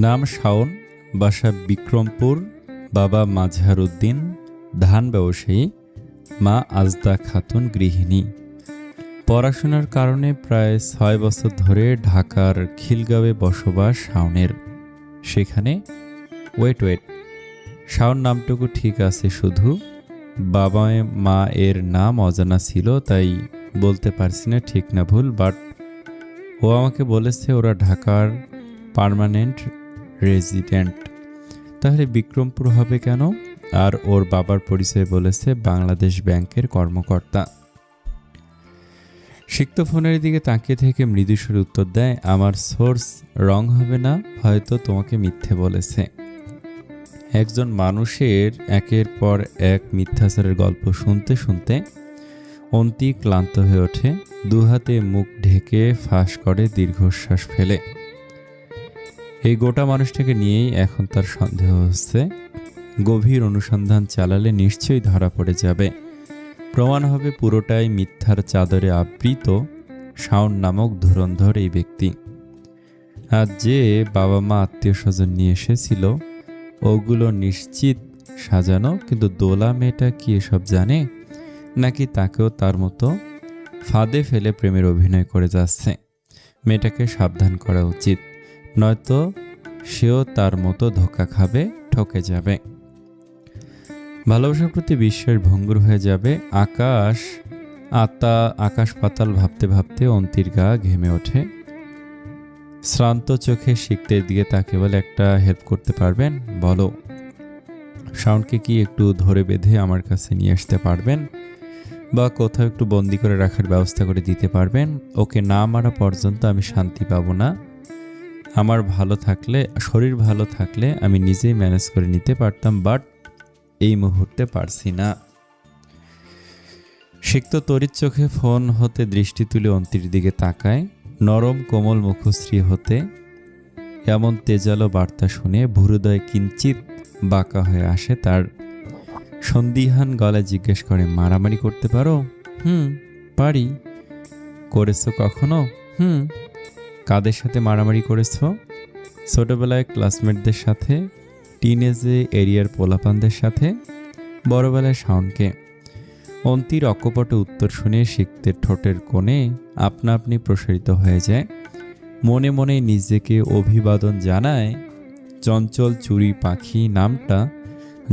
নাম শাওন, বাসা বিক্রমপুর, বাবা মাজহার উদ্দিন ধান ব্যবসায়ী, মা আজদা খাতুন গৃহিণী। পড়াশোনার কারণে প্রায় ৬ বছর ধরে ঢাকার খিলগাঁওয়ে বসবাস শাওনের। সেখানে ওয়েট শাওন নামটুকু ঠিক আছে, শুধু বাবা মা এর নাম অজানা ছিল, তাই বলতে পারছি না ঠিক না ভুল। বাট ও আমাকে বলেছে ওরা ঢাকার পার্মানেন্ট রেজিডেন্ট। তাহলে বিক্রমপুর হবে কেন? আর ওর বাবার পরিচয় বলেছে বাংলাদেশ ব্যাংকের কর্মকর্তা। সিক্ত ফোনের দিকে তাকিয়ে থেকে মৃদুস্বরে উত্তর দেয়, আমার সোর্স রং হবে না, হয়তো তোমাকে মিথ্যে বলেছে। একজন মানুষের একের পর এক মিথ্যাচারের গল্প শুনতে শুনতে অন্তি ক্লান্ত হয়ে ওঠে, দুহাতে মুখ ঢেকে ফাঁস করে দীর্ঘশ্বাস ফেলে। এই গোটা মানুষটাকে নিয়েই এখন তার সন্দেহ হচ্ছে। গভীর অনুসন্ধান চালালে নিশ্চয়ই ধরা পড়ে যাবে, প্রমাণ হবে পুরোটাই মিথ্যার চাদরে আবৃত শাওন নামক ধুরন্ধর এই ব্যক্তি। আর যে বাবা মা আত্মীয় স্বজন নিয়ে এসেছিল ওগুলো নিশ্চিত সাজানো, কিন্তু দোলা মেয়েটা কি এসব জানে, নাকি তাকেও তার মতো ফাঁদে ফেলে প্রেমের অভিনয় করে যাচ্ছে? মেয়েটাকে সাবধান করা উচিত, নয়তো সেও তার মতো ধোঁকা খাবে, ঠকে যাবে। ভালোবাসার প্রতি বিশ্বাস ভঙ্গুর হয়ে যাবে। আকাশ পাতাল ভাবতে ভাবতে অন্তির গা ঘেমে ওঠে। শ্রান্ত চোখে শিখতের দিকে তাকে বলে, একটা হেল্প করতে পারবেন? বলো। শাওনকে কি একটু ধরে বেঁধে আমার কাছে নিয়ে আসতে পারবেন, বা কোথাও একটু বন্দি করে রাখার ব্যবস্থা করে দিতে পারবেন? ওকে না মারা পর্যন্ত আমি শান্তি পাবো না। আমার শরীর ভালো থাকলে আমি নিজেই ম্যানেজ করে নিতে পারতাম, বাট এই মুহূর্তে পারছি না। সিক্ত তড়িৎ চোখে ফোন হতে দৃষ্টি তুলে অন্তির দিকে তাকায়। নরম কোমল মুখশ্রী হতে এমন তেজালো বার্তা শুনে ভুরুদয় কিঞ্চিত বাঁকা হয়ে আসে তার। সন্দিহান গলায় জিজ্ঞেস করে, মারামারি করতে পারো? পারি। করেছো কখনো? কাদের সাথে মারামারি করেছো? ছোটবেলায় ক্লাসমেটদের সাথে, টিনেজে এরিয়ার পোলাপানদের সাথে, বড়বেলায় শাওনকে। অন্তির অকপট উত্তর শুনে সিক্তের ঠোঁটের কোণে আপনা আপনি প্রসারিত হয়ে যায়। মনে মনে নিজেকে অভিবাদন জানায় চঞ্চল চুরি পাখি নামটা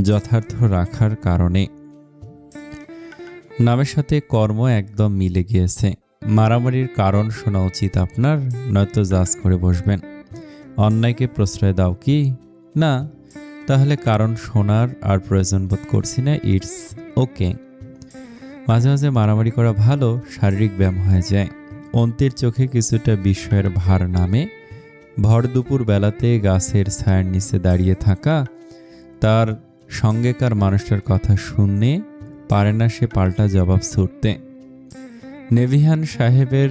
যথার্থ রাখার কারণে। নামের সাথে কর্ম একদম মিলে গিয়েছে। মারামারির কারণ শোনা উচিত আপনার, নয়তো জাজ করে বসবেন। অন্যায়কে প্রশ্রয় দাও কি? না। তাহলে কারণ শোনার আর প্রয়োজন বোধ করছি না। It's okay. মাঝে মাঝে মারামারি করা ভালো, শারীরিক ব্যায়াম হয়ে যায়। অন্তির চোখে কিছুটা বিস্ময়ের ভার নামে। ভর দুপুর বেলাতে গাছের ছায়ার নিচে দাঁড়িয়ে থাকা তার সঙ্গেকার মানুষটার কথা শুনতে পারে না সে পাল্টা জবাব ছুটতে। নেভিহান সাহেবের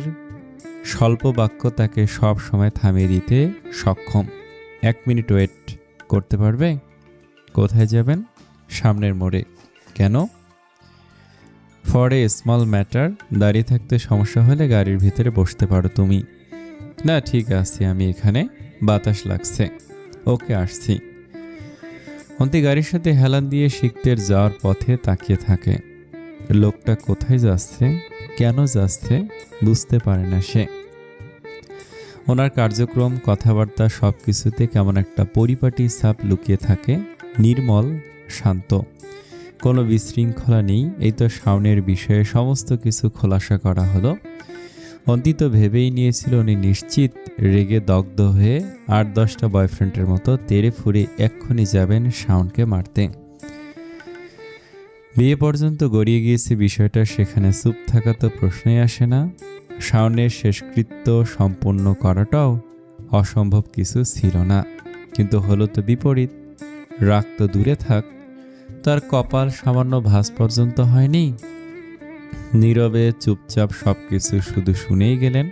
স্বল্প বাক্য তাকে সব সময় থামিয়ে দিতে সক্ষম। 1 মিনিট ওয়েট করতে পারবে? কোথায় যাবেন? সামনের মোড়ে। কেন? For a small matter. দাঁড়িয়ে থাকতে সমস্যা হলে গাড়ির ভিতরে বসতে পারো তুমি। না, ঠিক আছে, আমি এখানে, বাতাস লাগছে। ওকে, আসছি। অন্তি গাড়ির সাথে হেলান দিয়ে সিক্তের যাওয়ার পথে তাকিয়ে থাকে। লোকটা কোথায় যাচ্ছে, কেন যাচ্ছে বুঝতে পারে না সে। ওনার কার্যক্রম, কথাবার্তা সবকিছুতে কেমন একটা পরিপাটি ছাপ লুকিয়ে থাকে। নির্মল, শান্ত, কোনো বিশৃঙ্খলা নেই। এই তো শাওনের বিষয়ে সমস্ত কিছু খোলাসা করা হলো। অন্তিত ভেবেই নিয়েছিল উনি নিশ্চিত রেগে দগ্ধ হয়ে 8-10টা বয়ফ্রেন্ডের মতো তেড়ে ফুরে এক্ষুনি যাবেন শাওনকে মারতে। বিয়ে পর্যন্ত গড়িয়ে গিয়েছে বিষয়টা, সেখানে চুপ থাকা তো প্রশ্নই আসে না। শাওনের শেষকৃত্য সম্পূর্ণ করাটাও অসম্ভব কিছু ছিল না, কিন্তু হলো তো বিপরীত। রাগ তো দূরে থাক, তার কপাল সামান্য ভাঁজ পর্যন্ত হয়নি। নীরবে চুপচাপ সবকিছু শুধু শুনেই গেলেন।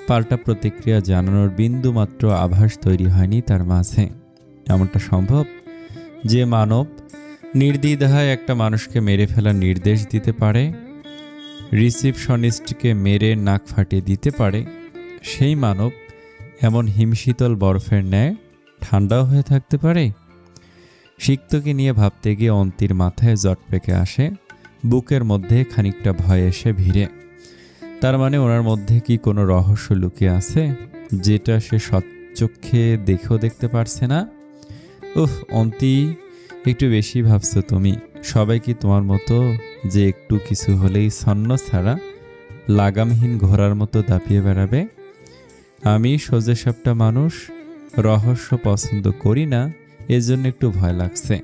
পাল্টা প্রতিক্রিয়া জানানোর বিন্দু মাত্র আভাস তৈরি হয়নি তার মাঝে। এমনটা সম্ভব যে মানব নির্দ্বিধায় একটা মানুষকে মেরে ফেলার নির্দেশ দিতে পারে, রিসিপশনিস্টকে মেরে নাক ফাটিয়ে দিতে পারে, সেই মানব এমন হিমশীতল বরফের ন্যায় ঠান্ডাও হয়ে থাকতে পারে? সিক্তকে নিয়ে ভাবতে গিয়ে অন্তির মাথায় জট পেকে আসে, বুকের মধ্যে খানিকটা ভয় এসে ভিড়ে। তার মানে ওনার মধ্যে কি কোনো রহস্য লুকিয়ে আছে, যেটা সে সচক্ষে দেখেও দেখতে পারছে না? উফ অন্তি, একটু বেশি ভাবছো তুমি। সবাই কি তোমার মতো যে একটু কিছু হলেই ছন্ন ছাড়া লাগামহীন ঘোড়ার মতো দাপিয়ে বেড়াবে? আমি সোজাসাপটা মানুষ, রহস্য পছন্দ করি না, এজন্য একটু ভয় লাগছে,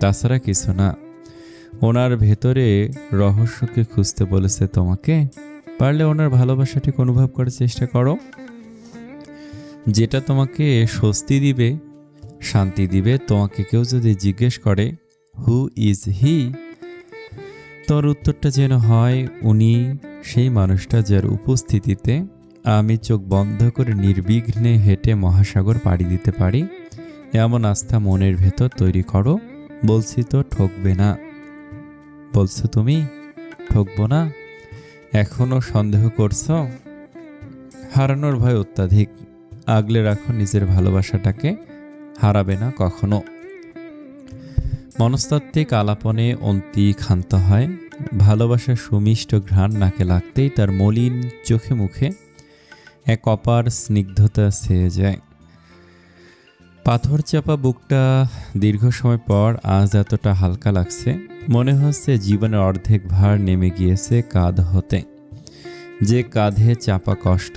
তাছাড়া কিছু না। ওনার ভেতরে রহস্যকে খুঁজতে বলেছে তোমাকে। পারলে ওনার ভালোবাসাটিকে অনুভব করার চেষ্টা করো, যেটা তোমাকে স্বস্তি দিবে, শান্তি দিবে। তোমাকে কেউ যদি জিজ্ঞেস করে হু ইজ হি, তোর উত্তরটা যেন হয় উনি সেই মানুষটা যার উপস্থিতিতে আমি চোখ বন্ধ করে নির্বিঘ্নে হেঁটে মহাসাগর পাড়ি দিতে পারি। এমন আস্থা মনের ভেতর তৈরি করো। বলছি তো ঠকবে না। বলছো তুমি ঠকবো না? এখনো সন্দেহ করছো? হারানোর ভয় অত্যাধিক। আগলে রাখো নিজের ভালোবাসাটাকে, হারাবে না কখনো। মনস্তাত্ত্বিক আলাপনে অন্তি ক্ষান্ত হয়। ভালোবাসার সুমিষ্ট ঘ্রাণ নাকে লাগতেই তার মলিন চোখে মুখে এক অপার স্নিগ্ধতা ছেয়ে যায়। পাথর চাপা বুকটা দীর্ঘ সময় পর আজ এতটা হালকা লাগছে, মনে হচ্ছে জীবনের অর্ধেক ভার নেমে গিয়েছে কাঁধ হতে। যে কাঁধে চাপা কষ্ট,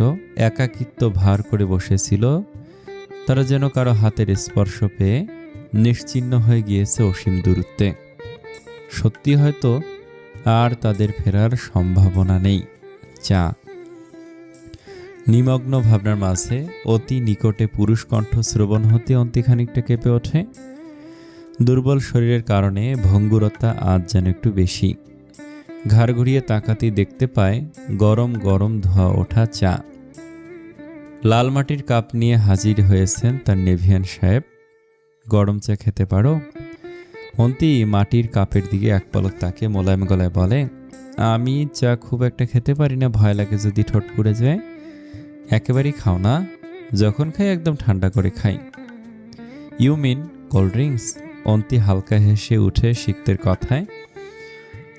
একাকিত্ব ভার করে বসেছিল, তারা যেন কারো হাতের স্পর্শ পেয়ে নিশ্চিহ্ন হয়ে গিয়েছে অসীম দূরত্বে। সত্যি হয়তো আর তাদের ফেরার সম্ভাবনা নেই। চা। নিমগ্ন ভাবনার মাঝে অতি নিকটে পুরুষ কণ্ঠ শ্রবণ হতে অন্তি খানিকটা কেঁপে ওঠে। দুর্বল শরীরের কারণে ভঙ্গুরতা আজ যেন একটু বেশি। ঘাড় ঘুরিয়ে তাকাতেই দেখতে পায় গরম গরম ধোয়া ওঠা চা। লাল মাটির কাপ নিয়ে হাজির হয়েছেন তার নেভিয়ান সাহেব। গরম চা খেতে পারো? অন্তি মাটির কাপের দিকে এক পলক তাকে মোলায়েম গলায় বলে, আমি চা খুব একটা খেতে পারি না, ভয় লাগে যদি ঠোঁট পুড়ে যায়। একেবারেই খাও না? যখন খাই একদম ঠান্ডা করে খাই। You mean cold drinks? Onti হালকা হেসে উঠে সিক্তের কথায়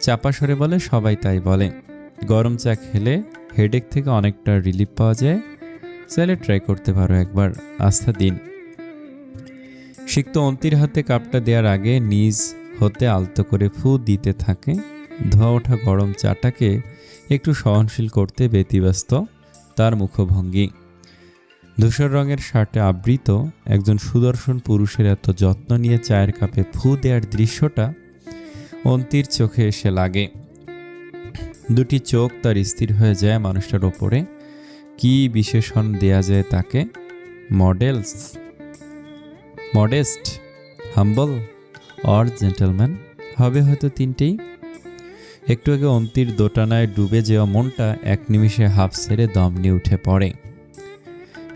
চাপা সরে বলে, সবাই তাই বলে। গরম চা খেলে হেডেক থেকে অনেকটা রিলিফ পাওয়া যায়। চাইলে ট্রাই করতে পারো একবার, আস্থা দিন। সিক্ত অন্তির হাতে কাপটা দেওয়ার আগে নিজ হতে আলতো করে ফু দিতে থাকে। ধোয়া ওঠা গরম চাটাকে একটু সহনশীল করতে ব্যতিব্যস্ত তার মুখভঙ্গি। ধূসর রঙের শার্টে আবৃত একজন সুদর্শন পুরুষের এত যত্ন নিয়ে চায়ের কাপে ফু দেওয়ার দৃশ্যটা অন্তির চোখে এসে লাগে। দুটি চোখ তার স্থির হয়ে যায় মানুষটার ওপরে। কি বিশেষণ দেয়া যায় তাকে? মডেস্ট, হাম্বল অর জেন্টলম্যান হবে হয়তো তিনটেই। একটু আগে অন্তির দোটানায় ডুবে যাওয়া মনটা এক নিমিষে হাফ ছেড়ে দম নিয়ে উঠে পড়ে।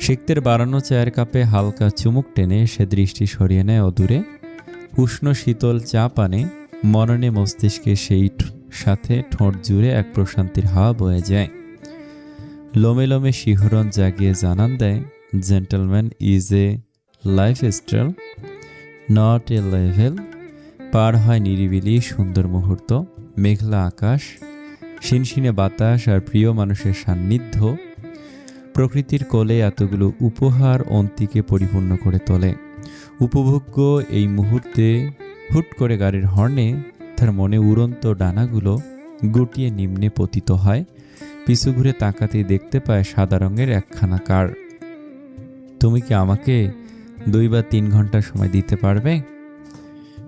সিক্তের বাড়ানো চায়ের কাপে হালকা চুমুক টেনে সে দৃষ্টি সরিয়ে নেয় অদূরে। উষ্ণ শীতল চা পানে মননে মস্তিষ্কে সেই সাথে ঠোঁট জুড়ে এক প্রশান্তির হাওয়া বয়ে যায়। লোমে লোমে শিহরণ জাগিয়ে জানান দেয়, gentleman is a lifestyle, not a level. পার হয় নিরিবিলি সুন্দর মুহূর্ত, মেঘলা আকাশ, শিনশিনে বাতাস আর প্রিয় মানুষের সান্নিধ্য। প্রকৃতির কোলে এতগুলো উপহার অন্তিকে পরিপূর্ণ করে তোলে। উপভোগ্য এই মুহূর্তে হুট করে গাড়ির হর্নে তার মনে উড়ন্ত ডানাগুলো গুটিয়ে নিম্নে পতিত হয়। পিছু ঘুরে তাকাতেই দেখতে পায় সাদা রঙের একখানা কার। তুমি কি আমাকে 2 বা 3 ঘন্টা সময় দিতে পারবে?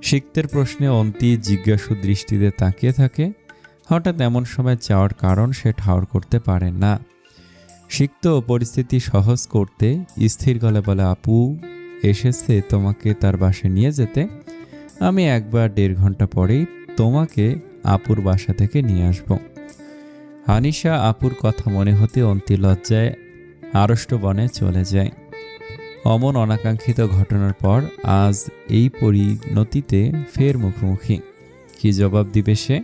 সিক্তের প্রশ্নে অন্তি জিজ্ঞাসু দৃষ্টিতে তাকিয়ে থাকে। হঠাৎ এমন সময় চাওয়ার কারণ সে ঠাউর করতে পারে না। সিক্ত পরিস্থিতি সহজ করতে স্থির গলায় বলে, আপু এসেছে তোমাকে তার বাসায় নিয়ে যেতে। আমি 1 বা 1.5 ঘন্টা পরেই তোমাকে আপুর বাসা থেকে নিয়ে আসব। আনিশা আপুর কথা মনে হতে অন্তি লজ্জায় আড়ষ্ট বনে চলে যায়। অমন অনাকাঙ্ক্ষিত ঘটনার পর আজ এই পরিণতিতে ফের মুখোমুখি। কি জবাব দিবে সে?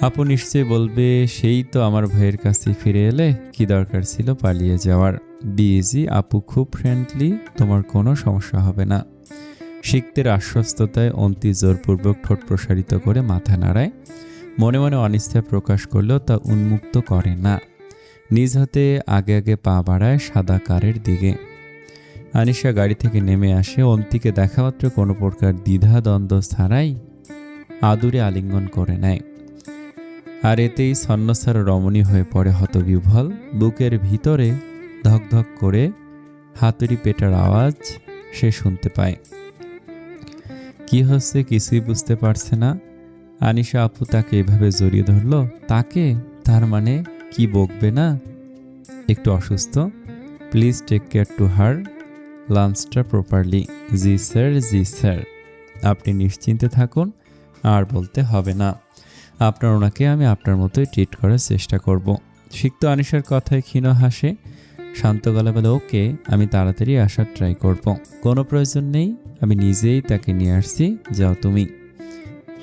আপু নিশ্চয়ই বলবে, সেই তো আমার ভাইয়ের কাছে ফিরে এলে, কি দরকার ছিল পালিয়ে যাওয়ার। বি ইজি, আপু খুব ফ্রেন্ডলি, তোমার কোনো সমস্যা হবে না। শিখতের আশ্বস্ততায় অন্তি জোরপূর্বক ঠোঁট প্রসারিত করে মাথা নাড়ায়। মনে মনে অনিচ্ছা প্রকাশ করলেও তা উন্মুক্ত করে না। নিজ হাতে আগে আগে পা বাড়ায় সাদা কারের দিকে। আনিশা গাড়ি থেকে নেমে আসে। অন্তিকে দেখামাত্র কোনো প্রকার দ্বিধা দ্বন্দ্ব ছাড়াই আদুরে আলিঙ্গন করে নেয়। আর এতেই ছন্নছাড় রমণী হয়ে পড়ে হতবিহ্বল। বুকের ভিতরে ধকধক করে হাতুড়ি পেটার আওয়াজ সে শুনতে পায়। কি হচ্ছে কিছুই বুঝতে পারছে না। আনিশা আপু তাকে এভাবে জড়িয়ে ধরল। তাকে? তার মানে কি বকবে না? একটু অসুস্থ, please take care to her, লাঞ্চটা প্রপারলি। জি স্যার, জি স্যার। আপনি নিশ্চিন্তে থাকুন, আর বলতে হবে না। আপনার ওনাকে আমি আপনার মতোই ট্রিট করার চেষ্টা করব। সিক্ত আনিশার কথায় ক্ষীণ হাসে। শান্ত গলা বলে, ওকে, আমি তাড়াতাড়ি আসার ট্রাই করব। কোনো প্রয়োজন নেই, আমি নিজেই তাকে নিয়ে আসছি, যাও তুমি।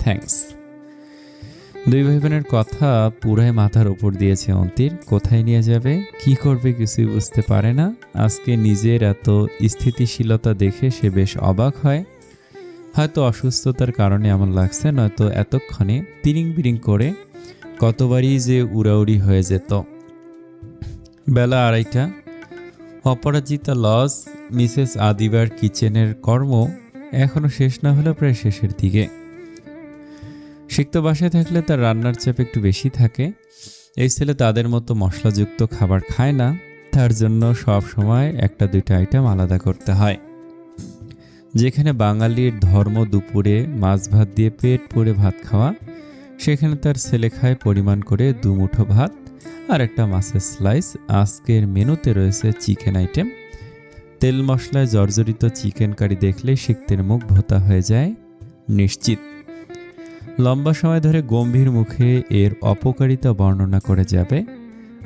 থ্যাঙ্কস। দুই ভাই বোনের কথা পুরাই মাথার উপর দিয়েছে অন্তির। কোথায় নিয়ে যাবে, কি করবে কিছুই বুঝতে পারে না। আজকে নিজের এত স্থিতিশীলতা দেখে সে বেশ অবাক হয়। হয়তো অসুস্থতার কারণে এমন লাগছে, নয়তো এতক্ষণে তিরিং বিরিং করে কতবারই যে উড়াউড়ি হয়ে যেত। বেলা 2:30। অপরাজিতা লজ মিসেস আদিবার কিচেনের কর্ম এখনো শেষ না হলেও প্রায় শেষের দিকে। সিক্ত বাসায় থাকলে তার রান্নার চাপ একটু বেশি থাকে। এই ছেলে তাদের মতো মশলাযুক্ত খাবার খায় না, তার জন্য সব সময় একটা দুইটা আইটেম আলাদা করতে হয়। যেখানে বাঙালির ধর্ম দুপুরে মাছ ভাত দিয়ে পেট পুরে ভাত খাওয়া, সেখানে তার ছেলে খায় পরিমাণ করে 2 মুঠো ভাত আর একটা মাছের স্লাইস। আজকের মেনুতে রয়েছে চিকেন আইটেম। তেল মশলায় জর্জরিত চিকেন কারি দেখলে সিক্তের মুখ ভোতা হয়ে যায় নিশ্চিত। লম্বা সময় ধরে গম্ভীর মুখে এর অপকারিতা বর্ণনা করে যাবে।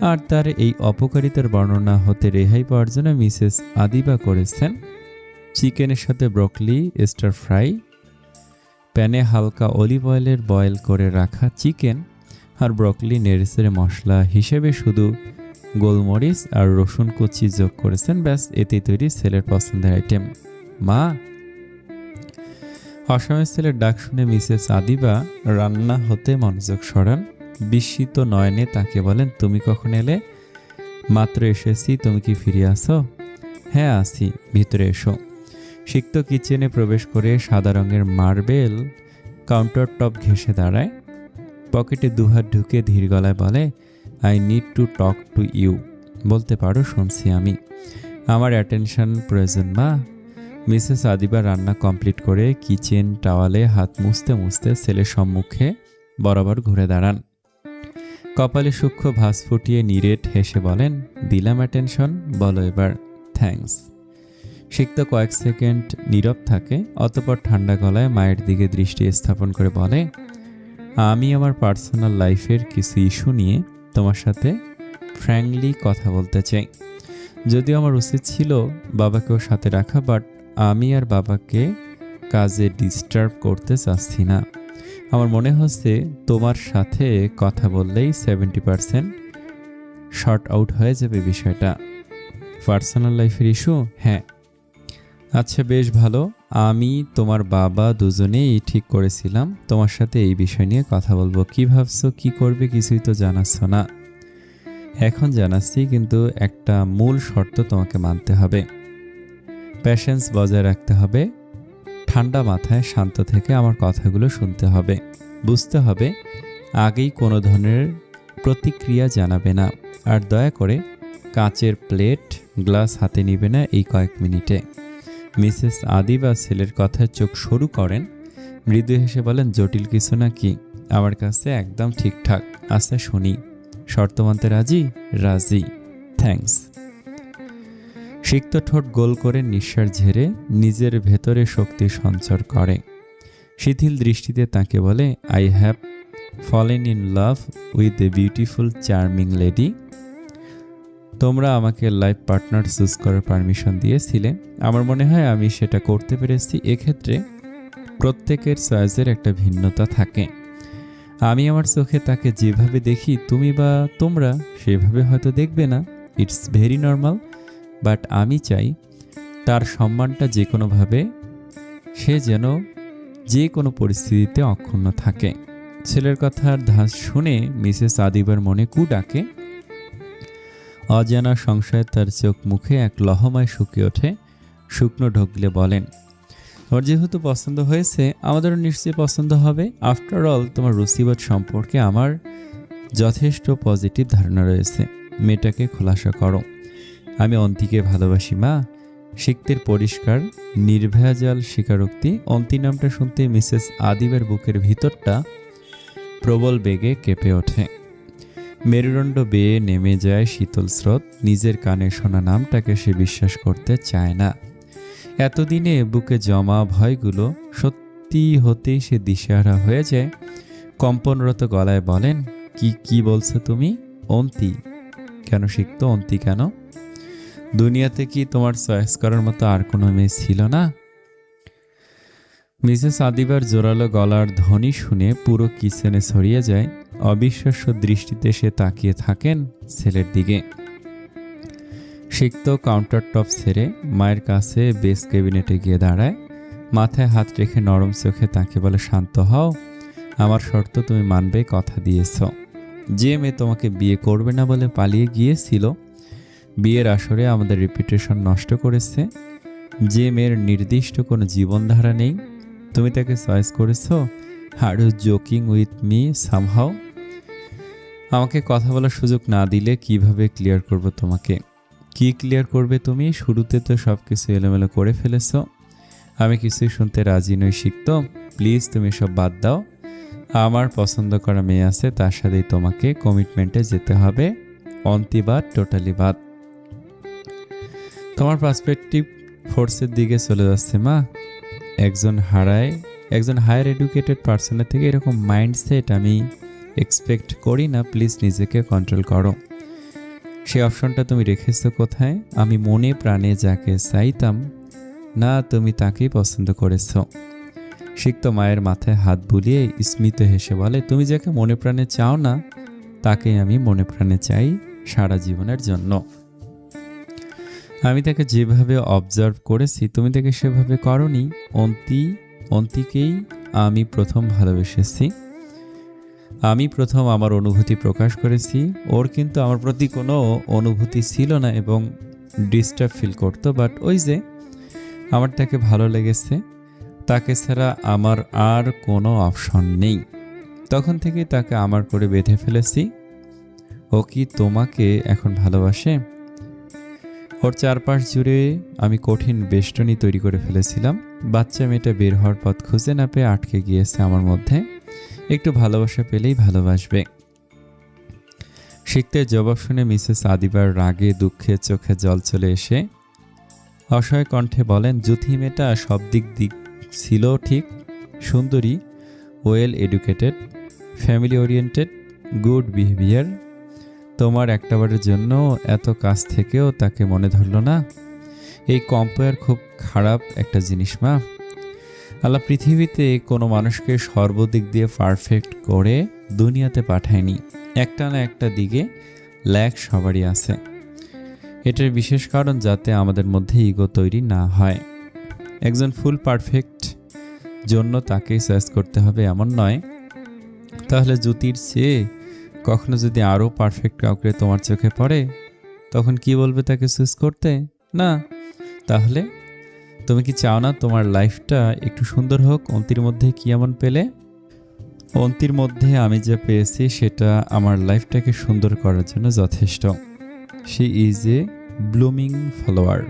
আর তার এই অপকারিতার বর্ণনা হতে রেহাই পাওয়ার জন্য মিসেস আদিবা করেছেন চিকেনের সাথে ব্রকলি স্টার ফ্রাই, প্যানে হালকা অলিভ অয়েলের বয়েল করে রাখা চিকেন আর ব্রকলি নেড়েচেড়ে মশলা হিসেবে শুধু গোলমরিচ আর রসুন কুচি যোগ করেছেন। ব্যাস, এতেই তৈরি ছেলের পছন্দের আইটেম। মা! অসময়ের ছেলের ডাক শুনে মিসেস আদিবা রান্না হতে মনোযোগ সরান। বিস্মিত নয়নে তাকে বলেন, তুমি কখন এলে? মাত্র এসেছি, তুমি কি ফিরে আসো? হ্যাঁ আসি, ভিতরে এসো। সিক্ত কিচেনে প্রবেশ করে সাদা রঙের মার্বেল কাউন্টার টপ ঘেঁষে দাঁড়ায়। পকেটে দুহাত ঢুকে ধীর গলায় বলে, I need to talk to you. বলতে পারো, শুনছি আমি। আমার অ্যাটেনশন প্রয়োজন মা। মিসেস আদিবা রান্না কমপ্লিট করে কিচেন টাওয়ালে হাত মুছতে মুছতে ছেলের সম্মুখে বরাবর ঘুরে দাঁড়ান। কপালে সূক্ষ্ম ভাঁজ ফুটিয়ে নিরেট হেসে বলেন, দিলাম অ্যাটেনশন, বলো এবার থ্যাঙ্কস। সিক্ত কয়েক সেকেন্ড নীরব থাকে, অতঃপর ঠান্ডা গলায় মায়ের দিকে দৃষ্টি স্থাপন করে বলে, আমি আমার পার্সোনাল লাইফের কিছু ইস্যু নিয়ে তোমার সাথে ফ্র্যাঙ্কলি কথা বলতে চাই। যদিও আমার উচিত ছিল বাবাকেও সাথে রাখা, বাট আমি আর বাবাকে কাজে ডিস্টার্ব করতে চাচ্ছি না। আমার মনে হচ্ছে তোমার সাথে কথা বললেই 70% শর্ট আউট হয়ে যাবে বিষয়টা। পার্সোনাল লাইফের ইস্যু? হ্যাঁ। আচ্ছা, বেশ ভালো। আমি তোমার বাবা দুজনেই ঠিক করেছিলাম তোমার সাথে এই বিষয় নিয়ে কথা বলবো। কি ভাবছো, কি করবে কিছুই তো জানাচ্ছ না। এখন জানাচ্ছি, কিন্তু একটা মূল শর্ত তোমাকে মানতে হবে। প্যাশেন্স বজায় রাখতে হবে। ঠান্ডা মাথায় শান্ত থেকে আমার কথাগুলো শুনতে হবে। বুঝতে হবে আগেই কোনো ধরনের প্রতিক্রিয়া জানাবে না। আর দয়া করে কাচের প্লেট গ্লাস হাতে নিবে না এই কয়েক মিনিটে। মিসেস আদিবা ছেলের কথায় চোখ সরু করেন, মৃদু হেসে বলেন, জটিল কিছু নাকি? আমার কাছে একদম ঠিকঠাক। আচ্ছা শুনি, শর্ত মানতে রাজি? রাজি। থ্যাঙ্কস। সিক্ত ঠোঁট গোল করে নিঃশ্বাস ঝেড়ে নিজের ভেতরে শক্তি সঞ্চার করে। শিথিল দৃষ্টিতে তাকে বলে, I have fallen in love with a beautiful charming lady. তোমরা আমাকে লাইফ পার্টনার চুজ করার পারমিশন দিয়েছিলে। আমার মনে হয় আমি সেটা করতে পেরেছি। এক্ষেত্রে প্রত্যেকের চয়েসের একটা ভিন্নতা থাকে। আমি আমার চোখে তাকে যেভাবে দেখি, তুমি বা তোমরা সেভাবে হয়তো দেখবে না। It's very normal. বাট আমি চাই তার সম্মানটা যে কোনোভাবে সে যেন যে কোনো পরিস্থিতিতে অক্ষুণ্ণ থাকে। ছেলের কথার ধাঁচ শুনে মিসেস আদিবার মনে কু ডাকে। অজানা সংশয়ে তার চোখ মুখে এক লহমায় শুকিয়ে ওঠে। শুকনো ঢোকলে বলেন, ওর যেহেতু পছন্দ হয়েছে আমাদেরও নিশ্চয়ই পছন্দ হবে। আফটার অল তোমার রুচিবোধ সম্পর্কে আমার যথেষ্ট পজিটিভ ধারণা রয়েছে। মেয়েটাকে খোলাসা করো। আমি অন্তিকে ভালোবাসি মা। শিক্তের পরিষ্কার নির্ভেজাল স্বীকারোক্তি। অন্তি নামটা শুনতে মিসেস আদিবের বুকের ভিতরটা প্রবল বেগে কেঁপে ওঠে। মেরুদণ্ড বেয়ে নেমে যায় শীতল স্রোত। নিজের কানে শোনা নামটাকে সে বিশ্বাস করতে চায় না। এতদিনে বুকে জমা ভয়গুলো সত্যি হতেই সে দিশেহারা হয়ে যায়। কম্পনরত গলায় বলেন, কি বলছো তুমি? অন্তি কেন শিখত? অন্তি কেন? দুনিয়াতে কি তোমার চয়েস করার মতো আর কোনো মেয়ে ছিল না? মিসেস আদিবার জোরালো গলার ধ্বনি শুনে পুরো কিচেনে ছড়িয়ে যায়। অবিশ্বাস্য দৃষ্টিতে সে তাকিয়ে থাকেন ছেলের দিকে। সিক্ত কাউন্টার টপ ছেড়ে মায়ের কাছে বেস ক্যাবিনেটে গিয়ে দাঁড়ায়। মাথায় হাত রেখে নরম চোখে তাকে বলে, শান্ত হও। আমার শর্ত তুমি মানবে, কথা দিয়েছ। যে মেয়ে তোমাকে বিয়ে করবে না বলে পালিয়ে গিয়েছিল, বিয়ের আসরে আমাদের রেপুটেশন নষ্ট করেছে, যে মেয়ের নির্দিষ্ট কোনো জীবনধারা নেই, তুমি তাকে চয়েস করেছ। Are you joking with me somehow? আমাকে কথা বলার সুযোগ না দিলে কিভাবে ক্লিয়ার করব তোমাকে? কি ক্লিয়ার করবে তুমি? শুরুতে তো সব কিছু এলোমেলো করে ফেলেছ। আমি কিছুই শুনতে রাজি নই শিখত। প্লিজ তুমি সব বাদ দাও। আমার পছন্দ করা মেয়ে আছে, তার সাথেই তোমাকে কমিটমেন্টে যেতে হবে। অন্তি বাদ, টোটালি বাদ। তোমার পার্সপেক্টিভ ফোর্সের দিকে চলে যাচ্ছে মা। একজন হায়ার এডুকেটেড পার্সনের থেকে এরকম মাইন্ডসেট আমি এক্সপেক্ট করি না। প্লিজ নিজেকে কন্ট্রোল করো। সে অপশনটা তুমি রেখেছো কোথায়? আমি মনে প্রাণে যাকে চাইতাম না, তুমি তাকেই পছন্দ করেছ। সিক্ত মায়ের মাথায় হাত বুলিয়ে স্মিত হেসে বলে, তুমি যাকে মনে প্রাণে চাও না তাকেই আমি মনে প্রাণে চাই সারা জীবনের জন্য। আমি তাকে যেভাবে অবজার্ভ করেছি তুমি তাকে সেভাবে করনি। অন্তিকেই আমি প্রথম ভালোবেসেছি। আমি প্রথম আমার অনুভূতি প্রকাশ করেছি। ওর কিন্তু আমার প্রতি কোনো অনুভূতি ছিল না এবং ডিস্টার্ব ফিল করতো। বাট ওই যে আমার তাকে ভালো লেগেছে, তাকে ছাড়া আমার আর কোনো অপশন নেই। তখন থেকেই তাকে আমার করে বেঁধে ফেলেছি। ও কি তোমাকে এখন ভালোবাসে? ওর চারপাশ জুড়ে আমি কঠিন বেষ্টনী তৈরি করে ফেলেছিলাম। বাচ্চা মেয়েটা বের হওয়ার পথ খুঁজে না পেয়ে আটকে গিয়েছে আমার মধ্যে। একটু ভালোবাসা পেলেই ভালোবাসবে। শিখতে জবাব শুনে মিসেস আদিবার রাগে দুঃখে চোখে জল চলে এসে অসহায় কণ্ঠে বলেন, জুথি মেয়েটা সব দিক ছিল ঠিক, সুন্দরী, well educated, family oriented, good behaviour. তোমার একটাবারের জন্য এত কাছ থেকেও তাকে মনে ধরল না। এই কম্পেয়ার খুব খারাপ একটা জিনিস মা। আল্লাহ পৃথিবীতে কোনো মানুষকে সর্বদিক দিয়ে পারফেক্ট করে দুনিয়াতে পাঠায়নি। একটা না একটা দিকে ল্যাক সবারই আছে। এটার বিশেষ কারণ যাতে আমাদের মধ্যে ইগো তৈরি না হয়। একজন ফুল পারফেক্ট জন্য তাকেই চয়েস করতে হবে এমন নয়। তাহলে জ্যোতির চেয়ে কখনো যদি আরও পারফেক্ট কাউকে তোমার চোখে পড়ে তখন কি বলবে তাকে চুজ করতে? না। তাহলে তুমি কি চাও না তোমার লাইফটা একটু সুন্দর হোক? অন্তির মধ্যে কি এমন পেলে? অন্তির মধ্যে আমি যা পেয়েছি সেটা আমার লাইফটাকে সুন্দর করার জন্য যথেষ্ট। She is a blooming flower.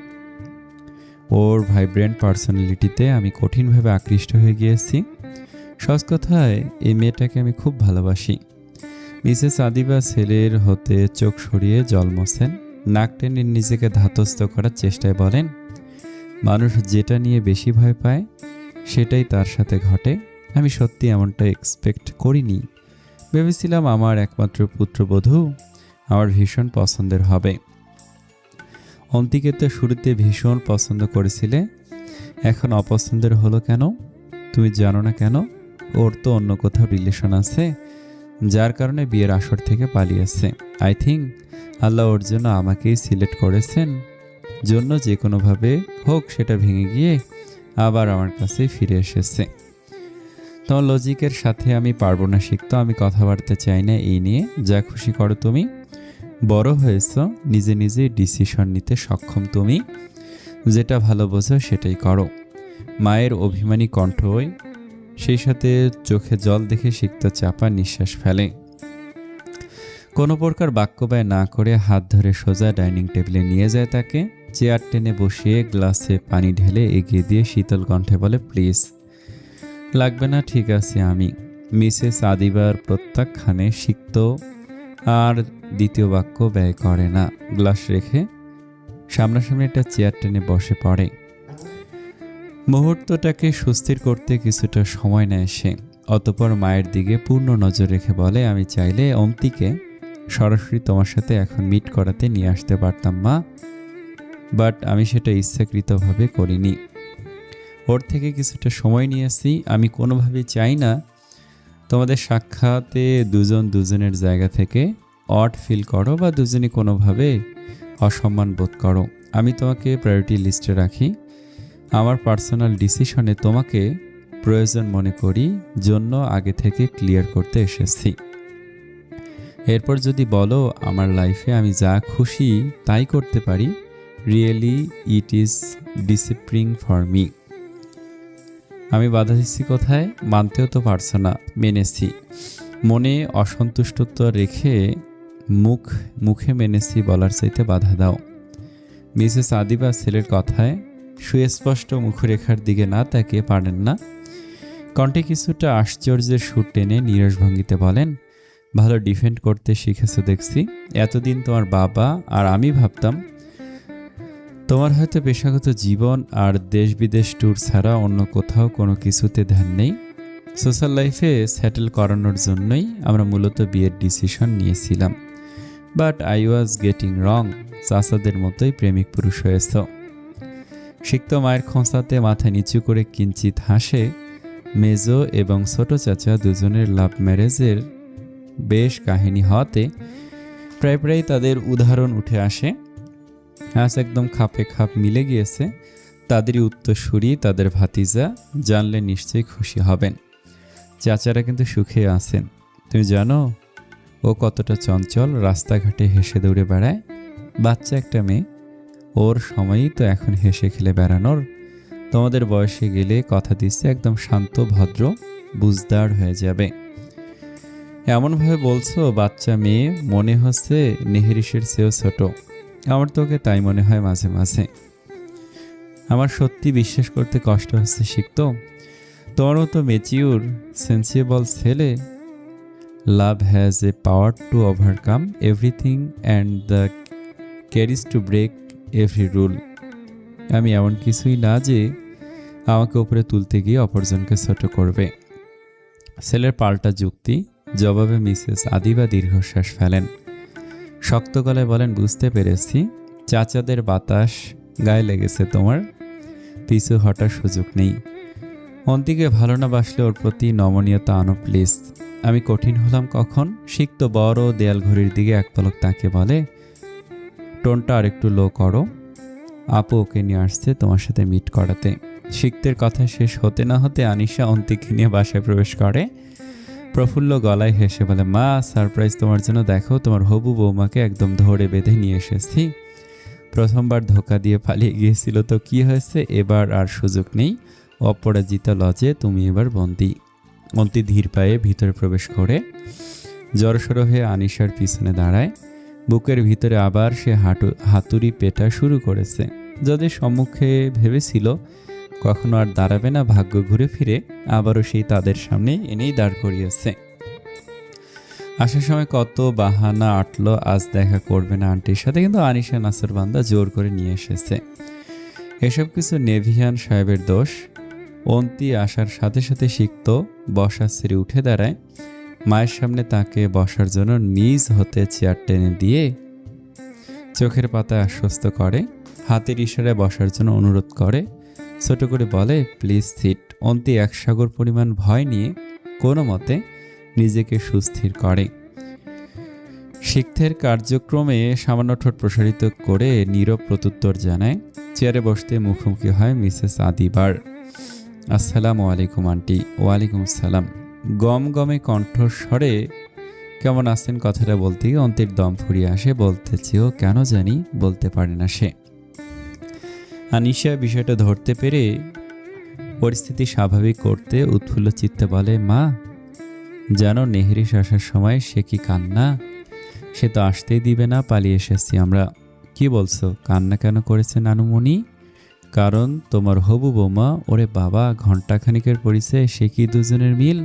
ওর ভাইব্রেন্ট পার্সোনালিটিতে আমি কঠিনভাবে আকৃষ্ট হয়ে গিয়েছি। সহজ কথায় এই মেয়েটাকে আমি খুব ভালোবাসি। মিসেস আদিবা ছেলের হতে চোখ সরিয়ে জল মোছেন। নাক টেনে নিজেকে ধাতস্থ করার চেষ্টায় বলেন, মানুষ যেটা নিয়ে বেশি ভয় পায় সেটাই তার সাথে ঘটে। আমি সত্যি এমনটা এক্সপেক্ট করিনি। ভেবেছিলাম আমার একমাত্র পুত্রবধূ আমার ভীষণ পছন্দের হবে। অন্তিকে তো শুরুতে ভীষণ পছন্দ করেছিলে, এখন অপছন্দের হলো কেন? তুমি জানো না কেন? ওর তো অন্য কোথাও রিলেশন আছে, যার কারণে বিয়ের আসর থেকে পালিয়েছে। আই থিঙ্ক আল্লাহ ওর জন্য আমাকেই সিলেক্ট করেছেন। জন্য যে কোনোভাবে হোক সেটা ভেঙে গিয়ে আবার আমার কাছে ফিরে এসেছে। তোমার লজিকের সাথে আমি পারবো না শিখতো, আমি কথা বাড়তে চাই না এই নিয়ে, যা খুশি করো তুমি। বড় হয়েছ, নিজে নিজে ডিসিশন নিতে সক্ষম তুমি, যেটা ভালো বোঝো সেটাই করো। মায়ের অভিমানী কণ্ঠ সেই সাথে চোখে জল দেখে সিক্ত চাপা নিঃশ্বাস ফেলে। কোনো প্রকার বাক্য ব্যয় না করে হাত ধরে সোজা ডাইনিং টেবিলে নিয়ে যায় তাকে। চেয়ার টেনে বসিয়ে গ্লাসে পানি ঢেলে এগিয়ে দিয়ে শীতল কণ্ঠে বলে, প্লিজ। লাগবে না, ঠিক আছে আমি। মিসেস আদিবার প্রত্যাখ্যানে সিক্ত আর দ্বিতীয় বাক্য ব্যয় করে না। গ্লাস রেখে সামনাসামনি একটা চেয়ার টেনে বসে পড়ে। মুহূর্তটাকে সুস্থির করতে কিছুটা সময় নেয় সে। অতঃপর মায়ের দিকে পূর্ণ নজর রেখে বলে, আমি চাইলে অন্তিকে সরাসরি তোমার সাথে এখন মিট করাতে নিয়ে আসতে পারতাম মা, বাট আমি সেটা ইচ্ছাকৃতভাবে করিনি। ওর থেকে কিছুটা সময় নিয়েছি। আমি কোনোভাবেই চাই না তোমাদের সাক্ষাতে দুজন দুজনের জায়গা থেকে অড ফিল করো বা দুজনই কোনোভাবে অসম্মান বোধ করো। আমি তোমাকে প্রায়োরিটি লিস্টে রাখি। আমার পার্সোনাল ডিসিশনে তোমাকে প্রয়োজন মনে করি জন্য আগে থেকে ক্লিয়ার করতে এসেছি। এরপর যদি বলো আমার লাইফে আমি যা খুশি তাই করতে পারি, really it is discipline for me. আমি বাধা দিচ্ছি কোথায়? মানতেও তো পারছো না। মেনেছি, মনে অসন্তুষ্টত্ব রেখে মুখে মেনেছি বলার চাইতে বাধা দাও। মিসেস আদিবা ছেলের কথায় সুস্পষ্ট মুখরেখার দিকে না তাকিয়ে পারেন না। কণ্ঠে কিছুটা আশ্চর্যের সুর টেনে নীরস ভঙ্গিতে বলেন, ভালো ডিফেন্ড করতে শিখেছো দেখছি। এতদিন তোমার বাবা আর আমি ভাবতাম তোমার হয়তো পেশাগত জীবন আর দেশ বিদেশ ট্যুর ছাড়া অন্য কোথাও কোনো কিছুতে ধ্যান নেই। সোশ্যাল লাইফে সেটেল করানোর জন্যই আমরা মূলত বিয়ের ডিসিশন নিয়েছিলাম। বাট আই ওয়াজ গেটিং রং। চাচাদের মতোই প্রেমিক পুরুষ হয়েছ। সিক্ত মায়ের খোঁচাতে মাথা নিচু করে কিঞ্চিত হাসে। মেজো এবং ছোট চাচা দুজনের লাভ ম্যারেজের বেশ কাহিনী হওয়াতে প্রায় তাদের উদাহরণ উঠে আসে। আজ একদম খাপে খাপ মিলে গিয়েছে। তাদেরই উত্তরসূরি তাদের ভাতিজা, জানলে নিশ্চয়ই খুশি হবেন। চাচারা কিন্তু সুখে আছেন। তুমি জানো ও কতটা চঞ্চল, রাস্তাঘাটে হেসে দৌড়ে বেড়ায়। বাচ্চা একটা মেয়ে, ওর সময়ই তো এখন হেসে খেলে বেড়ানোর। তোমাদের বয়সে গেলে কথা দিচ্ছে একদম শান্ত ভদ্র বুঝদার হয়ে যাবে। এমনভাবে বলছো বাচ্চা মেয়ে, মনে হচ্ছে নেহেরিসের চেয়েও ছোট। আমার তোকে তাই মনে হয় মাঝে মাঝে। আমার সত্যি বিশ্বাস করতে কষ্ট হচ্ছে সিক্ত। তোমার মতো ম্যাচিউর সেন্সিবল ছেলে। Love has a power to overcome everything and the courage to break every rule. আমি এমন কিছুই না যে আমাকে উপরে তুলতে গিয়ে অপরজনকে ছোট করবে। ছেলের পাল্টা যুক্তি জবাবে মিসেস আদিবা দীর্ঘশ্বাস ফেলেন। শক্ত গলায় বলেন, বুঝতে পেরেছি। চাচাদের বাতাস গায়ে লেগেছে তোমার, পিছু হটার সুযোগ নেই। অন্তিকে ভালো না বাসলে ওর প্রতি নমনীয়তা আনো প্লিজ। আমি কঠিন হলাম কখন? সিক্ত বড় দেয়াল ঘড়ির দিকে এক পলক তাকে বলে, টোনটা আর একটু লো করো। আপু ওকে নিয়ে আসছে তোমার সাথে মিট করাতে। সিক্তের কথা শেষ হতে না হতে আনিশা অন্তিকে নিয়ে বাসায় প্রবেশ করে। প্রফুল্ল গলায় হেসে বলে, মা সারপ্রাইজ তোমার জন্য, দেখো তোমার হবু বৌমাকে একদম ধরে বেঁধে নিয়ে এসেছি। প্রথমবার ধোকা দিয়ে পালিয়ে গিয়েছিল তো কি হয়েছে, এবার আর সুযোগ নেই। অপরাজিতা লজে তুমি এবার বন্দি। অন্তি ধীর পায়ে ভিতরে প্রবেশ করে জড়সড় হয়ে আনিশার পিছনে দাঁড়ায়। বুকের ভিতরে আবার সে হাতুড়ি পেটা শুরু করেছে। যাদের সম্মুখে ভেবেছিল কখনো আর দাঁড়াবে না, ভাগ্য ঘুরে ফিরে আবারও সেই তাদের সামনে এনেই দাঁড় করিয়েছে। আসার সময় কত বাহানা আটলো, আজ দেখা করবে না আন্টির সাথে, কিন্তু আনিশা নাসরবান্দা জোর করে নিয়ে এসেছে। এসব কিছু নেভিয়ান সাহেবের দোষ। অন্তি আসার সাথে সাথে সিক্ত বসা ছেড়ে উঠে দাঁড়ায়। মায়ের সামনে তাকে বসার জন্য নিজ হতে চেয়ার টেনে দিয়ে চোখের পাতায় আশ্বস্ত করে, হাতের ইশারায় বসার জন্য অনুরোধ করে, ছোট করে বলে, প্লিজ সিট। অন্তি এক সাগর পরিমাণ ভয় নিয়ে কোনো মতে নিজেকে সুস্থির করে। শিক্ষের কার্যক্রমে সামান্য ঠোঁট প্রসারিত করে নীরব প্রত্যুত্তর জানায়। চেয়ারে বসতে মুখোমুখি হয় মিসেস আদিবার। আসসালামু আলাইকুম আন্টি। ওয়ালাইকুম সালাম। গম গমে কণ্ঠস্বরে কেমন আছেন কথাটা বলতেই অন্তির দম ফুরিয়ে আসে। বলতে চেয়েও কেন জানি বলতে পারে না সে। আনিশা বিষয়টা ধরতে পেরে পরিস্থিতি স্বাভাবিক করতে উৎফুল্ল চিত্তে বলে, মা যেন নেহরিশ আসার সময় সে কি কান্না! সে তো আসতেই দিবে না, পালিয়ে এসেছি আমরা। কি বলছো, কান্না কেন করেছে নানুমণি? কারণ তোমার হবু বৌমা। ওরে বাবা, ঘণ্টাখানিকের পরিচয় সে কি দুজনের মিল!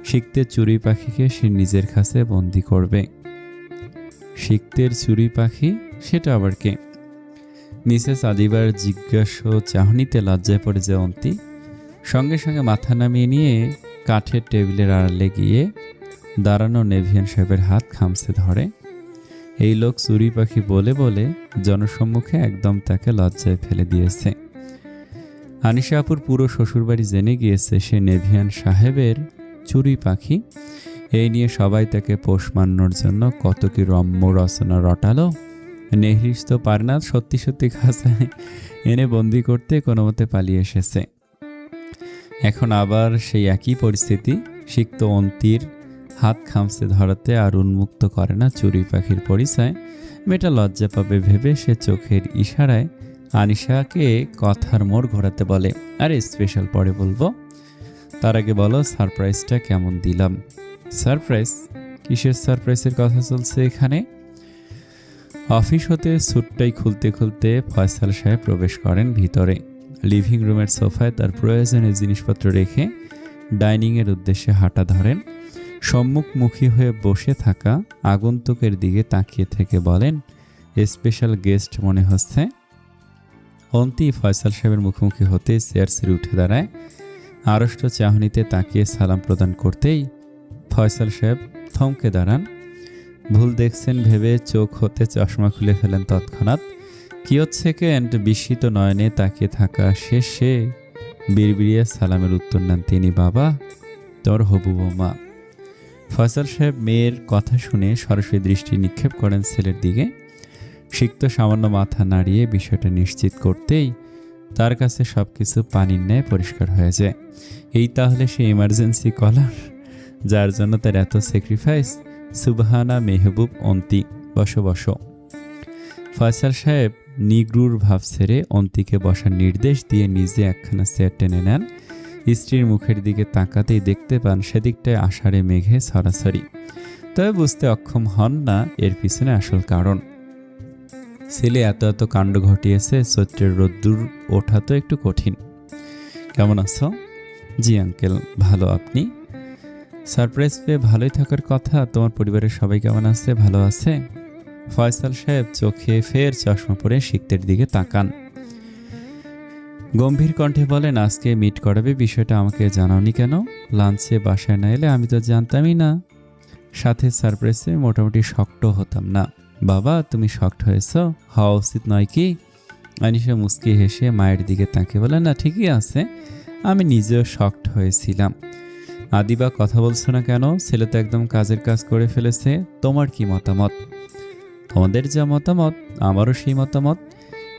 শিখতে চুরি পাখিকে সে নিজের কাছে বন্দি করবে। শিখতের চুরি পাখি, সেটা আবার কে? মিসেস আদিবার জিজ্ঞাসা চাহনিতে লজ্জায় পড়ে যায় অন্তি। সঙ্গে সঙ্গে মাথা নামিয়ে নিয়ে কাঠের টেবিলের আড়ালে গিয়ে দাঁড়ানো নেভিয়ান সাহেবের হাত খামছে ধরে। এই লোক চুরি পাখি বলে বলে জনসম্মুখে একদম তাকে লজ্জায় ফেলে দিয়েছে। আনিশা আপুর পুরো শ্বশুরবাড়ি জেনে গিয়েছে সে নেভিয়ান সাহেবের চুরি পাখি। এই নিয়ে সবাই তাকে পোষ মানানোর জন্য কত কি রম্য রচনা রটালো। নেহরিশ তো পারে না সত্যি সত্যি খাঁচায় এনে বন্দি করতে, কোনো মতে পালিয়ে এসেছে। এখন আবার সেই একই পরিস্থিতি। সিক্ত অন্তির হাত খামছে ধরাতে আর উন্মুক্ত করে না চুরি পাখির পরিচয়। মেয়েটা লজ্জা পাবে ভেবে সে চোখের ইশারায় আনিশাকে কথার মোড় ঘোরাতে বলে, আরে স্পেশাল পরে বলবো, তার আগে বলো সারপ্রাইজটা কেমন দিলাম। সারপ্রাইজ? কিসের সারপ্রাইজের কথা চলছে এখানে? অফিস হতে স্যুটটাই খুলতে খুলতে ফয়সাল সাহেব প্রবেশ করেন ভিতরে। লিভিং রুমের সোফায় তার প্রয়োজনীয় জিনিসপত্র রেখে ডাইনিংয়ের উদ্দেশ্যে হাঁটা ধরেন। সম্মুখমুখী হয়ে বসে থাকা আগন্তুকের দিকে তাকিয়ে থেকে বলেন, স্পেশাল গেস্ট মনে হচ্ছে। অন্তি ফয়সাল সাহেবের মুখোমুখি হতে চেয়ার ছেড়ে উঠে দাঁড়ায়। আড়ষ্ট চাহনিতে তাকিয়ে সালাম প্রদান করতেই ফয়সাল সাহেব থমকে দাঁড়ান। ভুল দেখছেন ভেবে চোখ হতে চশমা খুলে ফেলেন তৎক্ষণাৎ। কিয়ৎসেকেন্ড বিস্মিত নয়নে তাকিয়ে থাকা শেষে বিড়বিড়িয়ে সালামের উত্তর নেন তিনি, বাবা তোর হবু বৌমা। ফয়সাল সাহেব মেয়ের কথা শুনে সরাসরি দৃষ্টি নিক্ষেপ করেন ছেলের দিকে। সিক্ত সামান্য মাথা নাড়িয়ে বিষয়টা নিশ্চিত করতেই তার কাছে সবকিছু পানির ন্যায় পরিষ্কার হয়ে যায়। এই তাহলে সে ইমার্জেন্সি কলার যার জন্য তার এত স্যাক্রিফাইস। সুবহানা মেহবুব অন্তি, বসো বসো। ফয়সাল সাহেব নিগ্রুর ভাব ছেড়ে অন্তিকে বসার নির্দেশ দিয়ে নিজে একখানা চেয়ার টেনে নেন। স্ত্রীর মুখের দিকে তাকাতেই দেখতে পান সেদিকটায় আষাঢ়ে মেঘে সরাসরি। তবে বুঝতে অক্ষম হন না এর পিছনে আসল কারণ। ছেলে এত এত কাণ্ড ঘটিয়েছে, চৈত্রের রোদ্দুর ওঠা তো একটু কঠিন। কেমন আছো? জি আঙ্কেল, ভালো। আপনি? সারপ্রাইজ পেয়ে ভালোই থাকার কথা। তোমার পরিবারের সবাই কেমন আছে? ভালো আছে? ফয়সাল সাহেব চোখে ফের চশমা পরে শিকতের দিকে তাকান। গম্ভীর কণ্ঠে বলেন, আজকে মিট করাবে, বিষয়টা আমাকে জানাওনি কেন? লাঞ্চে বাসায় না এলে আমি তো জানতামই না। সাথে সারপ্রাইজে মোটামুটি শক্ট হতাম না। বাবা তুমি শক্ট হয়েছ, হওয়া উচিত নয় কি? আনিশা মুচকি হেসে মায়ের দিকে তাকিয়ে বলে, না ঠিকই আছে, আমি নিজেও শক্ট হয়েছিলাম। আদিবা কথা বলছো না কেন? ছেলে তো একদম কাজের কাজ করে ফেলেছে। তোমার কি মতামত? তোমাদের যা মতামত আমারও সেই মতামত।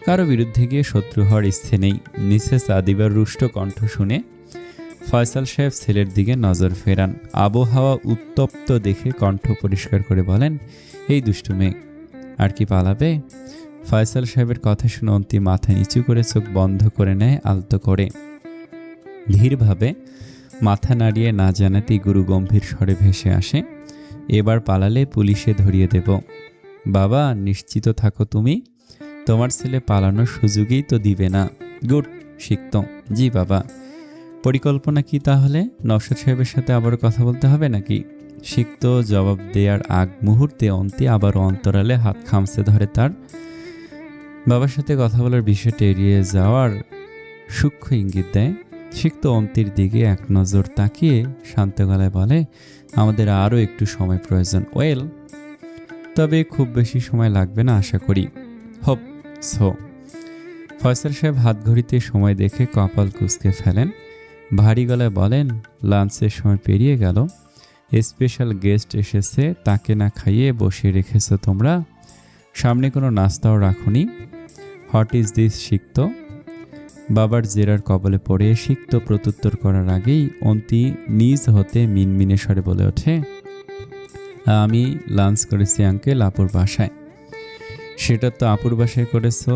কারো বিরুদ্ধে গিয়ে শত্রু হওয়ার ইচ্ছে নেই। মিসেস আদিবার রুষ্ট কণ্ঠ শুনে ফয়সাল সাহেব ছেলের দিকে নজর ফেরান। আবহাওয়া উত্তপ্ত দেখে কণ্ঠ পরিষ্কার করে বলেন, এই দুষ্টু মেয়ে আর কি পালাবে? ফয়সাল সাহেবের কথা শুনে অন্তি মাথা নিচু করে চোখ বন্ধ করে নেয় আলতো করে। ধীরভাবে মাথা নাড়িয়ে না জানাতেই গুরু গম্ভীর স্বরে ভেসে আসে, এবার পালালে পুলিশে ধরিয়ে দেব। বাবা নিশ্চিত থাকো তুমি, তোমার ছেলে পালানোর সুযোগই তো দিবে না। গুড শিখত। জি বাবা। পরিকল্পনা কি তাহলে? নওশাদ সাহেবের সাথে আবার কথা বলতে হবে নাকি? শিখত জবাব দেওয়ার আগ মুহূর্তে অন্তি আবার অন্তরালে হাত খামছে ধরে তার। বাবার সাথে কথা বলার বিষয়টা এড়িয়ে যাওয়ার সূক্ষ্ম ইঙ্গিত দেয়। শিখত অন্তির দিকে এক নজর তাকিয়ে শান্ত গলায় বলে, আমাদের আরও একটু সময় প্রয়োজন। ওয়েল, তবে খুব বেশি সময় লাগবে না আশা করি। Hope so. ফয়সাল সাহেব হাত ঘড়িতে সময় দেখে কপাল কুঁচকে ফেলেন। ভারী গলায় বলেন, লাঞ্চের সময় পেরিয়ে গেল, স্পেশাল গেস্ট এসেছে, তাকে না খাইয়ে বসিয়ে রেখেছো তোমরা। সামনে কোনো নাস্তাও রাখুনি। হোয়াট ইজ দিস সিক্ত? বাবার জেরার কবলে পড়ে সিক্ত প্রত্যুত্তর করার আগেই অন্তি নিজ হতে মিনমিনে স্বরে বলে ওঠে, আমি লাঞ্চ করেছি আঙ্কেল আপুর বাসায়। সেটা তো আপুর বাসায় করেছো,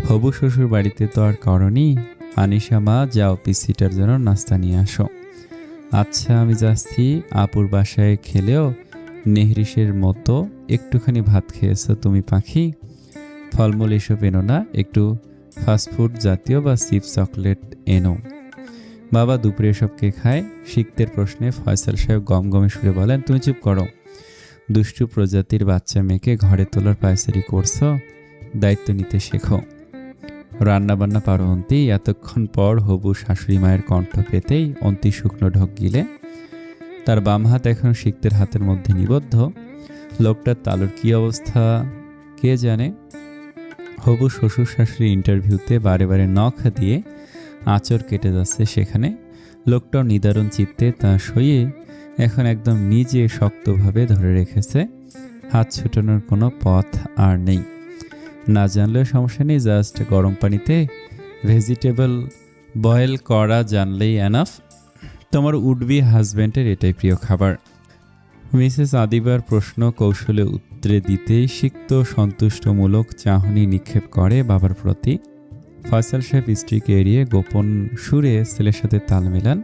হবু শ্বশুর বাড়িতে তো আর করনি। আনিশা মা, যাও পিসিটার জন্য নাস্তা নিয়ে আসো। আচ্ছা আমি যাচ্ছি। আপুর বাসায় খেলেও নেহরিসের মতো একটুখানি ভাত খেয়েছো তুমি পাখি। ফলমূল এসব এনো না, একটু ফাস্টফুড জাতীয় বা চিপস চকলেট এনো। বাবা দুপুরে এসব কে খায়? সিক্তের প্রশ্নে ফয়সাল সাহেব গমগমে সুরে বলেন, তুমি চুপ করো। দুষ্টু প্রজাতির বাচ্চা মেয়েকে ঘরে তোলার পায়চারি করছো, দায়িত্ব নিতে শেখো। রান্নাবান্না পারো অন্তি? এতক্ষণ পর হবু শাশুড়ি মায়ের কণ্ঠ পেতেই অন্তি শুকনো ঢোক গিলে। তার বাম হাত এখন সিক্তের হাতের মধ্যে নিবদ্ধ। লোকটার তালুর কি অবস্থা কে জানে। হবু শ্বশুর শাশুড়ি ইন্টারভিউতে বারে বারে নখ দিয়ে আঁচড় কেটে যাচ্ছে, সেখানে লোকটাও নিদারুণ চিত্তে তা সইয়ে এখন একদম নিজে শক্তভাবে ধরে রেখেছে। হাত ছুটানোর কোনো পথ আর নেই। না জানলেও সমস্যা নেই, জাস্ট গরম পানিতে ভেজিটেবল বয়েল করা জানলেই এনাফ। তোমার উডবি হাজব্যান্ডের এটাই প্রিয় খাবার। মিসেস আদিবার প্রশ্ন কৌশলে উত্তরে দিতেই সিক্ত সন্তুষ্টমূলক চাহনি নিক্ষেপ করে বাবার প্রতি। ফয়সাল সাহেব স্ত্রীকে এড়িয়ে গোপন সুরে ছেলের সাথে তাল মেলান।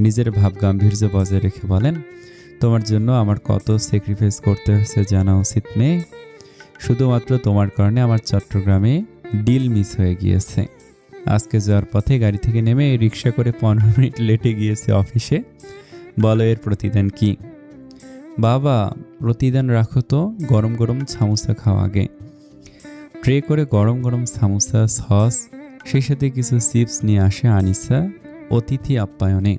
নিজের ভাব গাম্ভীর্য বজায় রেখে বলেন, তোমার জন্য আমার কত স্যাক্রিফাইস করতে হয়েছে জানা উচিত মেয়ে। শুধুমাত্র তোমার কারণে আমার চট্টগ্রামে ডিল মিস হয়ে গিয়েছে। আজকে যাওয়ার পথে গাড়ি থেকে নেমে রিক্সা করে 15 মিনিট লেটে গিয়েছে অফিসে। বলো এর প্রতিদান কি? বাবা প্রতিদান রাখো তো, গরম গরম সামোসা খাওয়া আগে। ট্রে করে গরম গরম সামোসা, সস, সেই সাথে কিছু চিপস নিয়ে আসে আনিসা অতিথি আপ্যায়নে।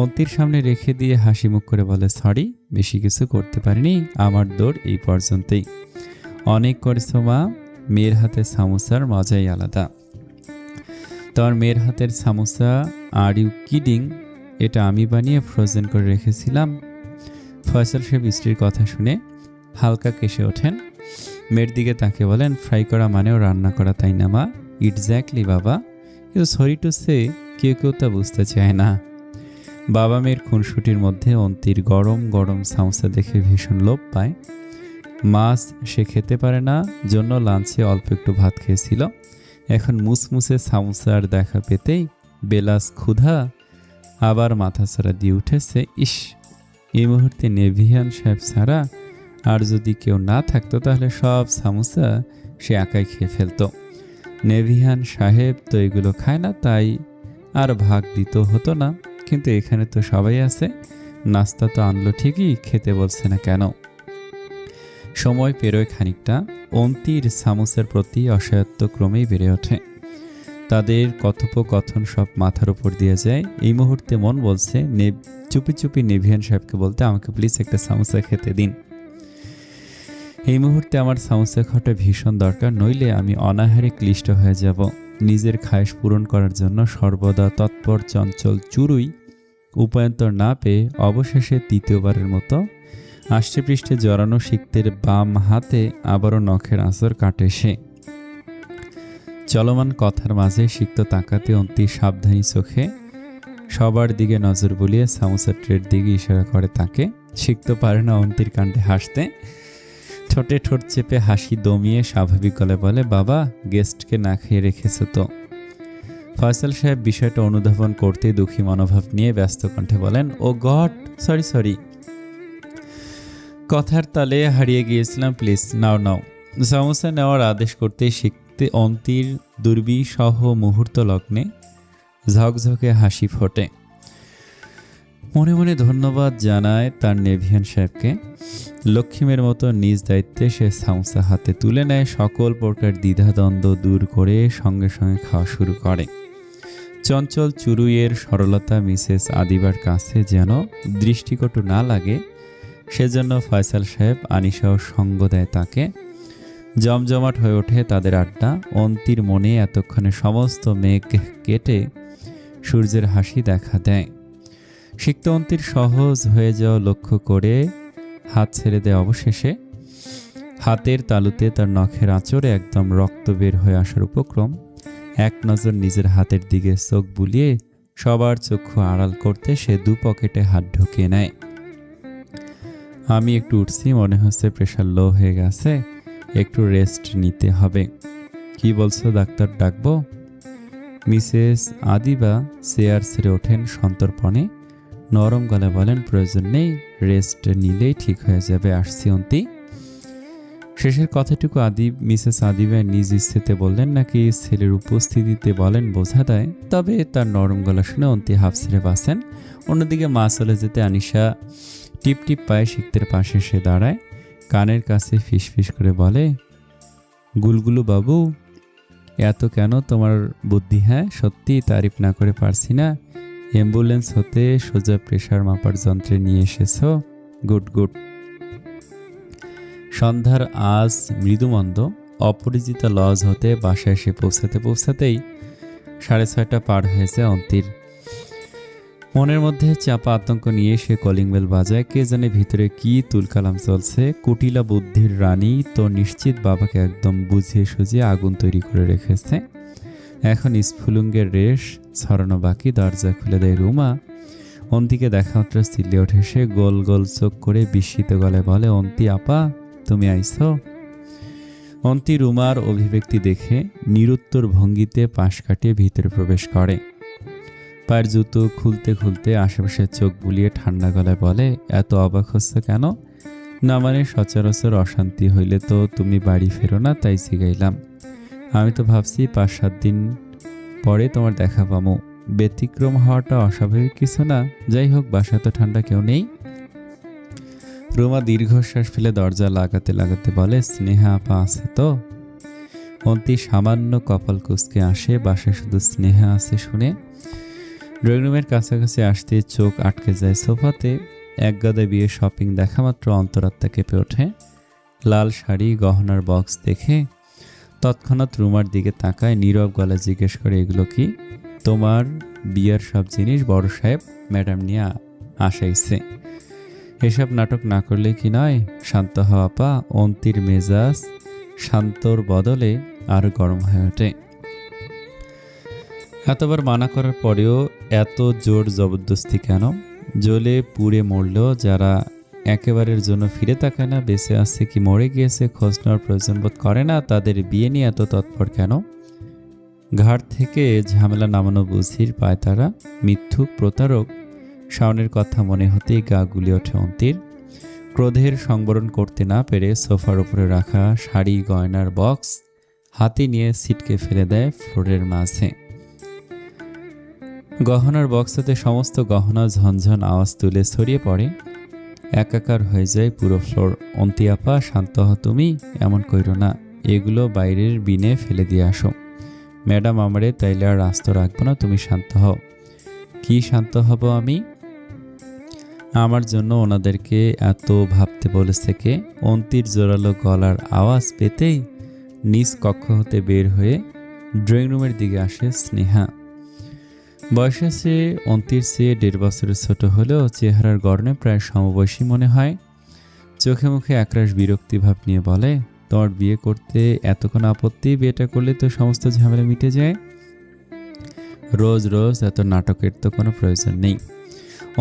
অন্তির সামনে রেখে দিয়ে হাসি মুখ করে বলে, সরি বেশি কিছু করতে পারিনি, আমার দৌড় এই পর্যন্তই। অনেক করেছো মা, মেয়ের হাতের সামোসার মজাই আলাদা। তোমার মেয়ের হাতের সামোসা? Are you kidding? এটা আমি বানিয়ে ফ্রোজেন করে রেখেছিলাম। ফয়সাল সাহেব স্ত্রীর কথা শুনে হালকা কেসে ওঠেন। মেয়ের দিকে তাকে বলেন, ফ্রাই করা মানেও রান্না করা, তাই না মা? এক্স্যাক্টলি বাবা, কিন্তু সরি টু সে কেউ কেউ তা বুঝতে চায় না। বাবা মেয়ের খুনসুটির মধ্যে অন্তির গরম গরম সামোসা দেখে ভীষণ লোভ পায়। মাছ সে খেতে পারে না, জন্য লাঞ্চে অল্প একটু ভাত খেয়েছিল। এখন মুসমুসে সামোসার দেখা পেতেই বেলাস ক্ষুধা আবার মাথাছাড়া দিয়ে উঠেছে। ইস, এই মুহূর্তে নেভিয়ান সাহেব ছাড়া আর যদি কেউ না থাকতো তাহলে সব সামোসা সে একাই খেয়ে ফেলতো। নেভিয়ান সাহেব তো এগুলো খায় না, তাই আর ভাগ দিত হতো না। কিন্তু এখানে তো সবাই আছে, নাস্তা তো আনলো ঠিকই, খেতে বলছে না কেন? সময় পেরোয় খানিকটা। অন্তির সামোসার প্রতি অসহায়ত্ব ক্রমেই বেড়ে ওঠে। তাদের কথোপকথন সব মাথার উপর দিয়ে যায়। এই মুহূর্তে মন বলছে চুপি চুপি নেভিয়ান সাহেবকে বলতে, আমাকে প্লিজ একটা সামোসা খেতে দিন। এই মুহূর্তে আমার সামোসা খাওয়াটা ভীষণ দরকার, নইলে আমি অনাহারে ক্লিষ্ট হয়ে যাব। নিজের খায়েশ পূরণ করার জন্য সর্বদা তৎপর চঞ্চল চুরুই উপায়ন্তর না পেয়ে অবশেষে তৃতীয়বারের মতো আষ্টে পৃষ্ঠে জড়ানো সিক্তের বাম হাতে আবারও নখের আঁচড় কাটে সে। চলমান কথার মাঝে সিক্ত তাকাতে অন্তি সাবধানী চোখে সবার দিকে নজর বুলিয়ে সামোসার ট্রের দিকে ইশারা করে তাকে। সিক্ত পারে না অন্তির কাণ্ডে হাসতে। ঠোঁটে ঠোঁট চেপে হাসি দমিয়ে স্বাভাবিক গলে বলে, বাবা গেস্টকে না খেয়ে রেখেছ তো? ফয়সাল সাহেব বিষয়টা অনুধাবন করতে দুঃখী মনোভাব নিয়ে ব্যস্ত কণ্ঠে বলেন, ও গড, সরি, কথার তালে হারিয়ে গিয়েছিলাম, প্লিজ নাও নাও। সামোসা নেওয়ার আদেশ করতেই শিখতে অন্তির দুর্বিসহ মুহূর্ত লগ্নে ঝকঝকে হাসি ফোটে। মনে মনে ধন্যবাদ জানায় তার নেভিয়ান সাহেবকে। লক্ষ্মীমের মতো নিজ দায়িত্বে সে সামোসা হাতে তুলে নেয়, সকল প্রকার দ্বিধাদ্বন্দ্ব দূর করে সঙ্গে সঙ্গে খাওয়া শুরু করে। চঞ্চল চুরুইয়ের সরলতা মিসেস আদিবার কাছে যেন দৃষ্টিকটু না লাগে, সেজন্য ফয়সাল সাহেব আনিশাও সঙ্গ দেয় তাকে। জমজমাট হয়ে ওঠে তাদের আড্ডা। অন্তির মনে এতক্ষণে সমস্ত মেঘ কেটে সূর্যের হাসি দেখা দেয়। সিক্ত অন্তির সহজ হয়ে যাওয়া লক্ষ্য করে হাত ছেড়ে দেয়। অবশেষে হাতের তালুতে তার নখের আঁচড়ে একদম রক্ত বের হয়ে আসার উপক্রম। এক নজর নিজের হাতের দিকে চোখ বুলিয়ে সবার চক্ষু আড়াল করতে সে দু পকেটে হাত ঢুকিয়ে নেয়। আমি একটু উঠছি, মনে হচ্ছে প্রেশার লো হয়ে গেছে, একটু রেস্ট নিতে হবে। কি বলছো, ডাক্তার ডাকবো? মিসেস আদিবা চেয়ার ছেড়ে ওঠেন সন্তর্পণে, নরম গলায় বলেন, প্রয়োজন নেই, রেস্ট নিলেই ঠিক হয়ে যাবে, আসছি অন্তি। শেষের কথাটুকু মিসেস আদিবা নিজ ইচ্ছেতে বললেন নাকি ছেলের উপস্থিতিতে বলেন বোঝা দেয়, তবে তার নরম গলা শুনে অন্তি হাফ ছেড়ে বাঁচেন। অন্যদিকে মা চলে যেতে আনিশা টিপ টিপ পায়ে শিখতের পাশে এসে দাঁড়ায়, কানের কাছে ফিসফিস করে বলে, গুলগুলু বাবু, এত কেন তোমার বুদ্ধি? হ্যাঁ, সত্যি তারিফ না করে পারছি না। অ্যাম্বুলেন্স হতে সোজা প্রেশার মাপার যন্ত্রে নিয়ে এসেছ, গুড গুড। সন্ধ্যার আজ মৃদুমন্দ অপরিচিত লজ হতে বাসায় এসে পৌঁছাতেই 6:30 পার হয়েছে অন্তির। মনের মধ্যে চাপা আতঙ্ক নিয়ে সে কলিং বেল বাজায়। কে জানে ভিতরে কি তুলকালাম চলছে। কুটিলা বুদ্ধির রানী তো নিশ্চিত বাবাকে একদম বুঝিয়ে সুঝিয়ে আগুন তৈরি করে রেখেছে। এখন স্ফুলুঙ্গের রেশ ছড়ানো বাকি। দরজা খুলে দেয় রুমা। অন্তিকে দেখা মাত্র চিল্লে ওঠে সে, গোল গোল চোখ করে বিস্মিত গলায় বলে, অন্তি আপা, তুমি আইছো? অন্তি রুমার অভিব্যক্তি দেখে নিরুত্তর ভঙ্গিতে পাশ কাটিয়ে ভিতরে প্রবেশ করে। পায়ের জুতো খুলতে খুলতে আশেপাশে চোখ বুলিয়ে ঠান্ডা গলায় বলে, এত অবাক হচ্ছে কেন? না মানে সচরাচর অশান্তি হইলে তো তুমি বাড়ি ফেরো না, তাই জিগাইলাম। আমি তো ভাবছি 5-7 দিন পরে তোমার দেখা পামো। ব্যতিক্রম হওয়াটা অস্বাভাবিক কিছু না। যাই হোক, বাসা তো ঠান্ডা কেউ নেই। রুমা দীর্ঘশ্বাস ফেলে দরজা লাগাতে লাগাতে বলে, স্নেহা আপা আছে তো? অন্তি সামান্য কপাল কুঁচকে আসে। বাসায় শুধু স্নেহা আছে শুনে ড্রয়িং রুমের কাছাকাছি আসতে চোখ আটকে যায় সোফাতে। এক গাদায় বিয়ে শপিং দেখা মাত্র অন্তরাত্মা কেঁপে ওঠে। লাল শাড়ি, গহনার বক্স দেখে তৎক্ষণাৎ রুমার দিকে তাকায়, নীরব গলা জিজ্ঞেস করে, এগুলো কি? তোমার বিয়ার সব জিনিস বড় সাহেব ম্যাডাম নিয়ে আসাইছে। এসব নাটক না করলে কি নয়? শান্ত হওয়া পা। অন্তির মেজাজ শান্তর বদলে আরো গরম হয়ে ওঠে। এতবার মানা করার পরেও এত জোর জবরদস্তি কেন? জ্বলে পুড়ে মরল যারা একেবারের জন্য ফিরে তাকায় না, বেঁচে আছে কি মরে গিয়েছে খোঁজ নেওয়ার প্রয়োজন বোধ করে না, তাদের বিয়ে নিয়ে এত তৎপর কেন? ঘাট থেকে ঝামেলা নামানো বুঝির পায় তারা, মিথ্যুক প্রতারক। শাওনের কথা মনে হতেই গা গুলি ওঠে অন্তির। ক্রোধের সংবরণ করতে না পেরে সোফার উপরে রাখা শাড়ি গয়নার বক্স হাতে নিয়ে সিটকে ফেলে দেয় ফ্লোরের মাঝে। গহনার বক্সতে সমস্ত গহনা ঝনঝন আওয়াজ তুলে ছড়িয়ে পড়ে। একাকার হয়ে যায় পুরো ফ্লোর। অন্তি আপা, শান্ত হ তুমি, এমন কইরো না। এগুলো বাইরের বিনে ফেলে দিয়ে আসো। ম্যাডাম আমারে তাইলে আর আস্ত রাখবো না, তুমি শান্ত হও। কি শান্ত হব আমি? আমার জন্য ওনাদেরকে এত ভাবতে বলেছে কে? অন্তির জোরালো গলার আওয়াজ পেতেই নিজ কক্ষ হতে বের হয়ে ড্রয়িং রুমের দিকে আসে স্নেহা। বয়সে সে অন্তির চেয়ে 1.5 বছরের ছোট হলেও চেহারার গড়নে প্রায় সমবয়সী মনে হয়। চোখে মুখে একরাশ বিরক্তি ভাব নিয়ে বলে, তোমার বিয়ে করতে এতক্ষণ আপত্তি? বিয়েটা করলে তো সমস্ত ঝামেলা মিটে যায়। রোজ রোজ এত নাটকের তো কোনো প্রয়োজন নেই।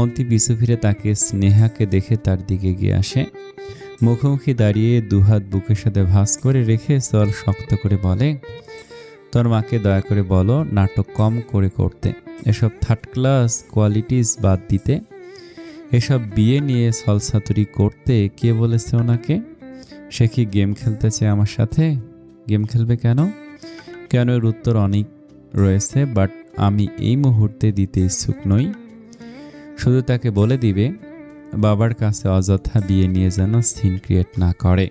অন্তি পিছু ফিরে তাকে স্নেহাকে দেখে তার দিকে গিয়ে আসে। মুখোমুখি দাঁড়িয়ে দুহাত বুকের সাথে ভাঁজ করে রেখে চল শক্ত করে বলে, তোর মাকে দয়া করে বলো নাটক কম করে করতে, এসব থার্ড ক্লাস কোয়ালিটিস বাদ দিতে। এসব বিয়ে নিয়ে ছলছাতুরি করতে কে বলেছে ওনাকে? সে কি গেম খেলতে চায় আমার সাথে? গেম খেলবে কেন? কেন এর উত্তর অনেক রয়েছে, বাট আমি এই মুহূর্তে দিতে ইচ্ছুক নই। শুধু তাকে বলে দিবে বাবার কাছে অযথা বিয়ে নিয়ে যেন সিন ক্রিয়েট না করে।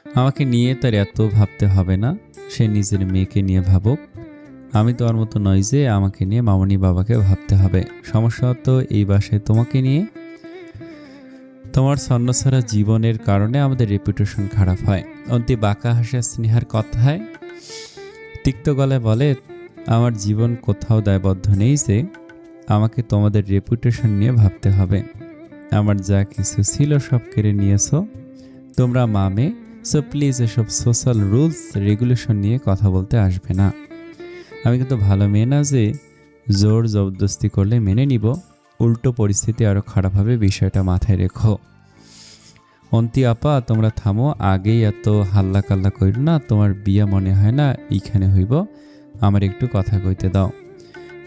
আমাকে নিয়ে তার এত ভাবতে হবে না, সে নিজের মেয়েকে নিয়ে ভাবুক। আমি তো ওর মতো নয় যে আমাকে নিয়ে মামনি বাবাকে ভাবতে হবে। সমস্যা তো এই বাসায় তোমাকে নিয়ে। তোমার ছন্নছাড়া জীবনের কারণে আমাদের রেপুটেশন খারাপ হয়। অন্তি বাঁকা হাসে স্নেহার কথায় তিক্ত গলায় বলে, আমার জীবন কোথাও দায়বদ্ধ নেই যে আমাকে তোমাদের রেপুটেশন নিয়ে ভাবতে হবে। আমার যা কিছু ছিল সব কেড়ে নিয়েছো তোমরা মামে। সো প্লিজ এসব সোশ্যাল রুলস রেগুলেশন নিয়ে কথা বলতে আসবে না। আমি কিন্তু ভালো মেয়ে না যে জোর জবরদস্তি করলে মেনে নিব। উল্টো পরিস্থিতি আরও খারাপ হবে, বিষয়টা মাথায় রেখো। অন্তি আপা তোমরা থামো, আগেই এত হাল্লা কাল্লা কইর না। তোমার বিয়া মনে হয় না এইখানে হইব, আমার একটু কথা কইতে দাও।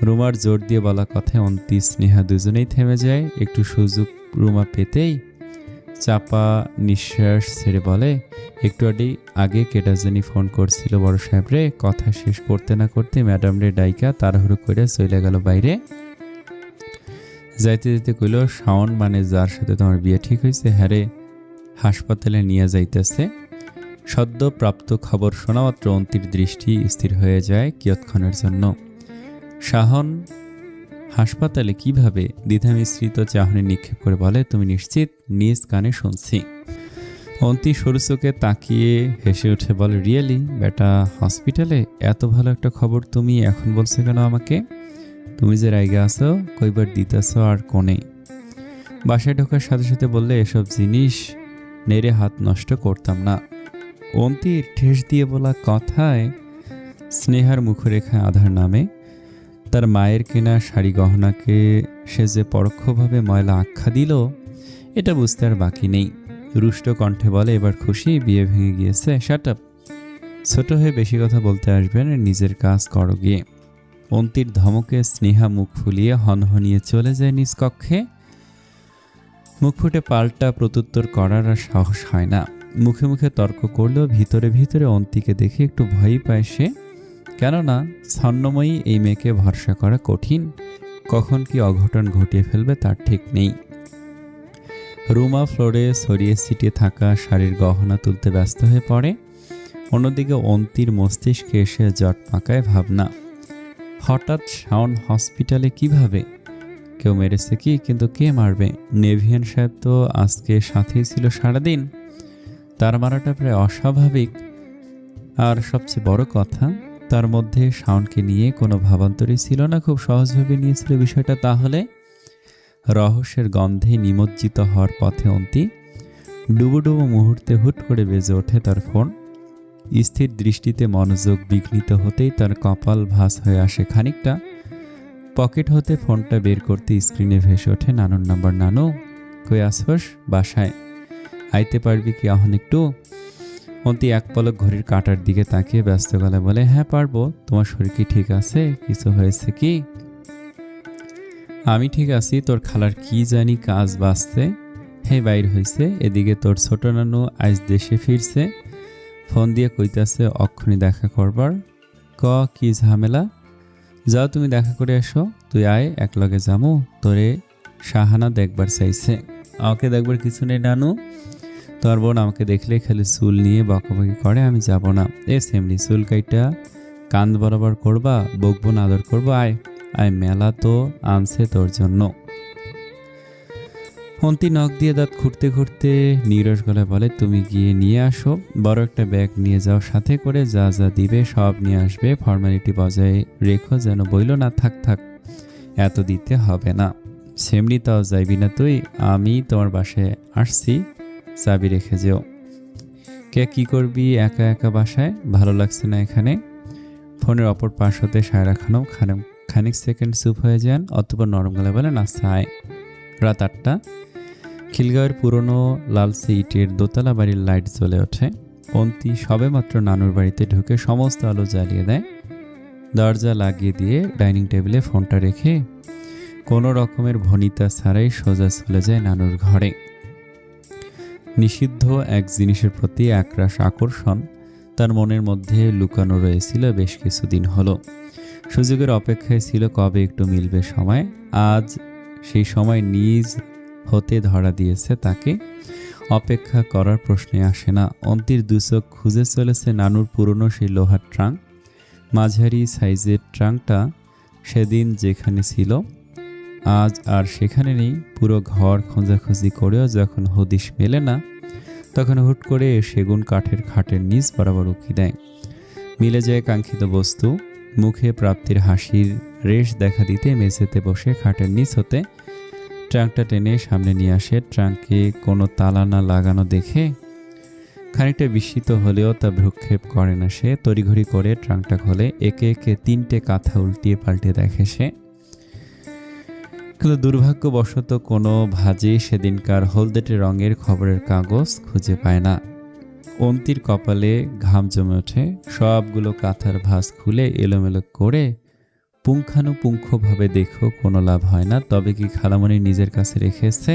রুমার জোর দিয়ে বলা কথায় অন্তি স্নেহা দুজনেই থেমে যায়। একটু সুযোগ রুমা পেতেই চাপা নিঃশ্বাস ছেড়ে বলে, একটু আগে কেটা জানি ফোন করছিল বড় সাহেব রে। কথা শেষ করতে না করতে ম্যাডাম রে ডাইকা তাড়াহুড়ো করে চলে গেল বাইরে। যাইতে যেতে কইল, শাওন মানে যার সাথে তোমার বিয়ে ঠিক হয়েছে, হ্যাঁ রে হাসপাতালে নিয়ে যাইতেছে। সদ্য প্রাপ্ত খবর শোনা মাত্র অন্তির দৃষ্টি স্থির হয়ে যায় কিয়ৎক্ষণের জন্য। শাহন হাসপাতালে কিভাবে? দ্বিধা মিশ্রিত চাহনি নিক্ষেপ করে বলে, তুমি নিশ্চিত? নিজ কানে শুনছি। অন্তি সরু চোখে তাকিয়ে হেসে উঠে বলে, রিয়েলি বেটা হসপিটালে? এত ভালো একটা খবর তুমি এখন বলছো কেন আমাকে? তুমি যে রাইগা আছো কইবার দিতেছ আর কোনে? বাসায় ঢোকার সাথে সাথে বললে, এসব জিনিস নেড়ে হাত নষ্ট করতাম না। অন্তির ঠেস দিয়ে বলা কথায় স্নেহার মুখরেখায় আধার নামে। তার মায়ের কেনা শাড়ি গহনাকে সে যে পরোক্ষভাবে ময়লা আখ্যা দিল এটা বুঝতে আর বাকি নেই। রুষ্ট কণ্ঠে বলে, এবার খুশি? বিয়ে ভেঙে গিয়েছে? শাট আপ, ছোট হয়ে বেশি কথা বলতে আসবেন, নিজের কাজ করো গিয়ে। অন্তির ধমকে স্নেহা মুখ ফুলিয়ে হনহনিয়ে চলে যায় নিজ কক্ষে। মুখ ফুটে পাল্টা প্রত্যুত্তর করার আর সাহস হয় না। মুখে মুখে তর্ক করলেও ভিতরে ভিতরে অন্তিকে দেখে একটু ভয়ই পায় সে। কেননা ছন্নময়ী এই মেয়েকে ভরসা করা কঠিন, কখন কি অঘটন ঘটিয়ে ফেলবে তার ঠিক নেই। রুমা ফ্লোরে ছড়িয়ে ছিটিয়ে থাকা শাড়ির গহনা তুলতে ব্যস্ত হয়ে পড়ে। অন্যদিকে অন্তির মস্তিষ্কে এসে জট পাকায় ভাবনা, হঠাৎ শাওন হসপিটালে কিভাবে? কেউ মেরেছে কি? কিন্তু কে মারবে? নেভিয়ান সাহেব তো আজকে সাথেই ছিল সারাদিন, তার মারাটা প্রায় অস্বাভাবিক। আর সবচেয়ে বড় কথা, তার মধ্যে শাওনকে নিয়ে কোনো ভাবান্তরই ছিল না, খুব সহজভাবে নিয়েছিল বিষয়টা। তাহলে রহস্যের গন্ধে নিমজ্জিত হওয়ার পথে অন্তি ডুবো ডুবো মুহূর্তে হুট করে বেজে ওঠে তার ফোন। স্থির দৃষ্টিতে মনোযোগ বিঘ্নিত হতেই তার কপাল ভাঁজ হয়ে আসে খানিকটা। পকেট হতে ফোনটা বের করতে স্ক্রিনে ভেসে ওঠে নানুর নাম্বার। নানু, কই আসফস? বাসায়। আইতে পারবি কি এখন একটু? অন্তি এক পলক ঘড়ির কাঁটার দিকে তাকিয়ে ব্যস্ত গলায় বলে, হ্যাঁ পারবো। তোমার শরীর কি ঠিক আছে? কিছু হয়েছে কি? আমি ঠিক আছি, তোর খালার কি জানি কাজ বাঁচতে হে বাইর হইছে। এদিকে তোর ছোট নানু আজ দেশে ফিরছে, ফোন দিয়ে কইতাছে অক্ষণি দেখা করবার। কি ঝামেলা? যাও তুমি দেখা করে এসো। তুই আয়, একলগে যামু। তোরে শাহানা দেখবার চাইছে। আমাকে দেখবার কিছু নেই নানু, তোর বোন আমাকে দেখলে খালি চুল নিয়ে বকাবকি করে, আমি যাব না। এ সেমনি চুল কাইটা কান বরাবর করবা, বকবো না আদর করবো। আয় আয়, মেলা তো আনছে তোর জন্য। অন্তি নখ দিয়ে দাঁত খুঁড়তে খুঁড়তে নীরস গলায় বলে, তুমি গিয়ে নিয়ে আসো, বড় একটা ব্যাগ নিয়ে যাও, সাথে করে যা যা দিবে সব নিয়ে আসবে। ফর্মালিটি বজায় রেখো, যেন বইল না থাক থাক এত দিতে হবে না। সেমনি তাও যাইবি না তুই? আমি তোমার বাসায় আসছি, চাবি রেখে যেও। কে কি করবি একা একা বাসায়? ভালো লাগছে না এখানে? ফোনের অপর পাশ হতে সায়রা খানম খানিক সেকেন্ড চুপ হয়ে যান, অতঃপর নরম গলায় বলেন, আচ্ছা আয়। রাত 8টা। খিলগাঁওয়ের পুরনো লালসে ইটের দোতলা বাড়ির লাইট জ্বলে ওঠে। অন্তি সবেমাত্র নানুর বাড়িতে ঢুকে সমস্ত আলো জ্বালিয়ে দেয়। দরজা লাগিয়ে দিয়ে ডাইনিং টেবিলে ফোনটা রেখে কোনো রকমের ভনিতা ছাড়াই সোজা চলে যায় নানুর ঘরে। নিষিদ্ধ এক জিনিসের প্রতি একরাশ আকর্ষণ তার মনের মধ্যে লুকানো রয়েছিল বেশ কিছুদিন হলো। সুযোগের অপেক্ষায় ছিল কবে একটু মিলবে সময়। আজ সেই সময় নিজ হতে ধরা দিয়েছে তাকে। অপেক্ষা করার প্রশ্নে আসে না। অন্তির দুচোখ খুঁজে চলেছে নানুর পুরনো সেই লোহার ট্রাঙ্ক। মাঝারি সাইজের ট্রাঙ্কটা সেদিন যেখানে ছিল আজ আর সেখানে নেই। পুরো ঘর খোঁজাখুঁজি করেও যখন হদিশ মেলে না, তখন হুট করে সেগুন কাঠের খাটের নিচ বরাবর উকি দেয়। মিলে যায় কাঙ্ক্ষিত বস্তু। মুখে প্রাপ্তির হাসির রেশ দেখা দিতে মেঝেতে বসে খাটের নিচ হতে ট্রাঙ্কটা টেনে সামনে নিয়ে আসে। ট্রাঙ্কে কোনো তালা না লাগানো দেখে খানিকটা বিস্মিত হলেও তা ভ্রুক্ষেপ করে না সে। তড়িঘড়ি করে ট্রাঙ্কটা খোলে, একে একে 3টে কাঁথা উল্টিয়ে পাল্টে দেখে সে। কিন্তু দুর্ভাগ্যবশত কোনো ভাজে সেদিনকার হলদেটে রঙের খবরের কাগজ খুঁজে পায় না। অন্তির কপালে ঘাম জমে ওঠে। সবগুলো কাঁথার ভাঁজ খুলে এলোমেলো করে পুঙ্খানুপুঙ্খভাবে দেখেও কোনো লাভ হয় না। তবে কি খালামণি নিজের কাছে রেখেছে?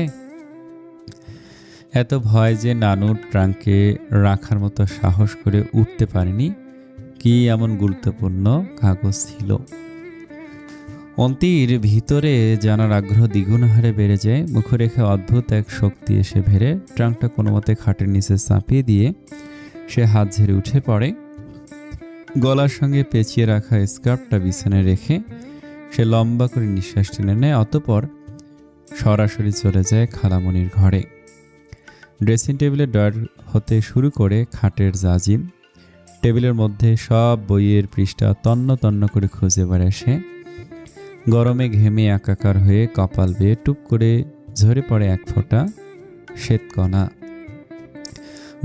এত ভয় যে নানুর ট্রাঙ্কে রাখার মতো সাহস করে উঠতে পারেনি। কি এমন গুরুত্বপূর্ণ কাগজ ছিল? অন্তির ভিতরে জানার আগ্রহ দ্বিগুণ হারে বেড়ে যায়। মুখরেখা অদ্ভুত এক শক্তি এসে ভেড়ে ট্রাঙ্কটা কোনো মতে খাটের নিচে চাপিয়ে দিয়ে সে হাত ঝেড়ে উঠে পড়ে। গলার সঙ্গে পেঁচিয়ে রাখা স্কার্ফটা বিছানায় রেখে সে লম্বা করে নিঃশ্বাস টেনে নেয়। অতঃপর সরাসরি চলে যায় খালামণির ঘরে। ড্রেসিং টেবিলের ড্রয়ার হতে শুরু করে খাটের জাজিম, টেবিলের মধ্যে সব বইয়ের পৃষ্ঠা তন্ন তন্ন করে খুঁজে বেড়ায় সে। গরমে ঘেমে একাকার হয়ে কপাল বেয়ে টুপ করে ঝরে পড়ে এক ফোঁটা শ্বেতকণা।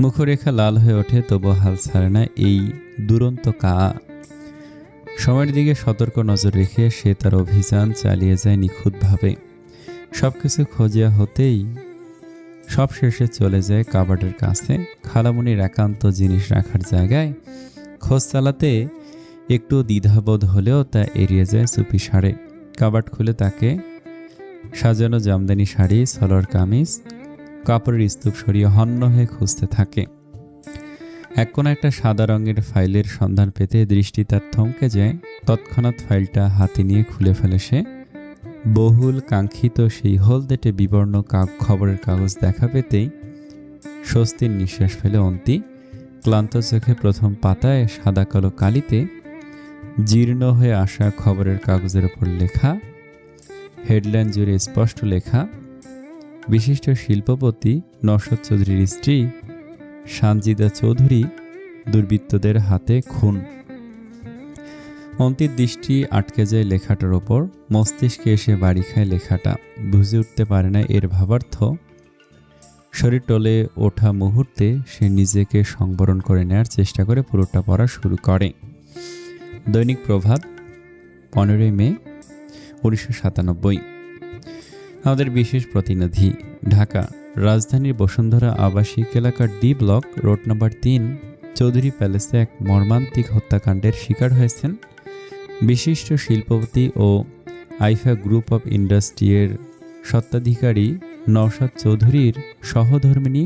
মুখরেখা লাল হয়ে ওঠে, তবু হাল ছাড়ে না এই দুরন্ত কা। সময়ের দিকে সতর্ক নজর রেখে সে তার অভিযান চালিয়ে যায় নিখুঁতভাবে। সবকিছু খোঁজা হতেই সব শেষে চলে যায় কাবার্ডের কাছে। খালামণির একান্ত জিনিস রাখার জায়গায় খোঁজ চালাতে একটু দ্বিধাবোধ হলেও তা এড়িয়ে যায় চুপি সারে। কাবার্ড খুলে তাকে সাজানো জামদানি শাড়ি, সালোয়ার কামিজ, কাপড়ের স্তূপ সরিয়ে হন্য হয়ে খুঁজতে থাকে। এক কোণে একটা সাদা রঙের ফাইলের সন্ধান পেতে দৃষ্টি তার থমকে যায়। তৎক্ষণাৎ ফাইলটা হাতে নিয়ে খুলে ফেলে সে। বহুল কাঙ্ক্ষিত সেই হলদেটে বিবর্ণ খবরের কাগজ দেখা পেতেই স্বস্তির নিঃশ্বাস ফেলে অন্তি। ক্লান্ত চোখে প্রথম পাতায় সাদা কালো কালিতে জীর্ণ হয়ে আসা খবরের কাগজের ওপর লেখা, হেডলাইন জুড়ে স্পষ্ট লেখা, বিশিষ্ট শিল্পপতি নওশাদ চৌধুরীর স্ত্রী সানজিদা চৌধুরী দুর্বৃত্তদের হাতে খুন। অন্তির দৃষ্টি আটকে যায় লেখাটার ওপর। মস্তিষ্কে এসে বাড়ি খায় লেখাটা। বুঝে উঠতে পারে না এর ভাবার্থ। শরীর টলে ওঠা মুহূর্তে সে নিজেকে সংবরণ করে নেওয়ার চেষ্টা করে পুরোটা পড়া শুরু করে। দৈনিক প্রভাত, 15 মে 1997। আমাদের বিশেষ প্রতিনিধি, ঢাকা। রাজধানীর বসুন্ধরা আবাসিক এলাকার D block, road number 3 Chowdhury প্যালেসে এক মর্মান্তিক হত্যাকাণ্ডের শিকার হয়েছেন বিশিষ্ট শিল্পপতি ও আইফা গ্রুপ অব ইন্ডাস্ট্রির স্বত্বাধিকারী নওশাদ চৌধুরীর সহধর্মিণী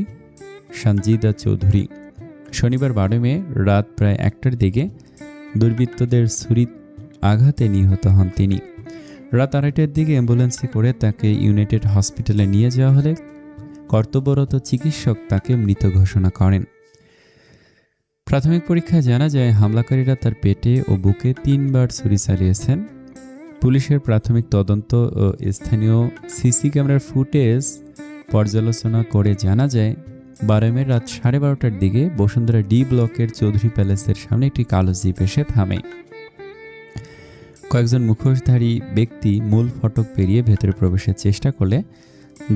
সানজিদা চৌধুরী। শনিবার 12 মে রাত প্রায় 1টার দিকে দুর্বৃত্তদের ছুরি আঘাতে নিহত হন তিনি। রাত 2:30টার দিকে অ্যাম্বুলেন্সে করে তাকে ইউনাইটেড হসপিটালে নিয়ে যাওয়া হলে কর্তব্যরত চিকিৎসক তাকে মৃত ঘোষণা করেন। প্রাথমিক পরীক্ষায় জানা যায় হামলাকারীরা তার পেটে ও বুকে 3বার ছুরি চালিয়েছেন। পুলিশের প্রাথমিক তদন্ত ও স্থানীয় সিসি ক্যামেরার ফুটেজ পর্যালোচনা করে জানা যায় 12 মে রাত 12:30টার দিকে বসুন্ধরা ডি ব্লকের চৌধুরী প্যালেসের সামনে একটি কালো জিপ এসে থামে। কয়েকজন মুখোশধারী ব্যক্তি মূল ফটক পেরিয়ে ভেতরে প্রবেশের চেষ্টা করলে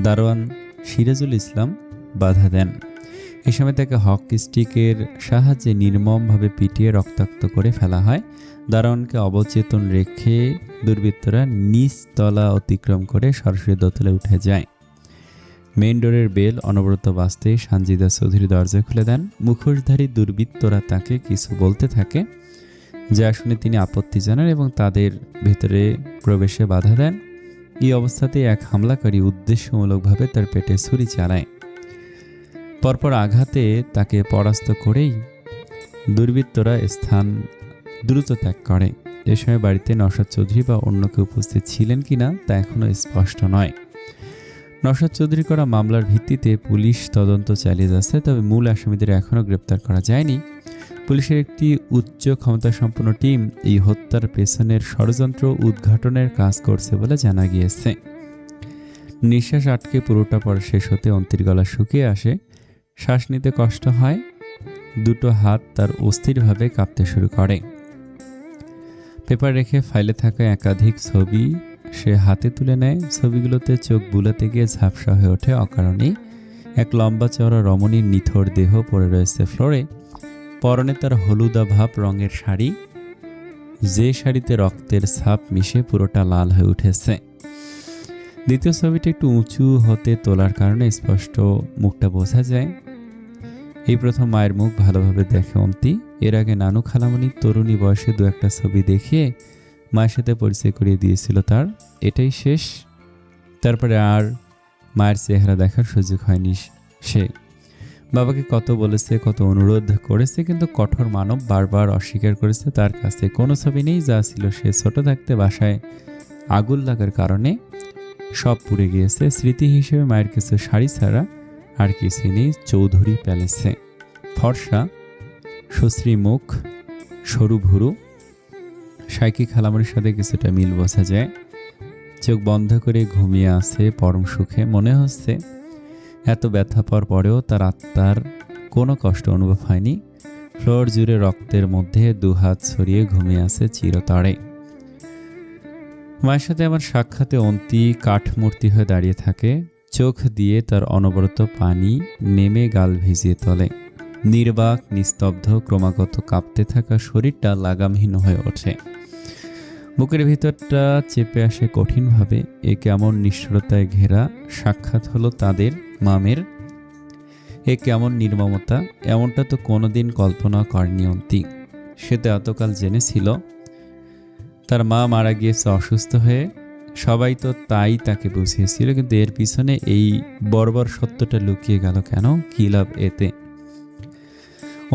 দারোয়ান সিরাজুল ইসলাম বাধা দেন। এ সময় তাকে হকি স্টিকের সাহায্যে নির্মমভাবে পিটিয়ে রক্তাক্ত করে ফেলা হয়। দারোয়ানকে অবচেতন রেখে দুর্বৃত্তরা নিচতলা অতিক্রম করে সরাসরি দোতলে উঠে যায়। মেইন ডোরের বেল অনবরত বাজতে সানজিদা চৌধুরী দরজা খুলে দেন। মুখোশধারী দুর্বৃত্তরা তাকে কিছু বলতে থাকে, যা শুনে তিনি আপত্তি জানান এবং তাদের ভেতরে প্রবেশে বাধা দেন। এই অবস্থাতেই এক হামলাকারী উদ্দেশ্যমূলকভাবে তার পেটে ছুরি চালায়। পরপর আঘাতে তাকে পরাস্ত করেই দুর্বৃত্তরা স্থান দ্রুত ত্যাগ করে। এ সময় বাড়িতে নওশাদ চৌধুরী বা অন্য কেউ উপস্থিত ছিলেন কিনা তা এখনও স্পষ্ট নয়। নওশাদ চৌধুরী করা মামলার ভিত্তিতে পুলিশ তদন্ত চালিয়ে যাচ্ছে, তবে মূল আসামিদের এখনও গ্রেপ্তার করা যায়নি। পুলিশের একটি উচ্চ ক্ষমতাসম্পন্ন টিম এই হত্যার পেছনের ষড়যন্ত্র উদ্ঘাটনের কাজ করছে বলে জানা গিয়েছে। নিঃশ্বাস আটকে পুরোটা পর শেষ হতে অন্তির গলা শুকিয়ে আসে, শ্বাস নিতে কষ্ট হয়, দুটো হাত তার অস্থিরভাবে কাঁপতে শুরু করে। পেপার রেখে ফাইলে থাকা একাধিক ছবি সে হাতে তুলে নেয়। ছবিগুলোতে চোখ বুলাতে গিয়ে ঝাপসা হয়ে ওঠে অকারণেই। এক লম্বা চওড়া রমণীর নিথর দেহ পড়ে রয়েছে ফ্লোরে। পরনে তার হলুদা ভাব রঙের শাড়ি, যে শাড়িতে রক্তের ছাপ মিশে পুরোটা লাল হয়ে উঠেছে। দ্বিতীয় ছবিটা একটু উঁচু হতে তোলার কারণে স্পষ্ট মুখটা বোঝা যায়। এই প্রথম মায়ের মুখ ভালোভাবে দেখে অন্তি। এর আগে নানু খালামণি তরুণী বয়সে দু একটা ছবি দেখিয়ে মায়ের সাথে পরিচয় করিয়ে দিয়েছিল তার। এটাই শেষ। তারপরে আর মায়ের চেহারা দেখার সুযোগ হয়নি সে। বাবাকে কত বলেছে, কত অনুরোধ করেছে, কিন্তু কঠোর মানব বারবার অস্বীকার করেছে। তার কাছে কোনো ছবি নেই, যা ছিল সে ছোট থাকতে বাসায় আগুন লাগার কারণে সব পুড়ে গিয়েছে। স্মৃতি হিসেবে মায়ের কিছু শাড়ি ছাড়া আর কিছু নেই চৌধুরী প্যালেসে। ফর্সা, সুশ্রী মুখ, সরু ভুরু, সাইকি খালামণির সাথে কিছুটা মিল বোঝা যায়। চোখ বন্ধ করে ঘুমিয়ে আছে পরম সুখে। মনে হচ্ছে এত ব্যথা পাওয়ার পরেও তার আত্মার কোনো কষ্ট অনুভব হয়নি। ফ্লোর জুড়ে রক্তের মধ্যে দুহাত ছড়িয়ে ঘুমিয়ে আছে চিরতরে। মায়ের সাথে আমার সাক্ষাতে অন্তি কাঠমূর্তি হয়ে দাঁড়িয়ে থাকে। চোখ দিয়ে তার অনবরত পানি নেমে গাল ভিজিয়ে তোলে। নির্বাক, নিস্তব্ধ, ক্রমাগত কাঁপতে থাকা শরীরটা লাগামহীন হয়ে ওঠে। বুকের ভিতরটা চেপে আসে কঠিনভাবে। এ কেমন নিষ্ঠুরতায় ঘেরা সাক্ষাৎ হলো তাদের মামের। এ কেমন নির্মমতা! এমনটা তো কোনোদিন কল্পনা করেনি অন্তি। সে তো এতকাল জেনেছিল তার মা মারা গিয়েছে অসুস্থ হয়ে। সবাই তো তাই তাকে বুঝিয়েছিল, কিন্তু এর পিছনে এই বর্বর সত্যটা লুকিয়ে গেল কেন? কি লাভ এতে?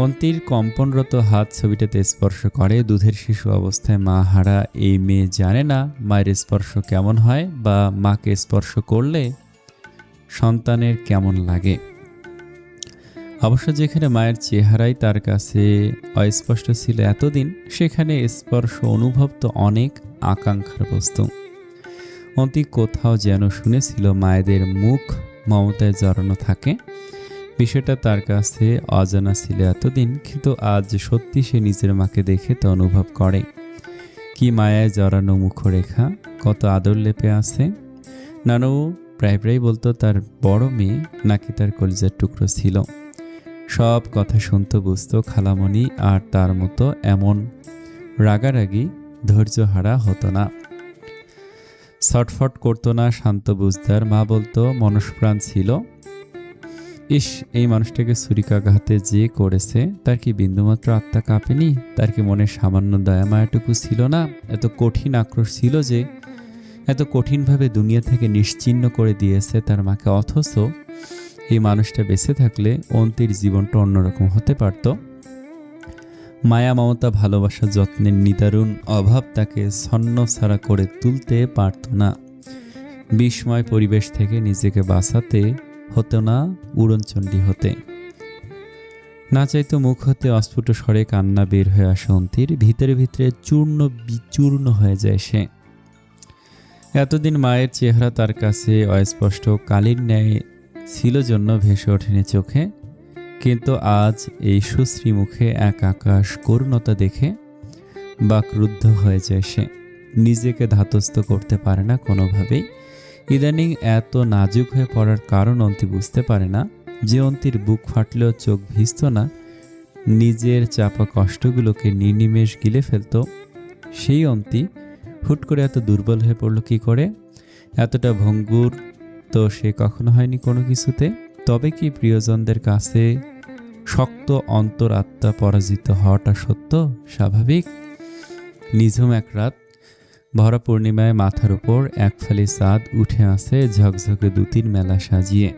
অন্তির কম্পনরত হাত ছবিটাতে স্পর্শ করে। দুধের শিশু অবস্থায় মা হারা এই মেয়ে জানে না মায়ের স্পর্শ কেমন হয়, বা মাকে স্পর্শ করলে সন্তানের কেমন লাগে। অবশ্য যেখানে মায়ের চেহারাই তার কাছে অস্পষ্ট ছিল এতদিন, সেখানে স্পর্শ অনুভব তো অনেক আকাঙ্ক্ষার বস্তু। অন্তি কোথাও যেন শুনেছিল মায়েদের মুখ মমতায় জড়ানো থাকে। বিষয়টা তার কাছে অজানা ছিল এতদিন, কিন্তু আজ সত্যি সে নিজের মাকে দেখে তা অনুভব করে। কি মায়ায় জড়ানো মুখরেখা, কত আদর লেপে আছে। নানু প্রায় প্রায় বলতো তার বড় মেয়ে নাকি তার কলিজার টুকরো ছিল। সব কথা শুনতো, বুঝতো। খালামণি আর তার মতো এমন রাগারাগি ধৈর্যহারা হতো না, ছটফট করতো না, শান্ত বুঝদার। মা বলতো মনস্প্রাণ ছিল। ইস, এই মানুষটাকে ছুরিকাঘাতে যে করেছে তার কি বিন্দুমাত্র আত্মা কাঁপেনি? তার কি মনে সামান্য দয়া মায়াটুকু ছিল না? এত কঠিন আক্রোশ ছিল যে এত কঠিনভাবে দুনিয়া থেকে নিশ্চিহ্ন করে দিয়েছে তার মাকে। অথচ এই মানুষটা বেঁচে থাকলে অন্তির জীবনটা অন্যরকম হতে পারত। মায়া, মমতা, ভালোবাসা, যত্নের নিদারুণ অভাব তাকে ছন্নছাড়া করে তুলতে পারত না। বিস্ময় পরিবেশ থেকে নিজেকে বাঁচাতে হতো না উড়নচণ্ডী হতে। না চাইতো মুখ হতে অস্ফুট স্বরে কান্না বের হয়ে আসে অন্তির। ভিতরে ভিতরে চূর্ণ বিচূর্ণ হয়ে যায় সে। এতদিন মায়ের চেহারা তার কাছে অস্পষ্ট কালির ন্যায় ছিল জন্য ভেসে ওঠেনি চোখে, কিন্তু আজ এই সুশ্রী মুখে এক আকাশ করুণতা দেখে বাকরুদ্ধ হয়ে যায় সে। নিজেকে ধাতস্থ করতে পারে না কোনোভাবেই। ইদানিং এত নাজুক হয়ে পড়ার কারণ অন্তি বুঝতে পারে না। যে অন্তির বুক ফাটলেও চোখ ভিজত না, নিজের চাপা কষ্টগুলোকে নির্নিমেষ গিলে ফেলত, সেই অন্তি হুট করে এত দুর্বল হয়ে পড়ল কি করে? এতটা ভঙ্গুর তো সে কখনো হয়নি কোনো কিছুতে। তবে কি প্রিয়জনদের কাছে শক্ত অন্তর আত্মা পরাজিত হওয়াটা সত্য, স্বাভাবিক? নিঝুম এক রাত, ভরা পূর্ণিমায় মাথার উপর এক ফালি চাঁদ উঠে আসে ঝকঝকে দুতির মেলা সাজিয়ে।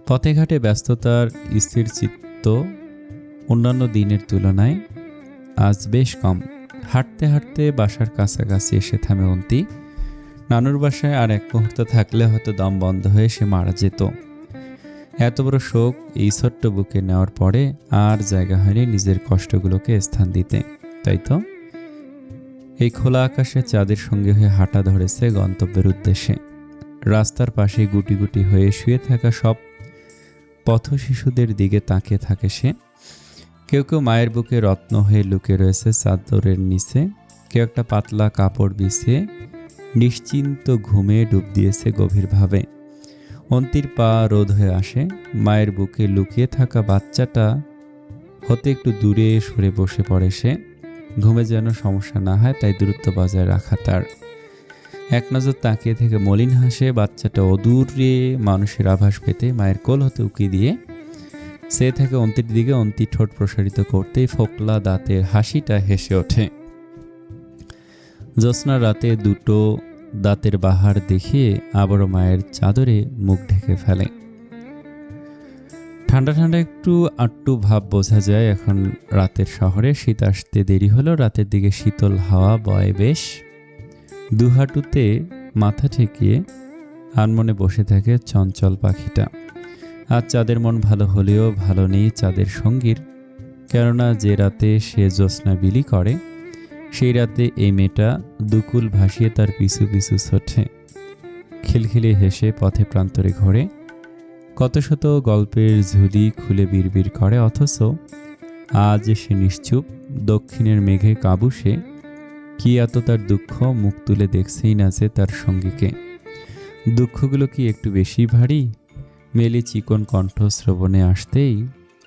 পথে ঘাটে ব্যস্ততার স্থির চিত্ত অন্যান্য দিনের তুলনায় আজ বেশ কম। হাঁটতে হাঁটতে বাসার কাছাকাছি এসে থামে অন্তি। নানুর বাসায় আর এক মুহূর্ত থাকলে হয়তো দম বন্ধ হয়ে সে মারা যেত। এত বড় শোক এই ছোট্ট বুকে নেওয়ার পরে আর জায়গা হয়নি নিজের কষ্টগুলোকে স্থান দিতে। তাই তো এই খোলা আকাশে চাঁদের সঙ্গে হয়ে হাঁটা ধরেছে গন্তব্যের উদ্দেশ্যে। রাস্তার পাশে গুটি গুটি হয়ে শুয়ে থাকা সব পথ শিশুদের দিকে তাকিয়ে থাকে সে। কেউ কেউ মায়ের বুকে রত্ন হয়ে লুকিয়ে রয়েছে চাদরের নিচে, কেউ একটা পাতলা কাপড় বিছিয়ে নিশ্চিন্ত ঘুমে ডুব দিয়েছে গভীরভাবে। অন্তির পা রোধ হয়ে আসে। মায়ের বুকে লুকিয়ে থাকা বাচ্চাটা হতে একটু দূরে সরে বসে পড়ে সে। ঘুমে যেন সমস্যা না হয় তাই দূরত্ব বজায় রাখা তার। এক নজর তাকিয়ে থেকে মলিন হাসে। বাচ্চাটা অদূরে মানুষের আভাস পেতে মায়ের কোল হতে উকি দিয়ে সে থেকে অন্তির দিকে। অন্তি ঠোঁট প্রসারিত করতেই ফোকলা দাঁতের হাসিটা হেসে ওঠে। জ্যোৎস্নার রাতে দুটো দাঁতের বাহার দেখিয়ে আবারও মায়ের চাদরে মুখ ঢেকে ফেলে। ঠান্ডা ঠান্ডা একটু আট্টু ভাব বোঝা যায় এখন রাতের শহরে। শীত আসতে দেরি হলো। রাতের দিকে শীতল হাওয়া বয় বেশ। দুহাঁটুতে মাথা ঠেকিয়ে আনমনে বসে থাকে চঞ্চল পাখিটা। আজ চাঁদের মন ভালো হলেও ভালো নেই চাঁদের সঙ্গীর। কেননা যে রাতে সে জ্যোৎস্না বিলি করে সেই রাতে এই মেয়েটা দুকুল ভাসিয়ে তার পিছু পিছু ছোটে। খিলখিলে হেসে পথে প্রান্তরে ঘোরে। কত শত গল্পের ঝুলি খুলে বিড়বিড় করে, অথচ আজ সে নিশ্চুপ। দক্ষিণের মেঘে কাবু সে। কি এত তার দুঃখ, মুখ তুলে দেখছেই না যে তার সঙ্গীকে। দুঃখগুলো কি একটু বেশি ভারী? মেলি চিকন কণ্ঠ শ্রবণে আসতেই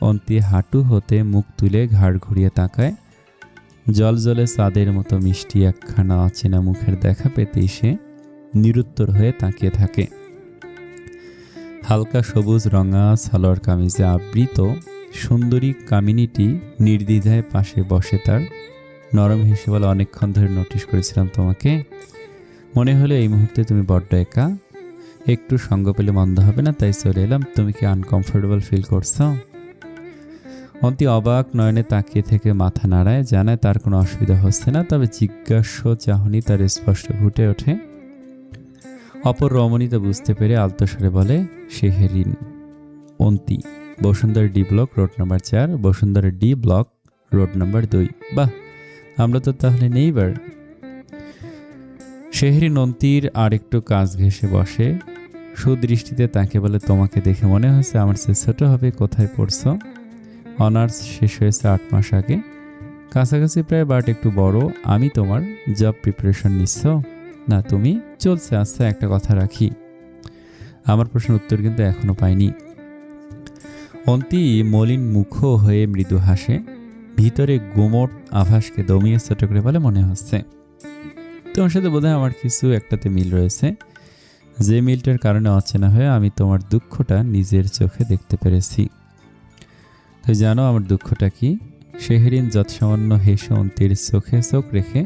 অন্তি হাঁটু হতে মুখ তুলে ঘাড় ঘুরিয়ে তাকায়। জল জলে চাঁদের মতো মিষ্টি একখানা অচেনা মুখের দেখা পেতেই সে নিরুত্তর হয়ে তাকিয়ে থাকে। হালকা সবুজ রঙা সালোয়ার কামিজে আবৃত সুন্দরী কামিনীটি নির্দ্বিধায় পাশে বসে তার। নরম হেসে বলে, অনেকক্ষণ ধরে নোটিশ করেছিলাম তোমাকে। মনে হলো এই মুহূর্তে তুমি বড্ড একা, একটু সঙ্গ পেলে মন্দ হবে না, তাই চলে এলাম। তুমি কি আনকমফোর্টেবল ফিল করছো? অন্তি অবাক নয়নে তাকিয়ে থেকে মাথা নাড়ায়, জানায় তার কোনো অসুবিধা হচ্ছে না। তবে জিজ্ঞাস্য চাহনি তার স্পষ্ট ফুটে ওঠে। অপর রমণীতে বুঝতে পেরে আলতস্বরে বলে, Shehrin. Onti, Bashundhara D block, road number 4, Bashundhara D block, road number 2। বাহ, আমরা তো তাহলে নেইবার। শেহরিন অন্তির আর একটু কাজ ঘেঁষে বসে। সুদৃষ্টিতে তাকে বলে, তোমাকে দেখে মনে হচ্ছে আমার চেয়ে ছোট হবে। কোথায় পড়ছো? অনার্স শেষ হয়েছে 8 মাস আগে। কাছাকাছি প্রায়, বাট একটু বড়। আমি তোমার জব প্রিপারেশন নিচ্ছ? না, তুমি? চলছে। আচ্ছা, একটা কথা রাখি, আমার প্রশ্নের উত্তর কিন্তু এখনো পাইনি। অন্তি মলিন মুখ হয়ে মৃদু হাসে। ভিতরে গুমট আভাসকে দমিয়ে ছোট করে বলে, মনে হচ্ছে তোমার সাথে বোধহয় আমার কিছু একটাতে মিল রয়েছে। যে মিলটার কারণে অচেনা হয়ে আমি তোমার দুঃখটা নিজের চোখে দেখতে পেরেছি। তো জানো আমার দুঃখটা কি? শেহরিন যৎসামান্য হেসে অন্তির চোখে চোখ রেখে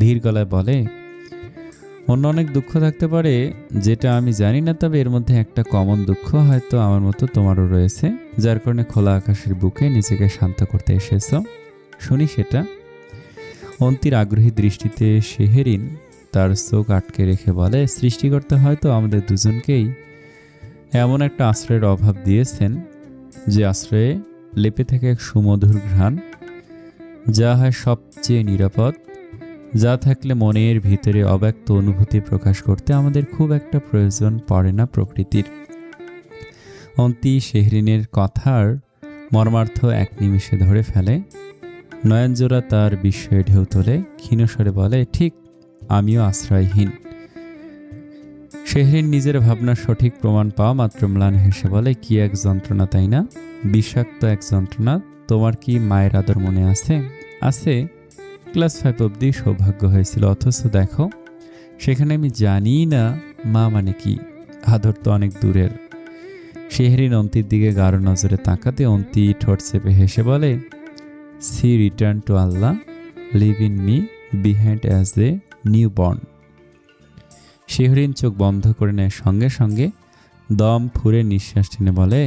ধীর গলায় বলে, অন্য অনেক দুঃখ থাকতে পারে যেটা আমি জানি না, তবে এর মধ্যে একটা কমন দুঃখ হয়তো আমার মতো তোমারও রয়েছে, যার কারণে খোলা আকাশের বুকে নিজেকে শান্ত করতে এসেছ। শুনি সেটা। অন্তির আগ্রহী দৃষ্টিতে শেহরিন তার চোখ আটকে রেখে বলে, সৃষ্টিকর্তা হয়তো আমাদের দুজনকেই এমন একটা আশ্রয়ের অভাব দিয়েছেন, যে আশ্রয়ে লেপে থাকে এক সুমধুর ঘ্রাণ, যা হয় সবচেয়ে নিরাপদ, যা থাকলে মনের ভিতরে অব্যক্ত অনুভূতি প্রকাশ করতে আমাদের খুব একটা প্রয়োজন পড়ে না প্রকৃতির। অন্তি শেহরিনের কথার মর্মার্থ এক নিমিষে ধরে ফেলে। নয়নজোড়া তার বিস্ময়ে ঢেউ তোলে। ক্ষীণস্বরে বলে, ঠিক আমিও আশ্রয়হীন। শেহরিন নিজের ভাবনার সঠিক প্রমাণ পাওয়া মাত্র ম্লান হেসে বলে, কি এক যন্ত্রণা, তাই না? বিষাক্ত এক যন্ত্রণা। তোমার কি মায়ের আদর মনে আছে? আছে। ক্লাস 5 অবধি সৌভাগ্য হয়েছিল, অথচ দেখো সেখানে আমি জানি না মা মানে কি। আদর তো অনেক দূরের। শেহরিন অন্তির দিকে গাঢ় নজরে তাকাতে অন্তি ঠোঁট চেপে হেসে বলে, she return to Allah, leaving me behind as a new born. Shehrin চোখ বন্ধ করে নেয়, সঙ্গে সঙ্গে দম ফুরে নিঃশ্বাস টেনে বলে,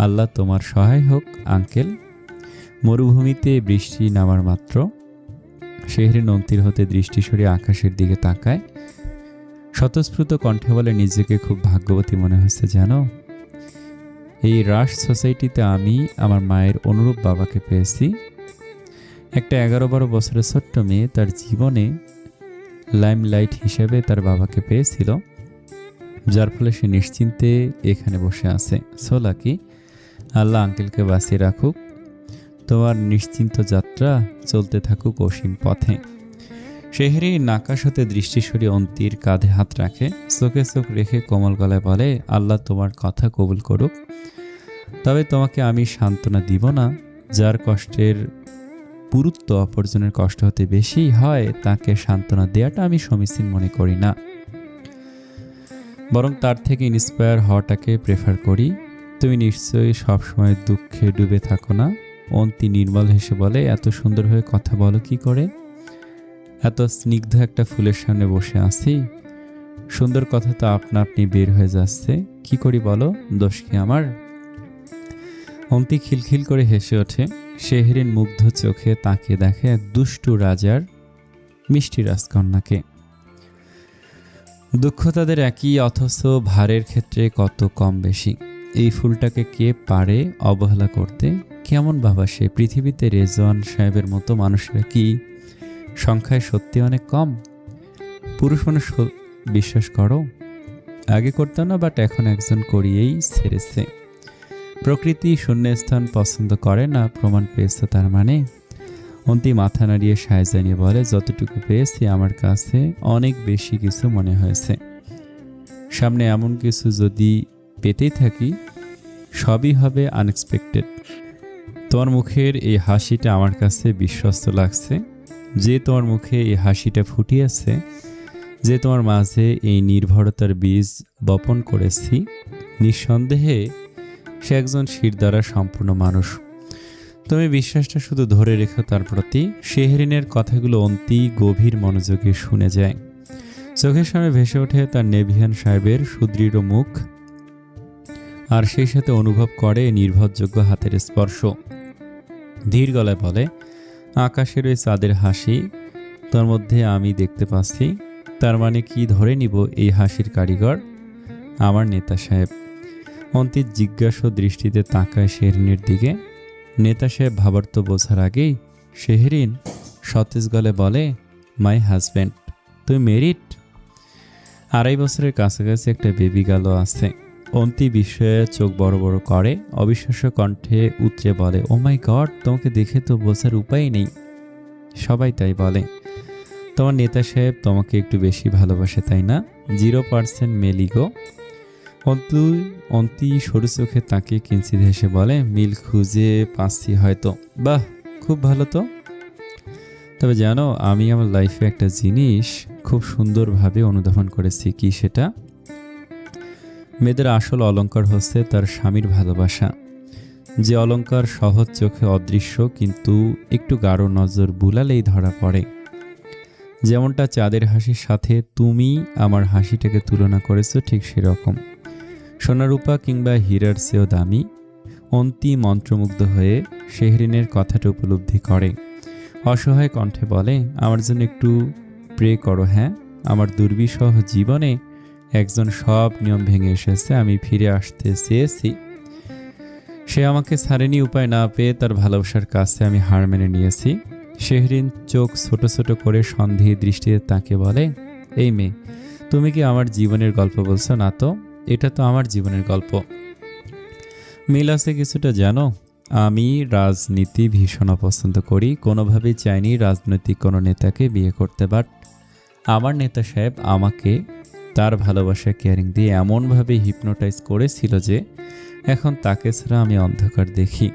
আল্লাহ তোমার সহায় হোক আঙ্কেল। মরুভূমিতে বৃষ্টি নামার মাত্র শেহরিন অন্তির হতে দৃষ্টি সরিয়ে আকাশের দিকে তাকায়। স্বতঃস্ফূর্ত কণ্ঠে বলে, নিজেকে খুব ভাগ্যবতী মনে হচ্ছে জানো। এই রাশ সোসাইটিতে আমি আমার মায়ের অনুরূপ বাবাকে পেয়েছি। একটা 11-12 বছরের ছোট্ট মেয়ে তার জীবনে লাইমলাইট হিসেবে তার বাবাকে পেয়েছিল, যার ফলে সে নিশ্চিন্তে এখানে বসে আছে। সো লাকি, আল্লাহ আঙ্কেলকে বাঁচিয়ে রাখুক। তোমার নিশ্চিন্ত যাত্রা চলতে থাকুক অসীম পথে। শেহরিন আকাশ হতে দৃষ্টি সরিয়ে অন্তির কাঁধে হাত রাখে, চোখে চোখ রেখে কোমল গলায় বলে, আল্লাহ তোমার কথা কবুল করুক। তবে তোমাকে আমি সান্ত্বনা দিব না। যার কষ্টের পুরুত্ব অপরজনের কষ্ট হতে বেশি হয়, তাকে সান্ত্বনা দেওয়াটা আমি সমীচীন মনে করি না, বরং তার থেকে ইন্সপায়ার হওয়াটাকে প্রেফার করি। তুমি নিশ্চয়ই সবসময় দুঃখে ডুবে থাকো না? অন্তি নির্মল হেসে বলে, এত সুন্দরভাবে কথা বলো কি করে? এত স্নিগ্ধ একটা ফুলের সামনে বসে আছি, সুন্দর কথা তো আপনা আপনি বের হয়ে যাচ্ছে, কি করি বলো? দোষ কি আমার? অন্তি খিলখিল করে হেসে ওঠে। শেহরিন মুগ্ধ চোখে তাকিয়ে দেখে এক দুষ্টু রাজার মিষ্টি রাজকন্যাকে। দুঃখ তাদের একই, অথচ ভারের ক্ষেত্রে কত কম বেশি। এই ফুলটাকে কে পারে অবহেলা করতে? কেমন বাবা সে? পৃথিবীতে রেজওয়ান সাহেবের মতো মানুষরা কি সংখ্যায় সত্যি অনেক কম? পুরুষ মানুষ বিশ্বাস করো? আগে করতাম না, বাট এখন একজন করিয়েই ছেড়েছে। প্রকৃতি শূন্যস্থান পছন্দ করে না, প্রমাণ পেয়েছে তার মানে? অন্তি মাথা নাড়িয়ে সায় জানিয়ে বলে, যতটুকু পেয়েছি আমার কাছে অনেক বেশি কিছু মনে হয়েছে। সামনে এমন কিছু যদি পেতেই থাকি, সবই হবে আনএক্সপেক্টেড। তোমার মুখের এই হাসিটা আমার কাছে বিশ্বস্ত লাগছে। যে তোমার মুখে এই হাসিটা ফুটিয়েছে, যে তোমার মাঝে এই নির্ভরতার বীজ বপন করেছি, নিঃসন্দেহে সে একজন শিরদাঁড়া সম্পূর্ণ মানুষ। তুমি বিশ্বাসটা শুধু ধরে রেখো তার প্রতি। শেহরিনের কথাগুলো অন্তি গভীর মনোযোগে শুনে যায়। চোখের সামনে ভেসে ওঠে তার নেভিয়ান সাহেবের সুদৃঢ় মুখ, আর সেই সাথে অনুভব করে নির্ভরযোগ্য হাতের স্পর্শ। ধীর গলায় বলে, আকাশের ওই চাঁদের হাসি তোর মধ্যে আমি দেখতে পাচ্ছি। তার মানে কি ধরে নিব এই হাসির কারিগর আমার নেতা সাহেব? অন্তির জিজ্ঞাসা দৃষ্টিতে তাকায় শেহরিনের দিকে। নেতা সাহেব ভাবার্থ বোঝার আগেই শেহরিন সতেজ গলে বলে, মাই হাজব্যান্ড। তুই মেরিট? 2.5 বছরের কাছাকাছি একটা বেবি গালও আছে। অন্তি বিস্ময়ে চোখ বড় বড় করে, অবিশ্বাস্য কণ্ঠে উতরে বলে, ও মাই গড, তোমাকে দেখে তো বোঝার উপায় নেই। সবাই তাই বলে। তোমার নেতা সাহেব তোমাকে একটু বেশি ভালোবাসে, তাই না? 0% মেলিগো। অন্তি সরু চোখে তাকে কিঞ্চিত হেসে বলে, মিল খুঁজে পাচ্ছি হয়তো। বাহ, খুব ভালো তো। তবে জানো, আমি আমার লাইফে একটা জিনিস খুব সুন্দরভাবে অনুধাবন করেছি। কি সেটা? মেয়েদের আসল অলংকার হচ্ছে তার স্বামীর ভালোবাসা। যে অলংকার সহজ চোখে অদৃশ্য, কিন্তু একটু গাঢ় নজর বুলালেই ধরা পড়ে। যেমনটা চাঁদের হাসির সাথে তুমি আমার হাসিটাকে তুলনা করেছো, ঠিক সেরকম। সোনারূপা কিংবা হীরার চেয়েও দামি। অন্তি মন্ত্রমুগ্ধ হয়ে শেহরিনের কথাটা উপলব্ধি করে। অসহায় কণ্ঠে বলে, আমার জন্য একটু প্রে করো। হ্যাঁ, আমার দুর্বিষহ জীবনে একজন সব নিয়ম ভেঙে এসেছে। আমি ফিরে আসতে চেয়েছি, সে আমাকে ছাড়েনি। উপায় না পেয়ে তার ভালোবাসার কাছে আমি হার মেনে নিয়েছি। শেহরিন চোখ ছোট ছোট করে সন্দেহী দৃষ্টিতে তাকে বলে, এই মেয়ে, তুমি কি আমার জীবনের গল্প বলছো? না তো, এটা তো আমার জীবনের গল্প। মিল আছে কিছুটা, জানো। আমি রাজনীতি ভীষণ অপছন্দ করি, কোনোভাবেই চাইনি রাজনৈতিক কোনো নেতাকে বিয়ে করতে, বাট আমার নেতা সাহেব আমাকে তার ভালোবাসা কেয়ারিং দিয়ে এমনভাবে হিপনোটাইজ করেছিল যে এখন তাকে ছাড়া আমি অন্ধকার দেখি।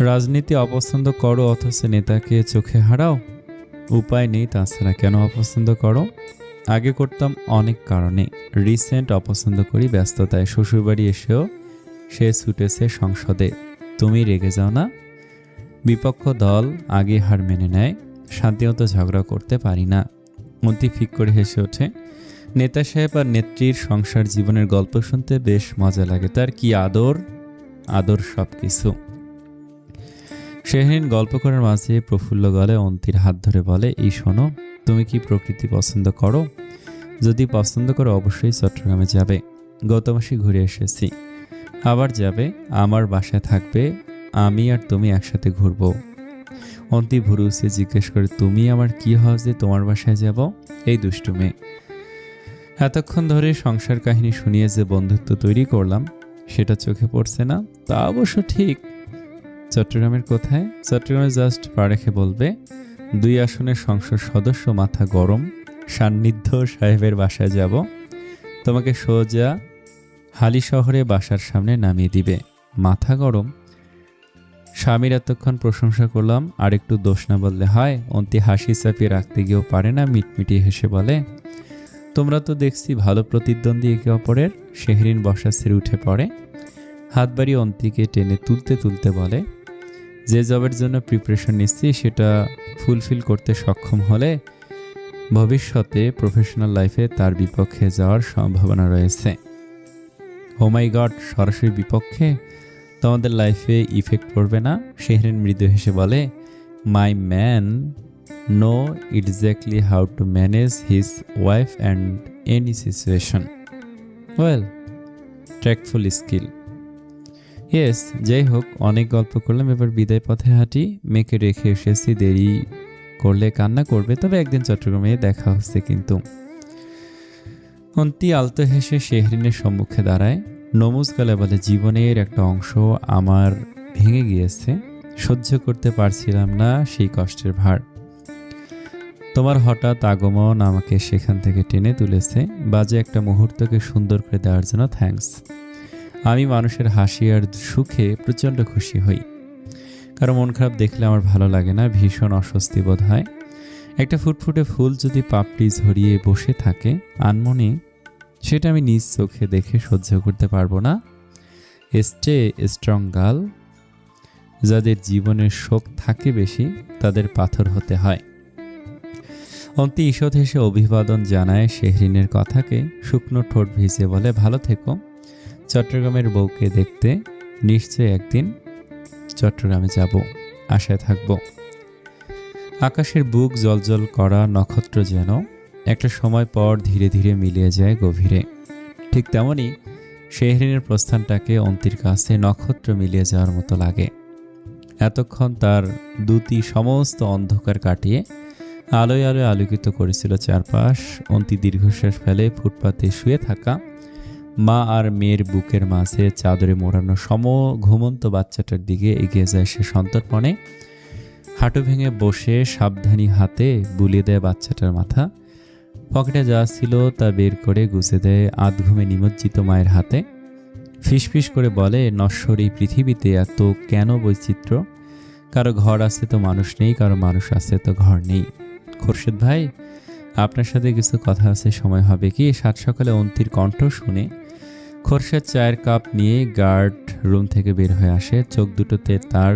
রাজনীতি অপছন্দ করো অথচ নেতাকে চোখে হারাও? উপায় নেই, তাছাড়া কেন অপছন্দ করো? আগে করতাম অনেক কারণে, রিসেন্ট অপছন্দ করি ব্যস্ততায়। শ্বশুরবাড়ি এসেও সে ছুটেছে সংসদে। তুমি রেগে যাও না? বিপক্ষ দল আগে হার মেনে নেয়, শান্তিমতো ঝগড়া করতে পারি না। অন্তি ফিক করে হেসে ওঠে। নেতা সাহেব আর নেত্রীর সংসার জীবনের গল্প শুনতে বেশ মজা লাগে। তার কি আদর আদর সব কিছু। শেহরিন গল্প করার মাঝে প্রফুল্ল গলে অন্তির হাত ধরে বলে, এই শোনো, তুমি কি প্রকৃতি পছন্দ করো? যদি পছন্দ করো অবশ্যই চট্টগ্রামে যাবে। গত মাসে ঘুরে এসেছি, আবার যাবে। আমার বাসায় থাকবে, আমি আর তুমি একসাথে ঘুরবো। অন্তি ভুরু উঁচিয়ে জিজ্ঞেস করে, তুমি আমার কি হয় যে তোমার বাসায় যাব? এই দুষ্টু মেয়ে, এতক্ষণ ধরে সংসার কাহিনী শুনিয়ে যে বন্ধুত্ব তৈরি করলাম সেটা চোখে পড়ছে না? তা অবশ্য ঠিক, চট্টগ্রামের কোথায়? চট্টগ্রামে জাস্ট পা রেখে বলবে 2 আসনের সংসদ সদস্য, মাথা গরম, সান্নিধ্য সাহেবের বাসায় যাব, তোমাকে সোজা হালি শহরে বাসার সামনে নামিয়ে দিবে। মাথা গরম? স্বামীর এতক্ষণ প্রশংসা করলাম, আর একটু দোষ না বললে হয়। অন্তি হাসি চাপিয়ে রাখতে গিয়েও পারে না, মিটমিটি হেসে বলে, তোমরা তো দেখছি ভালো প্রতিদ্বন্দ্বী একে অপরের। শেহরিন বসা ছেড়ে উঠে পড়ে, হাত বাড়িয়ে অন্তিকে টেনে তুলতে তুলতে বলে, যে জবের জন্য প্রিপারেশন নিচ্ছি সেটা ফুলফিল করতে সক্ষম হলে ভবিষ্যতে প্রফেশনাল লাইফে তার বিপক্ষে যাওয়ার সম্ভাবনা রয়েছে। ও মাই গড, সরাসরি বিপক্ষে? তোমাদের লাইফে ইফেক্ট পড়বে না? শেহরিন মৃদু হেসে বলে, my man know exactly how to manage his wife and any situation. Well, tactful skill. Yes, যাই হোক, অনেক গল্প করলাম, এবার বিদায় পথে হাঁটি। মেয়েকে রেখে এসেছি, দেরি করলে কান্না করবে, তবে একদিন চট্টগ্রামে দেখা হচ্ছে কিন্তু। অন্তি আলতো হেসে শেহরিনের সম্মুখে দাঁড়ায়, নমুজ গলায় বলে, জীবনের একটা অংশ আমার ভেঙে গিয়েছে, সহ্য করতে পারছিলাম না সেই কষ্টের ভার। তোমার হঠাৎ আগমন আমাকে সেখান থেকে টেনে তুলেছে। বাজে একটা মুহূর্তকে সুন্দর করে দেওয়ার জন্য থ্যাঙ্কস। আমি মানুষের হাসি আর সুখে প্রচণ্ড খুশি হই, কারণ মন খারাপ দেখলে আমার ভালো লাগে না, ভীষণ অস্বস্তি বোধ হয়। একটা ফুটফুটে ফুল যদি পাপড়ি ঝরিয়ে বসে থাকে আনমনে, সেটা আমি নিজ চোখে দেখে সহ্য করতে পারবো না। Stay strong girl. যাদের জীবনের শোক থাকে বেশি, তাদের পাথর হতে হয়। অন্তি ঈষৎ হেসে অভিবাদন জানায় শেহরিনের কথাকে, শুকনো ঠোঁট ভিজে বলে, ভালো থেকো। চট্টগ্রামের বউকে দেখতে নিশ্চয়ই একদিন চট্টগ্রামে যাব, আশায় থাকব। আকাশের বুক জলজল করা নক্ষত্র যেন একটা সময় পর ধীরে ধীরে মিলিয়ে যায় গভীরে। ঠিক তেমনি শেহরিনের প্রস্থানটাকে অন্তির কাছে নক্ষত্র মিলিয়ে যাওয়ার মতো লাগে। এতক্ষণ তার দুটি সমস্ত অন্ধকার কাটিয়ে আলোয় আলোয় আলোকিত করেছিল চারপাশ। অন্তি দীর্ঘশ্বাস ফেলে ফুটপাতে শুয়ে থাকা মা আর মেয়ের বুকের মাঝে চাদরে মোড়ানো ঘুমন্ত বাচ্চাটার দিকে এগিয়ে যায় সে সন্তর্পণে। হাঁটু ভেঙে বসে সাবধানী হাতে বুলিয়ে দেয় বাচ্চাটার মাথা। পকেটে যা ছিল তা বের করে গুছে দেয় আধঘুমে নিমজ্জিত মায়ের হাতে। ফিসফিস করে বলে, নশ্বর এই পৃথিবীতে এত কেন বৈচিত্র্য? কারো ঘর আছে তো মানুষ নেই, কারো মানুষ আছে তো ঘর নেই। খোরশেদ ভাই, আপনার সাথে কিছু কথা আছে, সময় হবে কি? সাত সকালে অন্তির কণ্ঠ শুনে খোরশেদ চায়ের কাপ নিয়ে গার্ড রুম থেকে বের হয়ে আসে। চোখ দুটোতে তার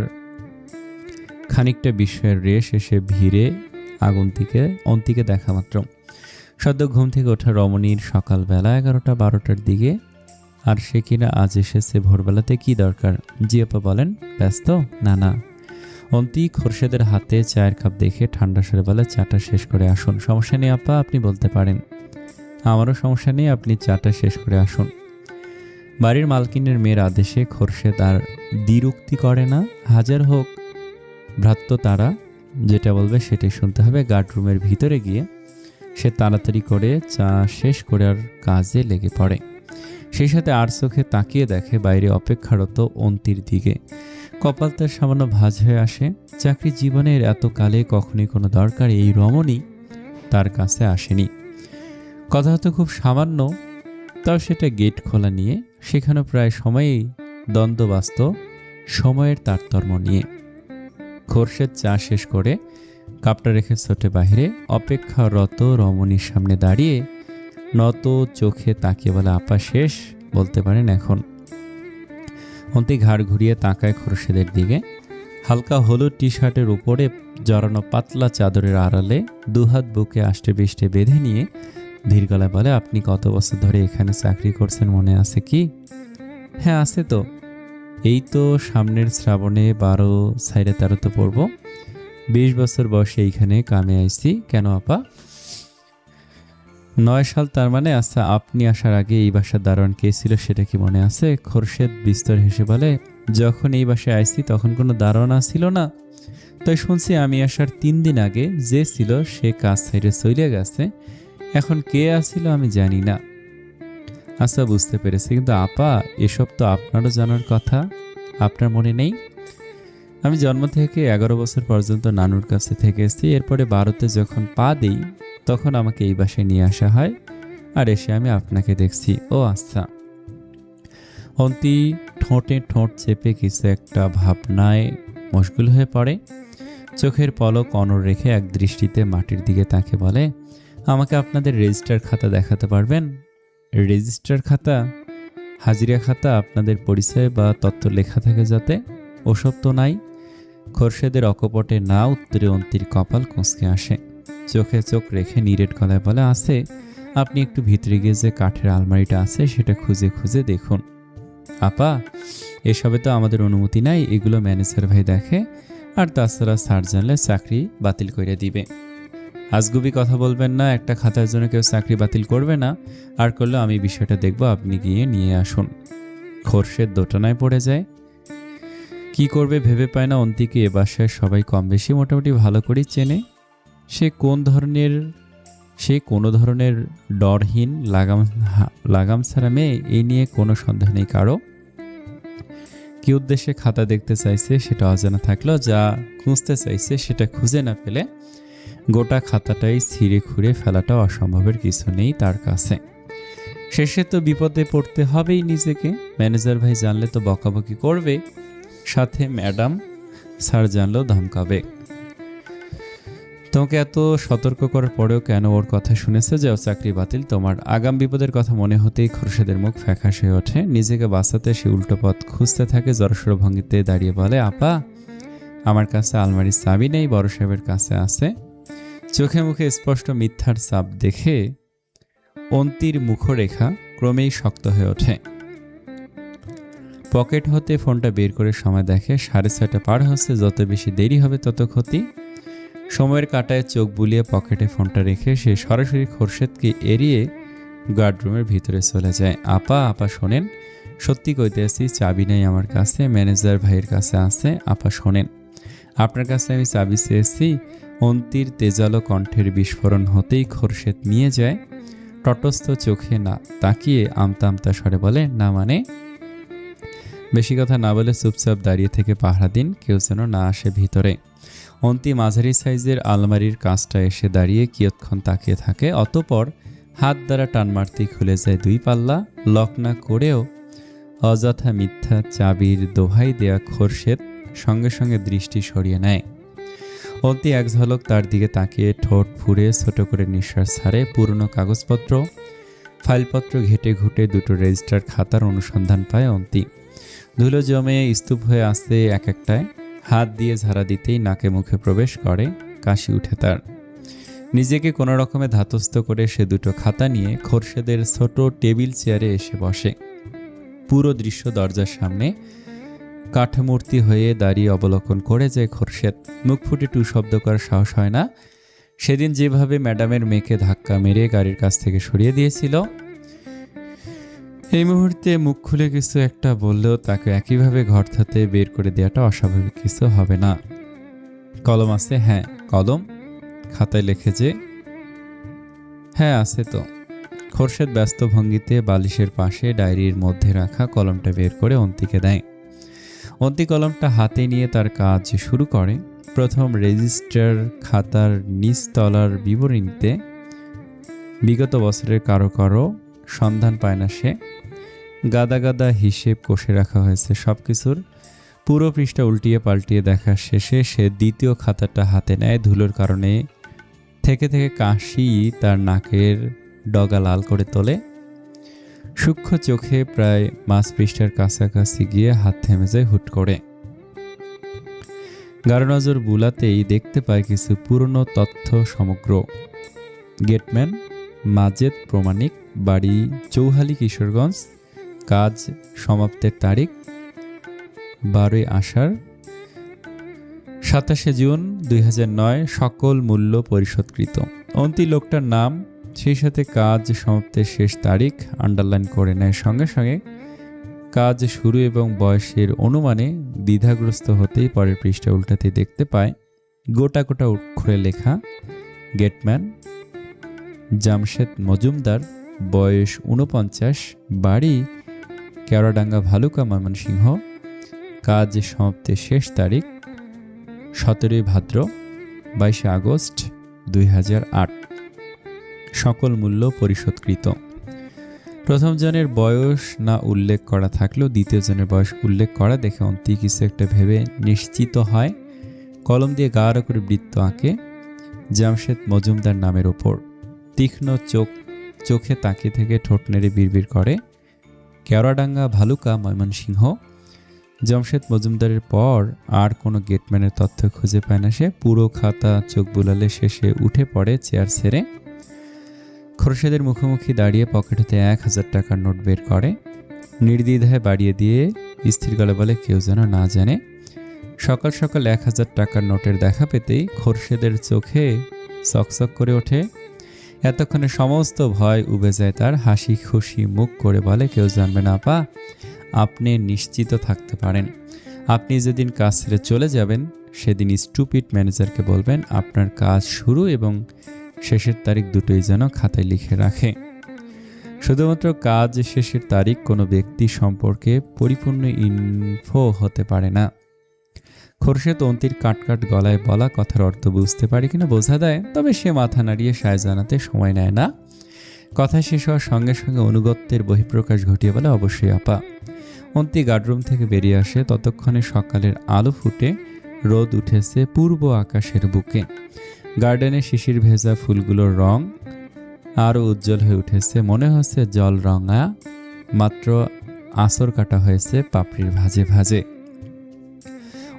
খানিকটা বিস্ময়ের রেশ এসে ভিড়ে অন্তিকে দেখা মাত্র। সদ্য ঘুম থেকে ওঠা রমণীর সকালবেলা 11টা-12টার দিকে, আর সে কিনা আজ এসেছে ভোরবেলাতে। কি দরকার? জি আপা বলেন। ব্যস্ত? না না। অন্তি খোরশেদের হাতে চায়ের কাপ দেখে ঠান্ডা স্বরে বলে, চাটা শেষ করে আসুন। সমস্যা নেই আপা, আপনি বলতে পারেন। আমারও সমস্যা নেই, আপনি চাটা শেষ করে আসুন। বাড়ির মালকিনের মেয়ের আদেশে খোরশেদ আর দ্বিরুক্তি করে না। হাজার হোক ভ্রাত্য, তারা যেটা বলবে সেটাই শুনতে হবে। গার্ড রুমের ভিতরে গিয়ে সে তাড়াতাড়ি করে চা শেষ করে আর কাজে লেগে পড়ে। সেই সাথে আর চোখে তাকিয়ে দেখে বাইরে অপেক্ষারত অন্তির দিকে। কপাল তার সামান্য ভাঁজ হয়ে আসে। চাকরি জীবনের এতকালে কখনই কোনো দরকার এই রমণী তার কাছে আসেনি। কথা হতো খুব সামান্য, তাও সেটা গেট খোলা নিয়ে। সেখানে প্রায় সময়েই দ্বন্দ্ববাস্ত সময়ের তারতম্য নিয়ে। খোরশেদ চা শেষ করে কাপটা রেখে ছোটে বাহিরে অপেক্ষারত রমণীর সামনে দাঁড়িয়ে নত চোখে তাকিয়ে বলে, আপা শেষ? বলতে পারেন এখন। অন্তি ঘাড় ঘুরিয়ে তাকায় খোরশেদের দিকে। হালকা হলুদ টি শার্টের উপরে জড়ানো পাতলা চাদরের আড়ালে দুহাত বুকে আষ্টে বিষ্টে বেঁধে নিয়ে ধীর গলায় বলে, আপনি কত বছর ধরে এখানে চাকরি করছেন মনে আছে কি? হ্যাঁ আছে তো, এই তো সামনের শ্রাবণে 12/13 পড়ব। 20 বছর বয়সে এইখানে কামে আইছি। কেন আপা? 9 সাল। তার মানে? আচ্ছা, আপনি আসার আগে এই বাসার দারোয়ান কে ছিল সেটা কি মনে আছে? খোরশেদ বিস্তর হেসে বলে, যখন এই বাসায় আইছি তখন কোনো দারোয়ান ছিল না। তাই শুনছি আমি আসার 3 দিন আগে যে ছিল সে কাজ সাইডে চলে গেছে। এখন কে আসছিল আমি জানি না। আচ্ছা, বুঝতে পেরেছি, কিন্তু আপা এসব তো আপনারও জানার কথা, আপনার মনে নেই? আমি জন্ম থেকে 11 বছর পর্যন্ত নানুর কাছে থেকে এসেছি। এরপরে 12তে যখন পা দিই তখন আমাকে এই বাসায় নিয়ে আসা হয়, আর এসে আমি আপনাকে দেখছি। ও আচ্ছা। অন্তি ঠোঁটে ঠোঁট চেপে কিছু একটা ভাবনায় মশগুল হয়ে পড়ে। চোখের পলক অনড় রেখে এক দৃষ্টিতে মাটির দিকে তাকে বলে, আমাকে আপনাদের রেজিস্টার খাতা দেখাতে পারবেন? রেজিস্টার খাতা? হাজিরা খাতা? আপনাদের পরিচয় বা তথ্য লেখা থাকে যাতে? ওসব তো নাই। খোরশেদের অকপটে না উত্তরে অন্তির কপাল কুঁচকে আসে। চোখে চোখ রেখে নিরেট গলায় বলে, আছে। আপনি একটু ভিতরে গিয়ে যে কাঠের আলমারিটা আছে সেটা খুঁজে খুঁজে দেখুন। আপা, এসবে তো আমাদের অনুমতি নাই, এগুলো ম্যানেজার ভাই দেখে, আর তাছাড়া স্যার জানলে চাকরি বাতিল করে দিবে। আজগুবি কথা বলবেন না, একটা খাতার জন্য কেউ চাকরি বাতিল করবে না, আর করলে আমি বিষয়টা দেখব, আপনি গিয়ে নিয়ে আসুন। খোরশেদ দোটানায় পড়ে যায়। কি করবে ভেবে পায় না। অন্তিকে এ বাসায় সবাই কম বেশি মোটামুটি ভালো করেই চেনে। সে কোনো ধরনের ডরহীন লাগাম ছাড়া মেয়ে, এই নিয়ে কোনো সন্দেহ নেই কারো। কি উদ্দেশ্যে খাতা দেখতে চাইছে সেটা অজানা থাকলেও যা খুঁজতে চাইছে সেটা খুঁজে না পেলে গোটা খাতাটাই ছিঁড়ে খুঁড়ে ফেলাটা অসম্ভবের কিছু নেই তার কাছে। শেষে তো বিপদে পড়তে হবেই নিজেকে। ম্যানেজার ভাই জানলে তো বকাবকি করবে, সাথে ম্যাডাম স্যার জানলেও ধমকাবে। তোমাকে এত সতর্ক করার পরেও কেন ওর কথা শুনেছে যে ও চাকরি বাতিল? তোমার আগাম বিপদের কথা মনে হতেই খোরশেদের মুখ ফ্যাকাশ হয়ে ওঠে। নিজেকে বাঁচাতে সে উল্টো পথ খুঁজতে থাকে। জড়সড় ভঙ্গিতে দাঁড়িয়ে বলে, আপা, আমার কাছে আলমারির চাবি নেই, বড় সাহেবের কাছে আছে। চোখে মুখে স্পষ্ট মিথ্যার চাপ দেখে অন্তির মুখরেখা ক্রমেই শক্ত হয়ে ওঠে। পকেট হতে ফোনটা বের করে সময় দেখে 6:30 পার হচ্ছে। যত বেশি দেরি হবে তত ক্ষতি। সময়ের কাঁটায় চোখ বুলিয়ে পকেটে ফোনটা রেখে সে সরাসরি খোরশেদকে এড়িয়ে গার্ডরুমের ভিতরে চলে যায়। আপা শোনেন, সত্যি কইতে আসি, চাবি নেই আমার কাছে, ম্যানেজার ভাইয়ের কাছে আছে। আপা শোনেন, আপনার কাছে আমি চাবি চেয়েছি। অন্তির তেজালো কণ্ঠের বিস্ফোরণ হতেই খোরশেদ নিয়ে যায়। তটস্থ চোখে না তাকিয়ে আমতা আমতা স্বরে বলে, না মানে? বেশি কথা না বলে চুপচাপ দাঁড়িয়ে থেকে পাহারা দিন, কেউ যেন না আসে ভিতরে। অন্তি মাঝারি সাইজের আলমারির কাজটা এসে দাঁড়িয়ে কিয়ৎক্ষণ তাকিয়ে থাকে। অতঃপর হাত দ্বারা টান মারতেই খুলে যায় 2 পাল্লা। লক না করেও অযথা মিথ্যা চাবির দোহাই দেয়া খোরশেদ সঙ্গে সঙ্গে দৃষ্টি সরিয়ে নেয়। অন্তি এক ঝলক তার দিকে তাকিয়ে ঠোঁট ফুঁড়ে ছোট করে নিঃশ্বাস ছাড়ে। পুরনো কাগজপত্র, ফাইলপত্র ঘেটে ঘুটে 2টো রেজিস্টার খাতার অনুসন্ধান পায় অন্তি। ধুলো জমে স্তূপ হয়ে আসতে এক একটায় হাত দিয়ে ঝাড়া দিতেই নাকে মুখে প্রবেশ করে। কাশি উঠে তার। নিজেকে কোনো রকমে ধাতস্থ করে সে 2টো খাতা নিয়ে খোরশেদের ছোট টেবিল চেয়ারে এসে বসে। পুরো দৃশ্য দরজার সামনে কাঠমূর্তি হয়ে দাঁড়িয়ে অবলোকন করে যায় খোরশেদ। মুখ ফুটে টু শব্দ করার সাহস হয় না। সেদিন যেভাবে ম্যাডামের মেয়েকে ধাক্কা মেরে গাড়ির কাছ থেকে সরিয়ে দিয়েছিল, এই মুহূর্তে মুখ খুলে কিছু একটা বললেও তাকে একইভাবে ঘর থেকে বের করে দেওয়াটা অস্বাভাবিক কিছু হবে না। কলম আছে? হ্যাঁ। কলম? খাতায় লেখে যে? হ্যাঁ আছে তো। খোরশেদ ব্যস্ত ভঙ্গিতে বালিশের পাশে ডায়েরির মধ্যে রাখা কলমটা বের করে অন্তিকে দেয়। অন্তি কলমটা হাতে নিয়ে তার কাজ শুরু করে। প্রথম রেজিস্টার খাতার নিচতলার বিবরণীতে বিগত বছরের কারো কারো সন্ধান পায় না সে। গাদা গাদা হিসেব কষে রাখা হয়েছে সবকিছুর। পুরো পৃষ্ঠা উল্টিয়ে পাল্টিয়ে দেখা শেষে সে দ্বিতীয় খাতাটা হাতে নেয়। ধুলোর কারণে থেকে থেকে কাশি তার নাকের ডগা লাল করে তোলে। সূক্ষ্ম চোখে প্রায় 5 পৃষ্ঠার কাছাকাছি গিয়ে হাত থেমে যায় হুট করে। গাঢ় নজর বুলাতেই দেখতে পায় কিছু পুরনো তথ্য সমগ্র। গেটম্যান মাজেদ প্রমাণিক, বাড়ি চৌহালি, কিশোরগঞ্জ। কাজ সমাপ্তের তারিখ 12 আষাঢ় 27 জুন 2009। সকল মূল্য পরিশোধকৃত। অন্তি লোকটার নাম, সেই সাথে কাজ সমাপ্তের শেষ তারিখ আন্ডারলাইন করে নেয়। সঙ্গে সঙ্গে কাজ শুরু এবং বয়সের অনুমানে দ্বিধাগ্রস্ত হতেই পরের পৃষ্ঠা উল্টাতে দেখতে পায় গোটা গোটা অক্ষরে লেখা, গেটম্যান জামশেদ মজুমদার, বয়স 49, বাড়ি কেওড়াডাঙ্গা, ভালুকা, ময়মনসিংহ। কাজ সমাপ্তির শেষ তারিখ 17 ভাদ্র, 22 আগস্ট 2008। সকল মূল্য পরিশোধকৃত। প্রথম জনের বয়স না উল্লেখ করা থাকলেও দ্বিতীয় জনের বয়স উল্লেখ করা দেখে অন্তি কিছু একটা ভেবে নিশ্চিত হয়। কলম দিয়ে গাঢ় করে বৃত্ত আঁকে জামশেদ মজুমদার নামের ওপর। তীক্ষ্ণ চোখে তাকিয়ে থেকে ঠোঁট নেড়ে বিড়বিড় করে, কেওড়াডাঙ্গা, ভালুকা, ময়মনসিংহ। জামশেদ মজুমদারের পর আর কোনো গেটম্যানের তথ্য খুঁজে পায় না সে। পুরো খাতা চোখ বুলালে শেষে উঠে পড়ে চেয়ার ছেড়ে। খোরশেদের মুখোমুখি দাঁড়িয়ে পকেট হতে 1000 টাকার নোট বের করে, নির্দ্বিধায় বাড়িয়ে দিয়ে স্থির গলায় বলে, কেউ যেন না জানে। সকাল সকাল 1000 টাকার নোটের দেখা পেতেই খোরশেদের চোখে চকচক করে ওঠে। এতক্ষণে সমস্ত ভয় উবে যায় তার। হাসি খুশি মুখ করে বলে, কেউ জানবে না আপা, আপনি নিশ্চিত থাকতে পারেন। আপনি যেদিন কাজ ছেড়ে চলে যাবেন সেদিন স্টুপিড ম্যানেজারকে বলবেন আপনার কাজ শুরু এবং শেষের তারিখ দুটোই যেন খাতায় লিখে রাখে। শুধুমাত্র কাজ শেষের তারিখ কোনো ব্যক্তি সম্পর্কে পরিপূর্ণ ইনফো হতে পারে না। খোরশেদ অন্তির কাটকাট গলায় বলা কথার অর্থ বুঝতে পারে কিনা বোঝা দেয়, তবে সে মাথা নাড়িয়ে সায় জানাতে সময় নেয় না। কথা শেষ হওয়ার সঙ্গে সঙ্গে অনুগত্যের বহিঃপ্রকাশ ঘটিয়ে বলে, অবশ্যই আপা। অন্তি গার্ডরুম থেকে বেরিয়ে আসে। ততক্ষণে সকালের আলো ফুটে রোদ উঠেছে পূর্ব আকাশের বুকে। গার্ডেনে শিশির ভেজা ফুলগুলোর রং আরও উজ্জ্বল হয়ে উঠেছে। মনে হচ্ছে জল রঙা, মাত্র আঁচড় কাটা হয়েছে পাপড়ির ভাজে ভাজে।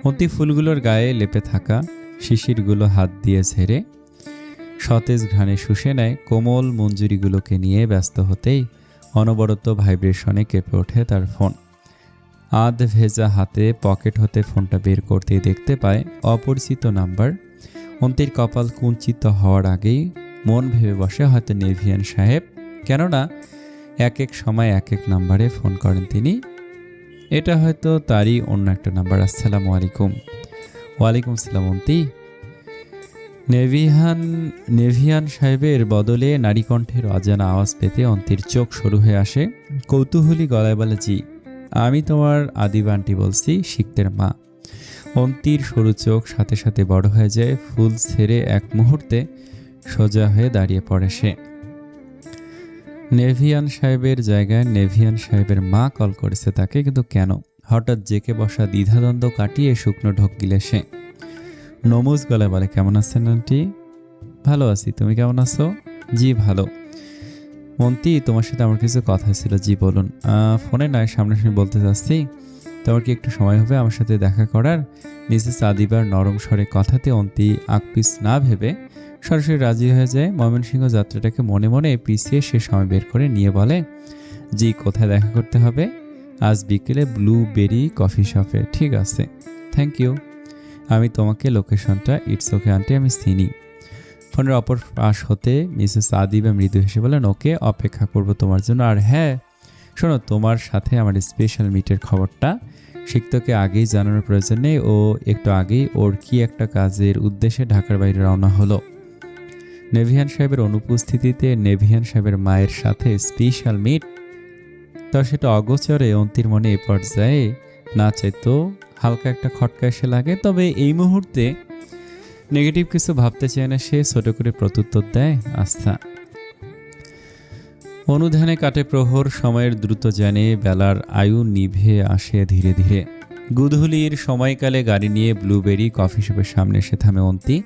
অন্তি ফুলগুলোর গায়ে লেপে থাকা শিশিরগুলো হাত দিয়ে ঝেড়ে সতেজ ঘ্রাণে শুষে নেয়। কোমল মঞ্জুরিগুলোকে নিয়ে ব্যস্ত হতেই অনবরত ভাইব্রেশনে কেঁপে ওঠে তার ফোন। আধ ভেজা হাতে পকেট হতে ফোনটা বের করতেই দেখতে পায় অপরিচিত নাম্বার। অন্তির কপাল কুঞ্চিত হওয়ার আগেই মন ভেবে বসে, হয়তো নেভিয়ান সাহেব, কেননা এক এক সময় এক এক নাম্বারে ফোন করেন তিনি। এটা হয়তো তারই অন্য একটা নাম্বার। আসসালামু আলাইকুম। ওয়ালাইকুম আসসালাম। অন্তি, নেভিয়ান সাহেবের বদলে নারী কণ্ঠের অজানা আওয়াজ পেতে অন্তির চোখ শুরু হয়ে আসে। কৌতূহলী গলায় বলে, জি, আমি তোমার আদিবা আন্টি বলছি, শিখতের মা। অন্তির সরু চোখ সাথে সাথে বড় হয়ে যায়। ফুল ছেড়ে এক মুহূর্তে সোজা হয়ে দাঁড়িয়ে পড়ে সে। নেভিয়ান সাহেবের জায়গায় নেভিয়ান সাহেবের মা কল করেছে তাকে, কিন্তু কেন? হঠাৎ জেকে বসা দ্বিধাদ্বন্দ্ব কাটিয়ে শুকনো ঢোক গিলে সে। নমুজ গলায় বলে, কেমন আছেন আন্টি? ভালো আছি, তুমি কেমন আছো? জি ভালো। মন্তি, তোমার সাথে আমার কিছু কথা ছিল। জি বলুন। ফোনে নয়, সামনাসামনি বলতে চাচ্ছি। তোমার কি একটু সময় হবে আমার সাথে দেখা করার? মিসেস আদিবার নরম স্বরে কথাতে অন্তি আকপিস না ভেবে সরাসরি রাজি হয়ে যায়। ময়মনসিংহ যাত্রাটাকে মনে মনে পিছিয়ে সে সময় বের করে নিয়ে বলে, জি, কোথায় দেখা করতে হবে? আজ বিকেলে ব্লুবেরি কফি শপে। ঠিক আছে, থ্যাংক ইউ। আমি তোমাকে লোকেশনটা, ইটস ওকে আন্টি, আমি চিনি। ফোনের অপর পাশ হতে মিসেস আদিবা মৃদু হেসে বলেন, ওকে, অপেক্ষা করব তোমার জন্য। আর হ্যাঁ শোনো, তোমার সাথে আমার স্পেশাল মিটের খবরটা শিক্ষককে আগেই জানানোর প্রয়োজন নেই। ও একটু আগেই ওর কি একটা কাজের উদ্দেশ্যে ঢাকার বাইরে রওনা হলো। নেভিয়ান সাহেবের অনুপস্থিতিতে নেভিয়ান সাহেবের মায়ের সাথে স্পেশাল মিট, তা সেটা অগোচরে অন্তির মনে এ পর্যায়ে না চাইতো হালকা একটা খটকা এসে লাগে। তবে এই মুহূর্তে নেগেটিভ কিছু ভাবতে চায় না সে। ছোট করে প্রত্যুত্তর দেয়, আস্থা। অনুধানে কাটে প্রহর। সময়ের দ্রুত জানে বেলার আয়ু নিভে আসে ধীরে ধীরে। গুধূলির সময়কালে গাড়ি নিয়ে ব্লুবেরি কফি শপের সামনে এসে থামে অন্তি।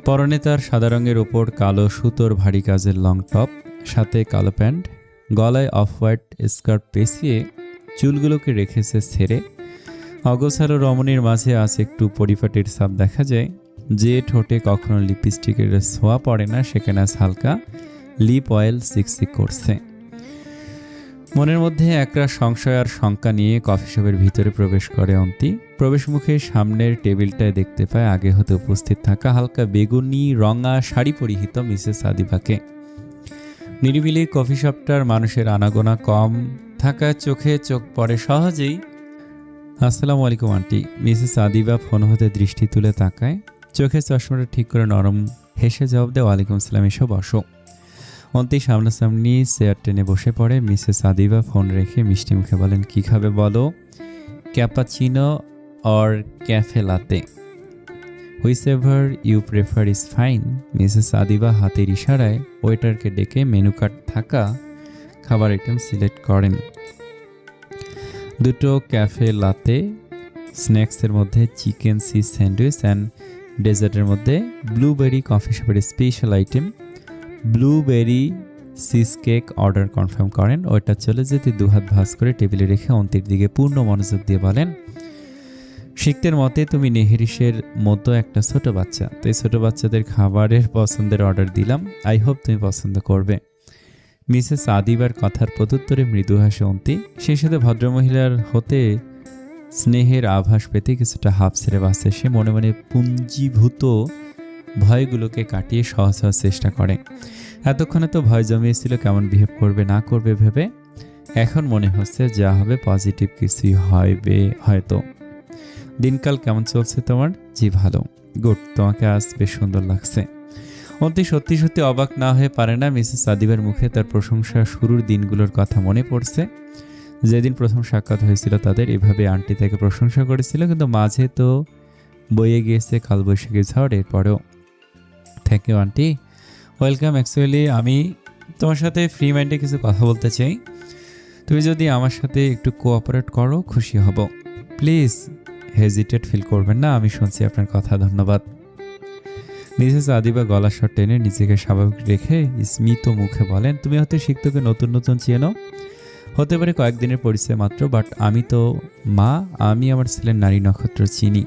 পরনে তার সাদা রঙের ওপর কালো সুতোর ভারী কাজের লং টপ, সাথে কালো প্যান্ট, গলায় অফ হোয়াইট স্কার্ট পেঁচিয়ে চুলগুলোকে রেখেছে ছেড়ে। অগোছালো রমণীর মাঝে আছে একটু পরিপাটির ছাপ দেখা যায়। যে ঠোঁটে কখনো লিপস্টিকের ছোঁয়া পড়ে না সেখানে হালকা লিপ অয়েল সিকসিক করছে। মনের মধ্যে একরা সংশয় আর শঙ্কা নিয়ে কফি শপের ভিতরে প্রবেশ করে অন্তি। প্রবেশ মুখে সামনের টেবিলটায় দেখতে পায় আগে হতে উপস্থিত থাকা হালকা বেগুনি রঙা শাড়ি পরিহিত মিসেস আদিবাকে। নিরিবিলি কফি শপটার মানুষের আনাগোনা কম থাকা চোখে চোখ পড়ে সহজেই। আসসালামু আলাইকুম আন্টি। মিসেস আদিবা ফোন হতে দৃষ্টি তুলে তাকায়, চোখে চশমাটা ঠিক করে নরম হেসে জবাব দেয়, ওয়ালাইকুম সালাম, এসো বসো। অন্তি সামনাসামনি চেয়ার টেনে বসে পড়ে। মিসেস আদিবা ফোন রেখে মিষ্টি মুখে বলেন, কি খাবে বলো? Cappuccino or cafe latte? Whichever you prefer is fine. Mrs Adiba হাতের ইশারায় ওয়েটারকে ডেকে মেনু কার্ড থাকা খাবার আইটেম সিলেক্ট করেন। দুটো ক্যাফে লাতে, স্ন্যাক্সের মধ্যে চিকেন চিজ স্যান্ডউইচ অ্যান্ড ডেজার্টের মধ্যে ব্লুবেরি কফি শপের special item blueberry cheese cake order confirm করেন। ওইটা চলে যেতে দুহাত ভাঁজ করে টেবিলে রেখে অন্তির দিকে পূর্ণ মনোযোগ দিয়ে বলেন, শিখতের মতে তুমি নেহেরিসের মতো একটা ছোট বাচ্চা, তো এই ছোট বাচ্চাদের খাবারের পছন্দের অর্ডার দিলাম, আই হোপ তুমি পছন্দ করবে। মিসেস আদিবার কথার প্রত্যুত্তরে মৃদু হাসে অন্তি। সেই সাথে ভদ্রমহিলার হতে স্নেহের আভাস পেতে কিছুটা হাফ ছেড়ে বাঁচে। সে মনে মনে পুঞ্জীভূত ভয়গুলোকে কাটিয়ে সহজ হওয়ার চেষ্টা করে। এতক্ষণে তো ভয় জমিয়েছিল কেমন বিহেভ করবে না করবে ভেবে, এখন মনে হচ্ছে যা হবে পজিটিভ কিছুই হবে হয়তো। দিনকাল কেমন চলছে তোমার? জি ভালো। গুড, তোমাকে আজ বেশ সুন্দর লাগছে। অন্তি সত্যি সত্যি অবাক না হয়ে পারে না। মিসেস আদিবার মুখে তার প্রশংসা শুরুর দিনগুলোর কথা মনে পড়ছে, যেদিন প্রথম সাক্ষাৎ হয়েছিল তাদের। এভাবে আন্টি তাকে প্রশংসা করেছিল, কিন্তু মাঝে তো বয়ে গিয়েছে কালবৈশাখী ঝড়। এরপরেও thank you aunty. Welcome. Actually আমি তোমার সাথে ফ্রি মাইন্ডে কিছু কথা বলতে চাই। তুমি যদি আমার সাথে একটু কোঅপারেট করো খুশি হব। প্লিজ হেজিটেট ফিল করবেন না, আমি শুনছি আপনার কথা। ধন্যবাদ। মিসেস আদিবা গলা স্বর টেনে নিজেকে স্বাভাবিক রেখে স্মিত মুখে বলেন, তুমি হয়তো শিক্ষককে নতুন নতুন চেনো, হতে পারে কয়েকদিনের পরিচয় মাত্র, বাট আমি তো মা, আমি আমার ছেলের নারী নক্ষত্র চিনি।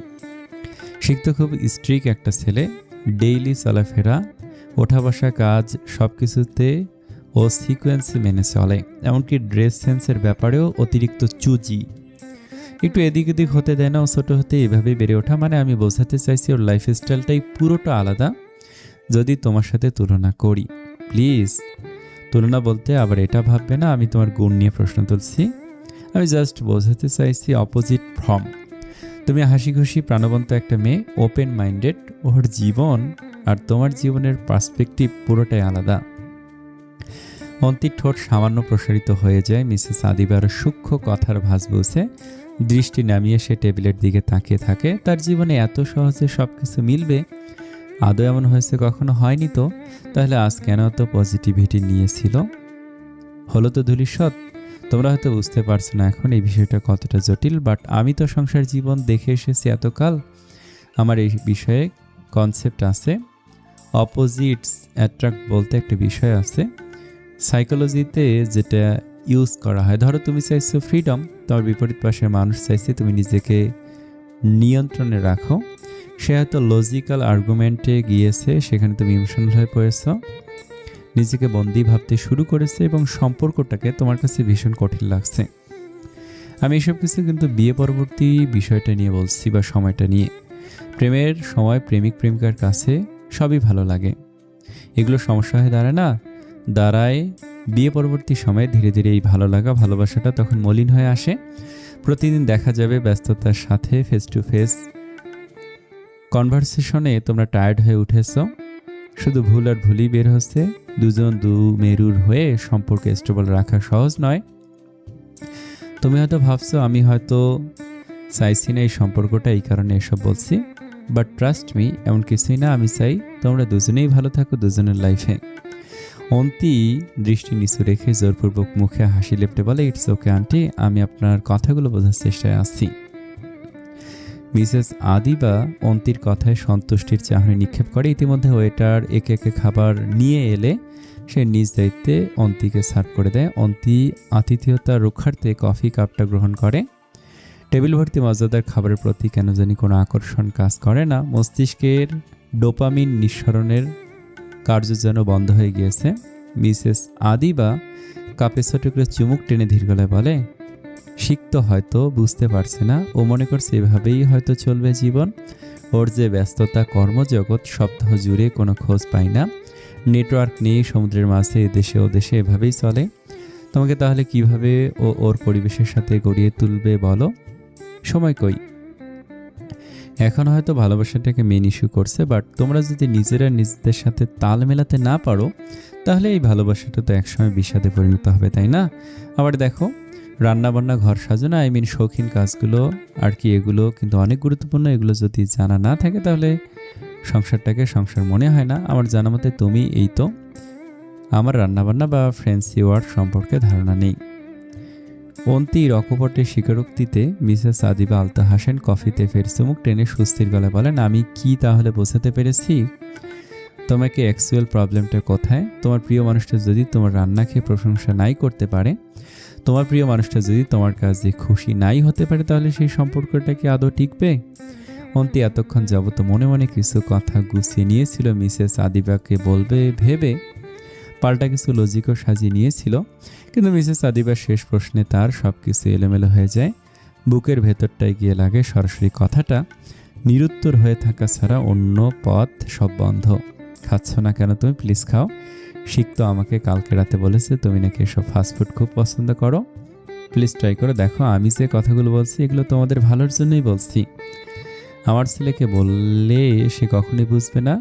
শিক্ত খুব স্ট্রিক একটা ছেলে, ডেইলি চলাফেরা, ওঠা বসা, কাজ সব কিছুতে ও সিকোয়েন্সে মেনে চলে। এমনকি ড্রেস সেন্সের ব্যাপারেও অতিরিক্ত চুজি, একটু এদিক ওদিক হতে দেয় না। ও ছোটো হতে এভাবেই বেড়ে ওঠা। মানে আমি বোঝাতে চাইছি ওর লাইফস্টাইলটাই পুরোটা আলাদা যদি তোমার সাথে তুলনা করি। প্লিজ তুলনা বলতে আবার এটা ভাববে না আমি তোমার গুণ নিয়ে প্রশ্ন তুলছি। আমি জাস্ট বোঝাতে চাইছি অপোজিট ফ্রম। তুমি হাসি খুশি প্রাণবন্ত একটা মেয়ে, ওপেন মাইন্ডেড। ওর জীবন আর তোমার জীবনের পার্সপেক্টিভ পুরোটাই আলাদা। অন্তির ঠোঁট সামান্য প্রসারিত হয়ে যায়। মিসেস আদিবার সূক্ষ্ম কথার ভাঁজ বুঝে দৃষ্টি নামিয়ে সে টেবিলের দিকে তাকিয়ে থাকে। তার জীবনে এত সহজে সব কিছু মিলবে আদৌ এমন হয়েছে কখনো? হয়নি তো। তাহলে আজ কেন এত পজিটিভিটি নিয়েছিল? হলো তো ধূলিসাৎ। তোমরা হয়তো বুঝতে পারছো না এখন এই বিষয়টা কতটা জটিল, বাট আমি তো সংসার জীবন দেখে এসেছি এতকাল। আমার এই বিষয়ে কনসেপ্ট আছে। অপোজিটস অ্যাট্রাক্ট বলতে একটা বিষয় আছে সাইকোলজিতে, যেটা ইউজ করা হয়। ধরো তুমি চাইছো ফ্রিডম, তোমার বিপরীত পাশের মানুষ চাইছে তুমি নিজেকে নিয়ন্ত্রণে রাখো। সে হয়তো লজিক্যাল আর্গুমেন্টে গিয়েছে, সেখানে তুমি ইমোশনাল হয়ে পড়েছ, নিজেকে বন্দী ভাবতে শুরু করেছে এবং সম্পর্কটাকে তোমার কাছে ভীষণ কঠিন লাগছে। আমি এসব কিছু কিন্তু বিয়ে পরবর্তী বিষয়টা নিয়ে বলছি বা সময়টা নিয়ে। প্রেমের সময় প্রেমিক প্রেমিকার কাছে সবই ভালো লাগে, এগুলো সমস্যা হয়ে দাঁড়ায় বিয়ে পরবর্তী সময়ে ধীরে ধীরে এই ভালো লাগা ভালোবাসাটা তখন মলিন হয়ে আসে। প্রতিদিন দেখা যাবে ব্যস্ততার সাথে ফেস টু ফেস কনভারসেশনে তোমরা টায়ার্ড হয়ে উঠেছ, শুধু ভুল আর ভুলই বের হচ্ছে। দুজন দু মেরুর হয়ে সম্পর্কে স্টেবল রাখা সহজ নয়। তুমি হয়তো ভাবছো আমি হয়তো চাইছি না এই সম্পর্কটা, এই কারণে এসব বলছি, বাট ট্রাস্ট মি, এমন কিছুই না। আমি চাই তোমরা দুজনেই ভালো থাকো দুজনের লাইফে। অন্তি দৃষ্টি নিচু রেখে জোরপূর্বক মুখে হাসি লেপটে বলে, ইটস ওকে আন্টি, আমি আপনার কথাগুলো বোঝার চেষ্টায় আছি। মিসেস আদিবা অন্তির কথায় সন্তুষ্টির চাহনি নিক্ষেপ করে। ইতিমধ্যে ওয়েটার একে একে খাবার নিয়ে এলে সে নিজ দায়িত্বে অন্তিকে সার্ভ করে দেয়। অন্তি আতিথেয়তা রক্ষার্থে কফি কাপটা গ্রহণ করে। টেবিল ভর্তি মজাদার খাবারের প্রতি কেন জানি কোনো আকর্ষণ কাজ করে না। মস্তিষ্কের ডোপামিন নিঃসরণের কার্য যেন বন্ধ হয়ে গিয়েছে। মিসেস আদিবা কাপে ছোট করে চুমুক টেনে ধীর গলায় বলে, শিখতো হয়তো বুঝতে পারছে না, ও মনে করছে এভাবেই হয়তো চলবে জীবন। ওর যে ব্যস্ততা, কর্মজগৎ, সপ্তাহ জুড়ে কোনো খোঁজ পাই না, নেটওয়ার্ক নেই সমুদ্রের মাঝে, এদেশে ও দেশে এভাবেই চলে। তোমাকে তাহলে কিভাবে ও ওর পরিবেশের সাথে গড়িয়ে তুলবে বলো? সময় কই? এখন হয়তো ভালোবাসাটাকে মেন ইস্যু করছে, বাট তোমরা যদি নিজেরা নিজেদের সাথে তাল মেলাতে না পারো তাহলে এই ভালোবাসাটা তো একসময় বিষাদে পরিণত হবে, তাই না? আবার দেখো, রান্নাবান্না, ঘর সাজানো, শৌখিন কাজগুলো আর কি, এগুলো কিন্তু অনেক গুরুত্বপূর্ণ। এগুলো যদি জানা না থাকে তাহলে সংসারটাকে সংসার মনে হয় না। আমার জানা মতে তুমি এই তো। আমার রান্নাবান্না বা ফ্যান্সি ওয়ার্ড সম্পর্কে ধারণা নেই। অন্তির অকপটে স্বীকারোক্তিতে মিসেস আদিবা আলতা হাসেন কফিতে ফের চুমুক টেনে সুস্থির গলায় বলেন, আমি কি তাহলে বোঝাতে পেরেছি? তোমাকে অ্যাকচুয়াল প্রবলেমটা কোথায়? তোমার প্রিয় মানুষটা যদি তোমার রান্না খেয়ে প্রশংসা নাই করতে পারে, তোমার প্রিয় মানুষটা যদি তোমার কাজে খুশি নাই হতে পারে, তাহলে সেই সম্পর্কটা কি আদৌ টিকবে? অন্তি এতক্ষণ যাবত মনে মনে কিছু কথা গুছিয়ে নিয়েছিল মিসেস আদিবাকে বলবে ভেবে, পাল্টা কিছু লজিকও সাজিয়ে নিয়েছিল। কিন্তু মিসেস আদিবার শেষ প্রশ্নে তার সব কিছু এলোমেলো হয়ে যায়। বুকের ভেতরটায় গিয়ে লাগে সরাসরি কথাটা নিরুত্তর হয়ে থাকা ছাড়া অন্য পথ সব বন্ধ। খাচ্ছ না কেন তুমি? প্লিজ খাও। শিখতো আমাকে কালকে রাতে বলেছে তুমি নাকি এসব ফাস্টফুড খুব পছন্দ করো। প্লিজ ট্রাই করে দেখো, আমি যে কথাগুলো বলছি এগুলো তোমাদের ভালোর জন্যই বলছি। আমার ছেলেকে বললে সে কখনোই বুঝবে না।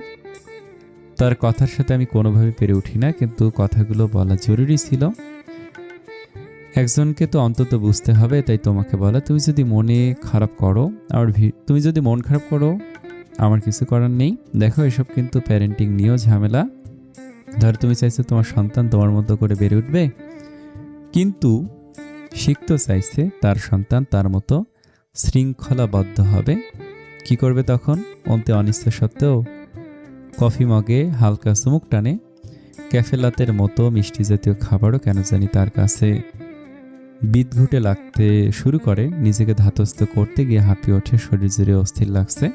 তার কথার সাথে আমি কোনোভাবে পেরে উঠি না, কিন্তু কথাগুলো বলা জরুরি ছিল। একজনকে তো অন্তত বুঝতে হবে, তাই তোমাকে বলা। তুমি যদি মন খারাপ করো আমার কিছু করার নেই। দেখো, এসব কিন্তু প্যারেন্টিং নিয়েও ঝামেলা। ধর তুমি চাইছো তোমার সন্তান তোমার মতো করে বেড়ে উঠবে, কিন্তু শিখতে চাইছে তার সন্তান তার মতো শৃঙ্খলাবদ্ধ হবে। কি করবে তখন? অন্তে অনিচ্ছা সত্ত্বেও কফি মগে হালকা চুমুক টানে। ক্যাফে লাতের মতো মিষ্টি জাতীয় খাবারও কেন জানি তার কাছে বিদঘুটে লাগতে শুরু করে। নিজেকে ধাতস্থ করতে গিয়ে হাঁপিয়ে ওঠে, শরীর জুড়ে অস্থির লাগছে।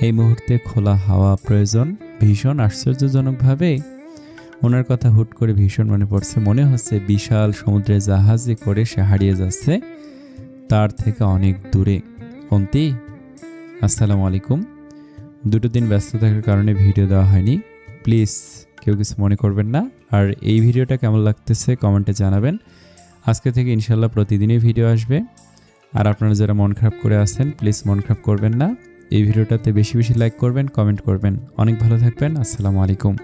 এই মুহূর্তে খোলা হাওয়া প্রয়োজন। ভীষণ আশ্চর্যজনকভাবে ওনার কথা হুট করে ভীষণ মনে পড়ছে। মনে হচ্ছে বিশাল সমুদ্রে জাহাজে করে সে হারিয়ে যাচ্ছে তার থেকে অনেক দূরে। অন্তি, আসসালামু আলাইকুম। 2 দিন ব্যস্ত থাকার কারণে ভিডিও দেওয়া হয়নি, প্লিজ কেউ কিছু মনে করবেন না। আর এই ভিডিওটা কেমন লাগতেছে কমেন্টে জানাবেন। আজকে থেকে ইনশাল্লাহ প্রতিদিনই ভিডিও আসবে। আর আপনারা যারা মন খারাপ করে আছেন, প্লিজ মন খারাপ করবেন না। এই ভিডিওটাতে বেশি বেশি লাইক করবেন, কমেন্ট করবেন। অনেক ভালো থাকবেন। আসসালামু আলাইকুম।